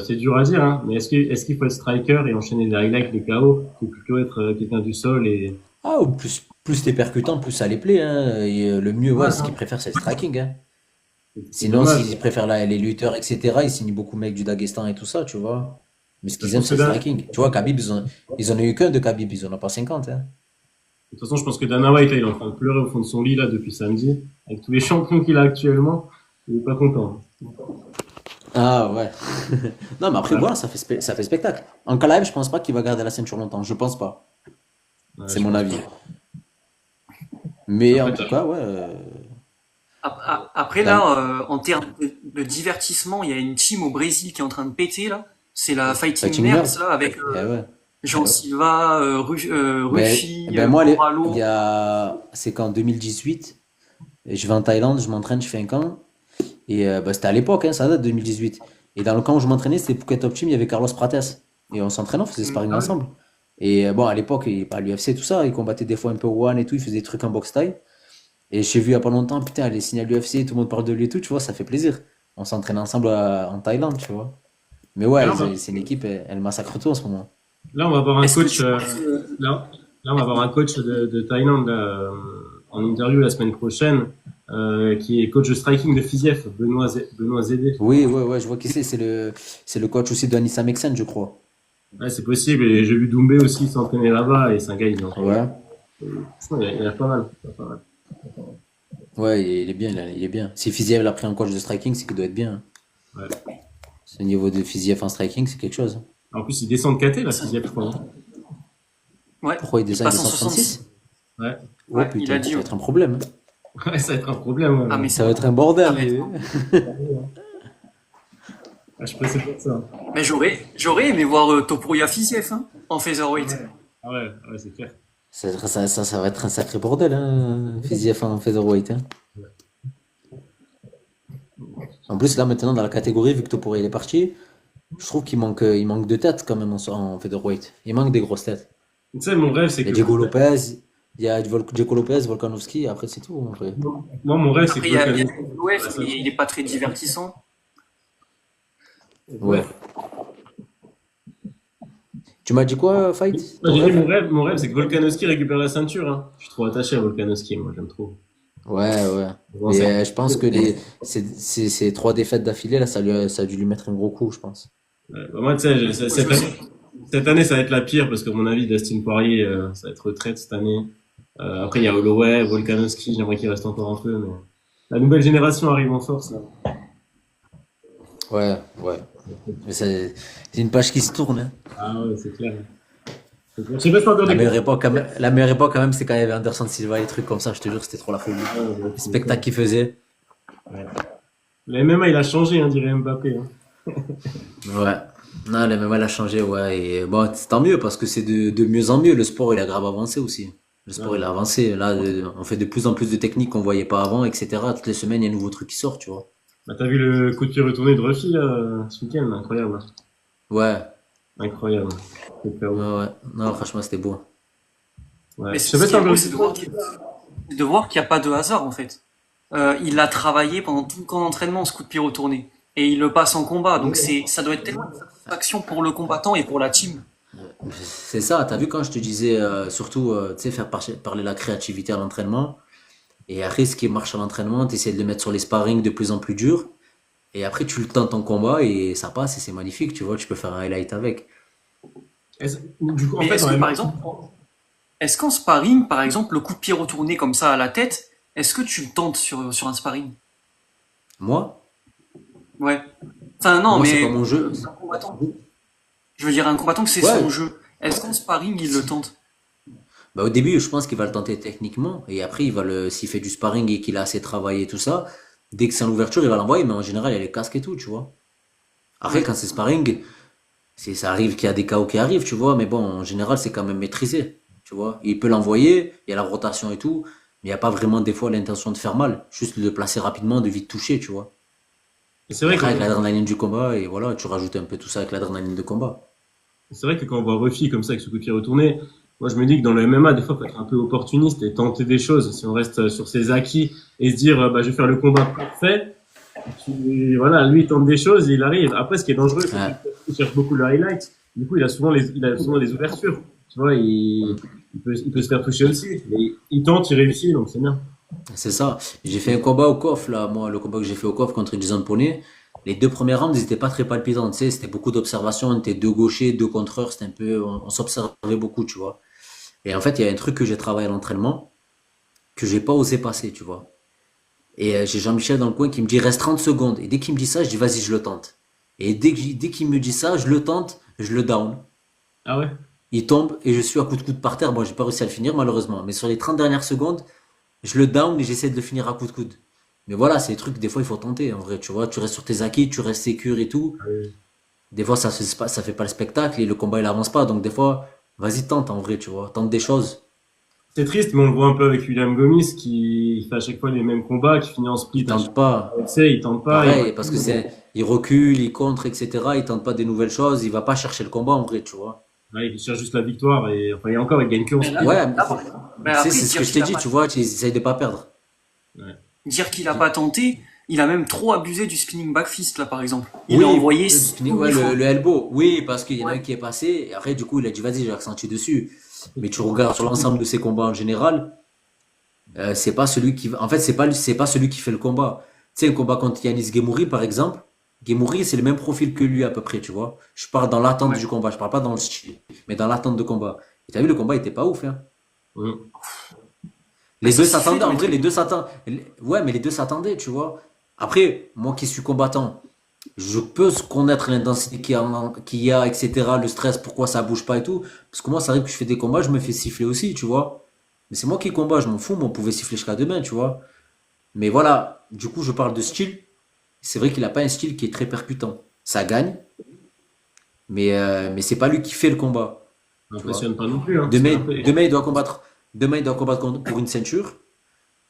c'est dur à dire, hein, mais est-ce qu'il faut être striker et enchaîner des highlights, les KO, ou plutôt être quelqu'un du sol et... Ah, ou plus t'es percutant, plus ça les plaît, hein. Et le mieux, Ouais, ouais, ce qu'ils hein, préfèrent, c'est le striking, hein. c'est Sinon, dommage. s'ils préfèrent les lutteurs, etc., ils signent beaucoup de mecs du Daghestan et tout ça, tu vois. Mais ce Je qu'ils aiment, pense que c'est le striking. Tu vois, Khabib, ils en ont eu qu'un de Khabib, ils en ont pas 50, hein. de toute façon, je pense que Dana White, là, il est en train de pleurer au fond de son lit, là, depuis samedi, avec tous les champions qu'il a actuellement. Il est pas content. Ah ouais. Non, mais après, Ouais, voilà, ça fait spectacle. En Kalaev, je pense pas qu'il va garder la ceinture longtemps. Je pense pas. ouais, C'est je mon pense avis. pas. Mais en Après, tout cas, ouais. Après Dan- là, en termes de divertissement, il y a une team au Brésil qui est en train de péter là. C'est la Fighting Fighting Nerds Nerds. là avec Eh ouais. Jean Silva, Mais Ruffy, ben moi, Moralo. c'est qu'en 2018, je vais en Thaïlande, je m'entraîne, je fais un camp. Et bah, c'était à l'époque, hein, ça date de 2018. Et dans le camp où je m'entraînais, c'était Phuket Top Team, il y avait Carlos Prates. Et on s'entraînait, on faisait sparring ah ouais. ensemble. Et bon, à l'époque, à l'UFC, tout ça, il combattait des fois un peu au One et tout, il faisait des trucs en boxe thaï. Et j'ai vu il y a pas longtemps, putain, les signaux à l'UFC, tout le monde parle de lui et tout, tu vois, ça fait plaisir. On s'entraîne ensemble en Thaïlande, tu vois. Mais Mais ouais, là, c'est une équipe, elle massacre tout en ce moment. là, on va avoir un Est-ce que coach, tu penses que... là, là, on va avoir un coach de Thaïlande, là, en interview la semaine prochaine, qui est coach de striking de Fiziev, Benoît Zédé. Oui, ouais, ouais, je vois qui c'est le coach aussi de Anissa Meksen, je crois. Ouais, c'est possible, et j'ai vu Doumbé aussi s'entraîner là-bas, et c'est un gars, il est encore, Ouais. franchement, il a pas mal, il a pas mal. Ouais, il est bien, il est bien. Si Fiziev l'a pris en coach de striking, c'est qu'il doit être bien, hein. Ouais. Ce niveau de Fiziev en striking, c'est quelque chose. En plus, il descend de KT, là, Fiziev, je crois, hein. Ouais, Pourquoi il il descend, il passe en descend 66. 36? Ouais. Oh Ouais, il a putain, ça dit. va Ouais. être un problème, hein. Ouais, ça va être un problème, ouais, Ah mais Ça ça, va être un ça bordel, va être... lui. Ah, je pressais pour ça. Mais j'aurais aimé voir Topuria Fiziev hein, en featherweight. Ah ouais, ouais, c'est clair. Ça va être un sacré bordel, hein, Fiziev en featherweight, hein. En plus, là, maintenant, dans la catégorie, vu que Topuria il est parti, je trouve qu'il manque de têtes quand même en featherweight. Il manque des grosses têtes. Tu sais, mon rêve, c'est Il y a que Diego Lopez, il y a Diego Lopez, Volkanovski, après c'est tout, en vrai. moi, mon rêve, c'est que Après, il y a Volkanovski, l'OF, il est pas très divertissant. ouais. Ouais. Tu m'as dit quoi, Fight? Moi, Ton j'ai dit rêve? mon rêve, c'est que Volkanovski récupère la ceinture, hein. Je suis trop attaché à Volkanovski, moi, j'aime trop. Ouais, ouais. Bon, Mais c'est- je pense que ces 3 défaites d'affilée, là, ça a dû lui mettre un gros coup, je pense. ouais. Bah, moi, tu sais, cette année, ça va être la pire parce que, à mon avis, Dustin Poirier, ça va être retraite cette année. Après, il y a Holloway, Volkanovski, j'aimerais qu'il reste encore un peu, mais la nouvelle génération arrive en force, là. Ouais, ouais. Mais c'est une page qui se tourne, hein. Ah ouais, c'est clair. C'est clair. Je sais pas si t'as encore La des meilleure époque, la meilleure époque, quand même, c'est quand il y avait Anderson Silva, les trucs comme ça, je te jure, c'était trop la folie. Ah, ouais, ouais, Le spectacle qu'il faisait. ouais. Le MMA, il a changé, hein, dirait Mbappé, hein. Ouais. Non, le MMA, il a changé, ouais. Et bon, c'est tant mieux, parce que c'est de mieux en mieux. Le sport, il a grave avancé aussi. Le sport, il a Ouais. avancé. Là, on fait de plus en plus de techniques qu'on voyait pas avant, etc. Toutes les semaines, il y a un nouveau truc qui sort, tu vois. Bah, t'as vu le coup de pied retourné de Ruffy, ce week-end? Incroyable, hein. Ouais, Incroyable. C'est ouais, KO. ouais. Non, franchement, c'était beau. Ouais. Mais Je sais ce pas si qui t'as est beau, encore c'est de voir qu'il n'y a pas de hasard en fait. Il a travaillé pendant tout le camp d'entraînement, ce coup de pied retourné. Et il le passe en combat. Donc ça doit être tellement de satisfaction pour le combattant et pour la team. C'est ça, t'as vu quand je te disais, surtout, tu sais, faire parler la créativité à l'entraînement. Et après, ce qui marche à l'entraînement, t'essaies de le mettre sur les sparring de plus en plus dur. Et après, tu le tentes en combat et ça passe et c'est magnifique, tu vois. Tu peux faire un highlight avec. Du coup, en Mais fait, est-ce on que a par exemple, est-ce qu'en sparring, par exemple, le coup de pied retourné comme ça à la tête, est-ce que tu le tentes sur un sparring? Moi, Ouais. Enfin non, moi, c'est pas mais mon jeu. un combattant. Je veux dire un combattant que c'est Ouais, son jeu. Est-ce qu'en sparring il le tente? bah, au début, je pense qu'il va le tenter techniquement. Et après, s'il fait du sparring et qu'il a assez travaillé et tout ça, dès que c'est en ouverture, il va l'envoyer. Mais en général, il y a les casques et tout, tu vois. Après, Ouais. quand c'est sparring, ça arrive qu'il y a des KO qui arrivent, tu vois. Mais bon, en général, c'est quand même maîtrisé, tu vois. Il peut l'envoyer, il y a la rotation et tout. Mais il n'y a pas vraiment, des fois, l'intention de faire mal. Juste de le placer rapidement, de vite toucher, tu vois. Et c'est Et vrai après, avec qu'on l'adrénaline du combat, et voilà, tu rajoutes un peu tout ça avec l'adrénaline de combat. C'est vrai que quand on voit Ruffy comme ça avec ce coup de pied retourné, moi je me dis que dans le MMA, des fois, il faut être un peu opportuniste et tenter des choses. Si on reste sur ses acquis et se dire, bah, je vais faire le combat parfait, Voilà, lui, il tente des choses, il arrive. Après, ce qui est dangereux, c'est Ouais, qu'il cherche beaucoup le highlight. Du coup, il a souvent les ouvertures. Tu vois, il peut se faire toucher aussi. Mais il tente, il réussit, donc c'est bien. c'est ça. J'ai fait un combat au KOF, là, moi, le combat que j'ai fait au KOF contre Jason Poney. Les deux premières rounds, ils étaient pas très palpitants, tu sais, c'était beaucoup d'observation, on était deux gauchers, deux contreurs, c'était un peu, on s'observait beaucoup, tu vois. Et en fait, il y a un truc que j'ai travaillé à l'entraînement, que j'ai pas osé passer, tu vois. Et j'ai Jean-Michel dans le coin qui me dit reste 30 secondes. Et dès qu'il me dit ça, je dis vas-y, je le tente. Et dès qu'il me dit ça, je le tente, je le down. Ah ouais? Il tombe et je suis à coup de coude par terre. Bon, j'ai pas réussi à le finir malheureusement. Mais sur les 30 dernières secondes, je le down et j'essaie de le finir à coup de coude. Mais voilà, c'est des trucs, des fois, il faut tenter en vrai. Tu vois, tu restes sur tes acquis, tu restes sécure et tout. Des fois, ça fait pas le spectacle et le combat il avance pas. Donc, des fois, vas-y, tente en vrai, tu vois. Tente des choses. C'est triste, mais on le voit un peu avec William Gomis qui fait à chaque fois les mêmes combats, qui finit en split Il à chaque tente pas. fois. Tu sais, il tente pas, il Pareil, parce que recule. il recule, il contre, etc. Il tente pas des nouvelles choses. Il va pas chercher le combat en vrai, tu vois. Ouais, il cherche juste la victoire et enfin, et encore, il gagne que en Mais là, split. Ouais, mais tu sais, après, c'est ce que je t'ai dit, tu vois. Tu essayes de pas perdre. Ouais. dire qu'il a pas tenté, il a même trop abusé du spinning back fist, là, par exemple. Il l'a Oui, envoyé ouais, 8 fois. le elbow, oui, parce qu'il y en a Ouais. un qui est passé, et après, du coup, il a dit, vas-y, j'ai accenti dessus. Mais tu regardes sur l'ensemble de ses combats en général, c'est pas celui qui, en fait, c'est pas celui qui fait le combat. Tu sais, le combat contre Yanis Gemouri, par exemple, Gemouri, c'est le même profil que lui, à peu près, tu vois. Je parle dans l'attente Ouais. du combat, je parle pas dans le style, mais dans l'attente de combat. Et t'as vu, le combat était pas ouf, hein. Mm. Bah, Les ça deux sifflait s'attendaient, dans en les vrai, les deux tribunes. s'attendaient. Ouais, mais les deux s'attendaient, tu vois. Après, moi qui suis combattant, je peux connaître l'intensité qu'il y a, etc., le stress, pourquoi ça bouge pas et tout. Parce que moi, ça arrive que je fais des combats, je me fais siffler aussi, tu vois. Mais c'est moi qui combat, je m'en fous, moi, on pouvait siffler jusqu'à demain, tu vois. Mais voilà, du coup, je parle de style. C'est vrai qu'il a pas un style qui est très percutant. Ça gagne, mais c'est pas lui qui fait le combat, Ça tu vois. impressionne pas non plus, hein, parce qu'après, Demain, il doit combattre. Demain, il doit combattre pour une ceinture.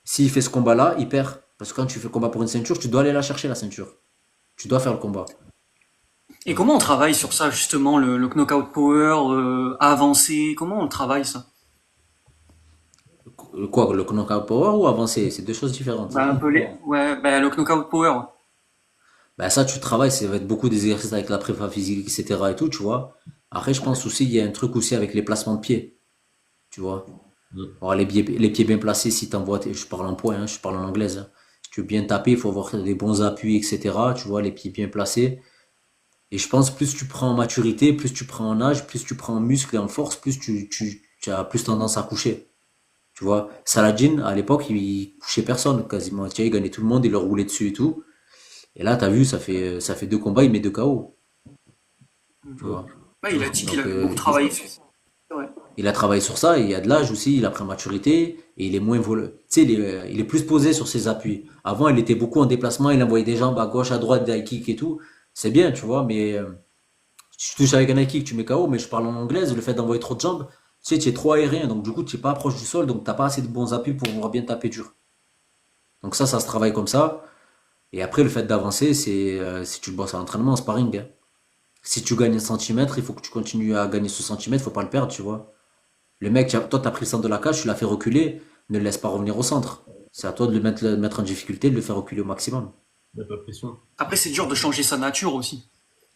S'il fait ce combat-là, il perd. Parce que quand tu fais le combat pour une ceinture, tu dois aller la chercher, la ceinture. Tu dois faire le combat. Et comment on travaille sur ça, justement, le knockout power, avancer, comment on le travaille, ça? Quoi, le knockout power ou avancer? C'est deux choses différentes. Bah, un peu les, ouais, bah, le knockout power, ouais. Ben ça, tu travailles, ça va être beaucoup des exercices avec la prépa physique, etc. et tout, tu vois. Après, je pense aussi, il y a un truc aussi avec les placements de pieds, tu vois. mm. Alors, les pieds bien placés, si t'envoies, je parle en point, hein, je parle en anglaise, hein. Si tu veux bien taper, il faut avoir des bons appuis, etc. Tu vois, les pieds bien placés. Et je pense, plus tu prends en maturité, plus tu prends en âge, plus tu prends en muscle et en force, plus tu as plus tendance à coucher. Tu vois, Saladin, à l'époque, il couchait personne, quasiment. Tu vois, il gagnait tout le monde, il leur roulait dessus et tout. Et là, t'as vu, ça fait deux combats, il met deux KO, tu vois. Ouais, il a dit qu'il Donc, avait beaucoup travaillé sur ça. Ouais. il a travaillé sur ça, et il y a de l'âge aussi, il a pris en maturité, et il est moins volé. Tu sais, il est plus posé sur ses appuis. Avant, il était beaucoup en déplacement, il envoyait des jambes à gauche, à droite, des high kicks et tout. C'est bien, tu vois, mais si tu touches avec un high kick, tu mets KO, mais je parle en anglaise, le fait d'envoyer trop de jambes, tu sais, tu es trop aérien, donc du coup, tu n'es pas proche du sol, donc t'as pas assez de bons appuis pour pouvoir bien taper dur. Donc ça se travaille comme ça. Et après, le fait d'avancer, c'est si tu le bosses à l'entraînement, en sparring, hein. Si tu gagnes un centimètre, il faut que tu continues à gagner ce centimètre, faut pas le perdre, tu vois. Le mec, toi, t'as pris le centre de la cage, tu l'as fait reculer, ne le laisse pas revenir au centre. C'est à toi de le mettre en difficulté, de le faire reculer au maximum. Il n'y a pas de pression. Après, c'est dur de changer sa nature aussi.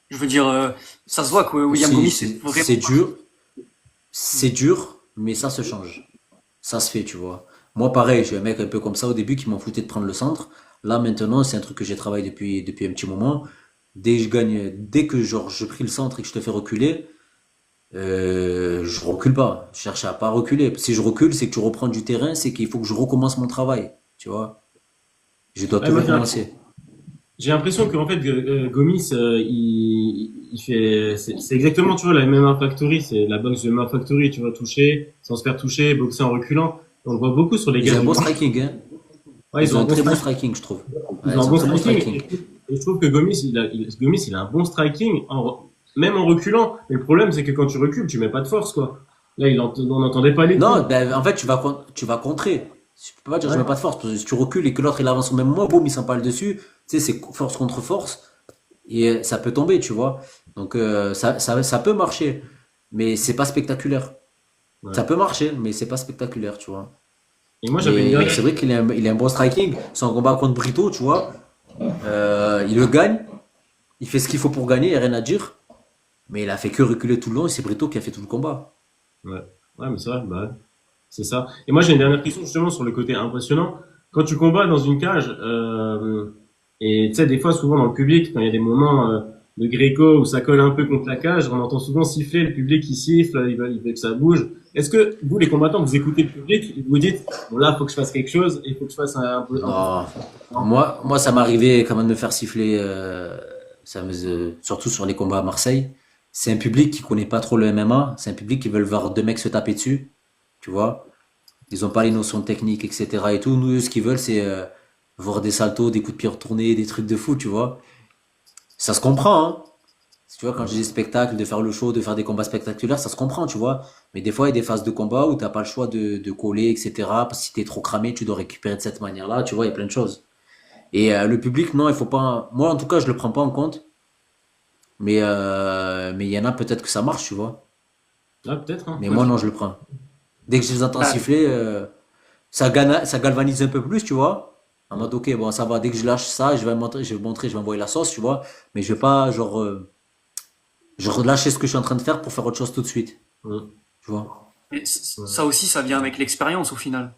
Je veux dire, ça se voit que William Si, Gomis, c'est c'est vraiment pas. dur, mais ça se change. Ça se fait, tu vois. Moi, pareil, j'ai un mec un peu comme ça au début qui m'en foutait de prendre le centre. Là, maintenant, c'est un truc que j'ai travaillé depuis un petit moment. Dès que genre, je pris le centre et que je te fais reculer, je recule pas. Je cherche à pas reculer. Si je recule, c'est que tu reprends du terrain, c'est qu'il faut que je recommence mon travail. Tu vois? Je dois Ouais, tout moi, recommencer. j'ai l'impression qu'en fait, Gomis, il fait, c'est exactement, tu vois, la MMA Factory, c'est la boxe de MMA Factory, tu vois, toucher, sans se faire toucher, boxer en reculant. On le voit beaucoup sur les Ils gars ont un du bon Grand. striking, hein. Ouais, ils Ils ont ont un un bon très bon striking. striking, je trouve. Ils Ouais, ont un ils ont un bon très bon striking. striking. Et je trouve que Gomis, il a un bon striking, même en reculant. Mais le problème, c'est que quand tu recules, tu mets pas de force, quoi. Là, on n'entendait pas les coups. Non, ben, en fait, tu vas contrer. Tu peux pas dire je Ouais. mets pas de force, parce que si tu recules et que l'autre il avance au même moment, boum, il s'empale dessus. Tu sais, c'est force contre force. Et ça peut tomber, tu vois. Donc, ça peut marcher. Mais c'est pas spectaculaire. Ça Ouais. peut marcher, mais c'est pas spectaculaire, tu vois. Et moi, j'avais une Mais dernière. c'est vrai qu'il a un bon striking. Son combat contre Brito, tu vois. Il le gagne, il fait ce qu'il faut pour gagner, il n'y a rien à dire. Mais il a fait que reculer tout le long et c'est Brito qui a fait tout le combat. Ouais, ouais, mais c'est vrai, bah, ouais. C'est ça. Et moi, j'ai une dernière question justement sur le côté impressionnant. Quand tu combats dans une cage, et tu sais, des fois, souvent dans le public, quand il y a des moments de gréco où ça colle un peu contre la cage, on entend souvent siffler, le public qui siffle, il veut que ça bouge. Est-ce que vous, les combattants, vous écoutez le public et vous dites, bon là, faut que je fasse quelque chose, et il faut que je fasse Non, non. moi ça m'arrivait quand même de me faire siffler, surtout sur les combats à Marseille. C'est un public qui connaît pas trop le MMA, c'est un public qui veut voir deux mecs se taper dessus, tu vois. Ils ont pas les notions de technique, etc. et tout. Nous, eux, ce qu'ils veulent, c'est voir des saltos, des coups de pied retournés, des trucs de fou, tu vois. Ça se comprend, hein. Tu vois, quand je dis spectacle, de faire le show, de faire des combats spectaculaires, ça se comprend, tu vois. Mais des fois, il y a des phases de combat où t'as pas le choix de coller, etc. Parce que si t'es trop cramé, tu dois récupérer de cette manière-là, tu vois, il y a plein de choses. Et le public, non, il faut pas. Moi, en tout cas, je le prends pas en compte. Mais il y en a peut-être que ça marche, tu vois. Ah, peut-être, hein. Mais Ouais, moi, non, je le prends. Dès que je les entends Ah, siffler, ça galvanise un peu plus, tu vois. En mode, ok, bon, ça va. Dès que je lâche ça, je vais envoyer la sauce, tu vois. Mais je vais pas, genre, je relâcher ce que je suis en train de faire pour faire autre chose tout de suite, ouais, tu vois. et ouais. ça aussi, ça vient avec l'expérience au final.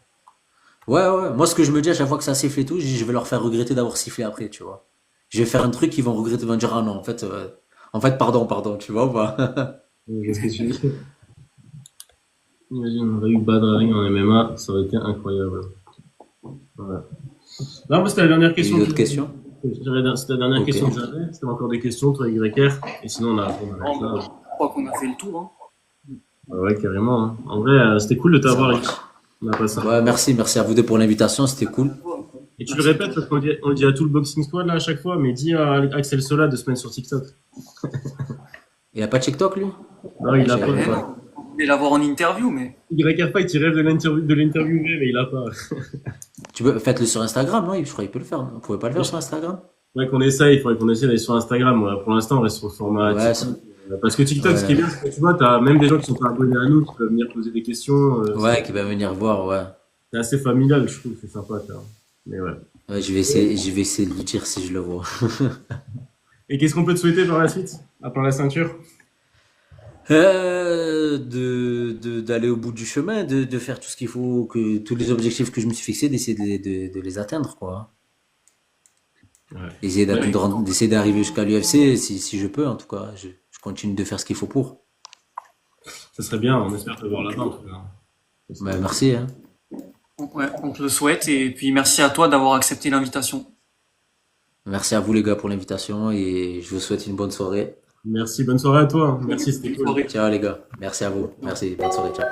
Ouais, ouais. Moi, ce que je me dis à chaque fois que ça siffle et tout, je vais leur faire regretter d'avoir sifflé après, tu vois. Je vais faire un truc qu'ils vont regretter, ils vont dire, ah non, pardon, tu vois, ou pas. Qu'est-ce que tu dis? Imagine, on aurait eu Badr en MMA, ça aurait été incroyable. Voilà. Non, moi, c'était la dernière Il y a eu question d'autres questions? c'était la dernière Ok. question que j'avais. C'était encore des questions, toi, YR. Et sinon, on arrête Bon, là. je crois qu'on a fait le tour, hein. Ouais, carrément, hein. En vrai, c'était cool de Ça t'avoir. marche. On a passé un Ouais, bon moment. merci à vous deux pour l'invitation, c'était cool. Et tu le Merci à répètes toi. parce on le dit à tout le boxing squad là à chaque fois, mais dis à Axel Sola de se mettre sur TikTok. Il a pas de TikTok, lui? Non, il Je l'a pas. savais Eh pas. non, on voulait l'avoir en interview, mais YR Fight, il rêve de l'interviewer, mais il a pas. Faites-le sur Instagram, non? Je crois qu'il peut le faire, non? Vous pouvez pas le faire sur Instagram? Ouais, qu'on essaye, il faudrait qu'on essaye d'aller sur Instagram. Moi, pour l'instant, on reste sur le format Ouais, TikTok. Parce que TikTok, ce qui est ouais. bien, c'est que tu vois, t'as même des gens qui sont pas abonnés à nous qui peuvent venir poser des questions. Ouais, qui va venir voir, ouais. C'est assez familial, je trouve, c'est sympa, ça. Mais ouais. Ouais, je vais essayer de lui dire si je le vois. Et qu'est-ce qu'on peut te souhaiter par la suite, à part la ceinture? D'aller au bout du chemin, de faire tout ce qu'il faut, que tous les objectifs que je me suis fixés, d'essayer de les atteindre, quoi. Ouais. Ouais. D'essayer d'arriver jusqu'à l'UFC, si je peux, en tout cas. Je continue de faire ce qu'il faut pour. Ça serait bien, on espère te voir là-bas, en tout cas. Ça serait Bah, bien. merci, hein. ouais, on te le souhaite. Et puis merci à toi d'avoir accepté l'invitation. Merci à vous, les gars, pour l'invitation et je vous souhaite une bonne soirée. Merci, bonne soirée à toi. Merci, c'était Bonne cool. soirée. Ciao, les gars. Merci à vous. Merci. Bonne soirée. Ciao.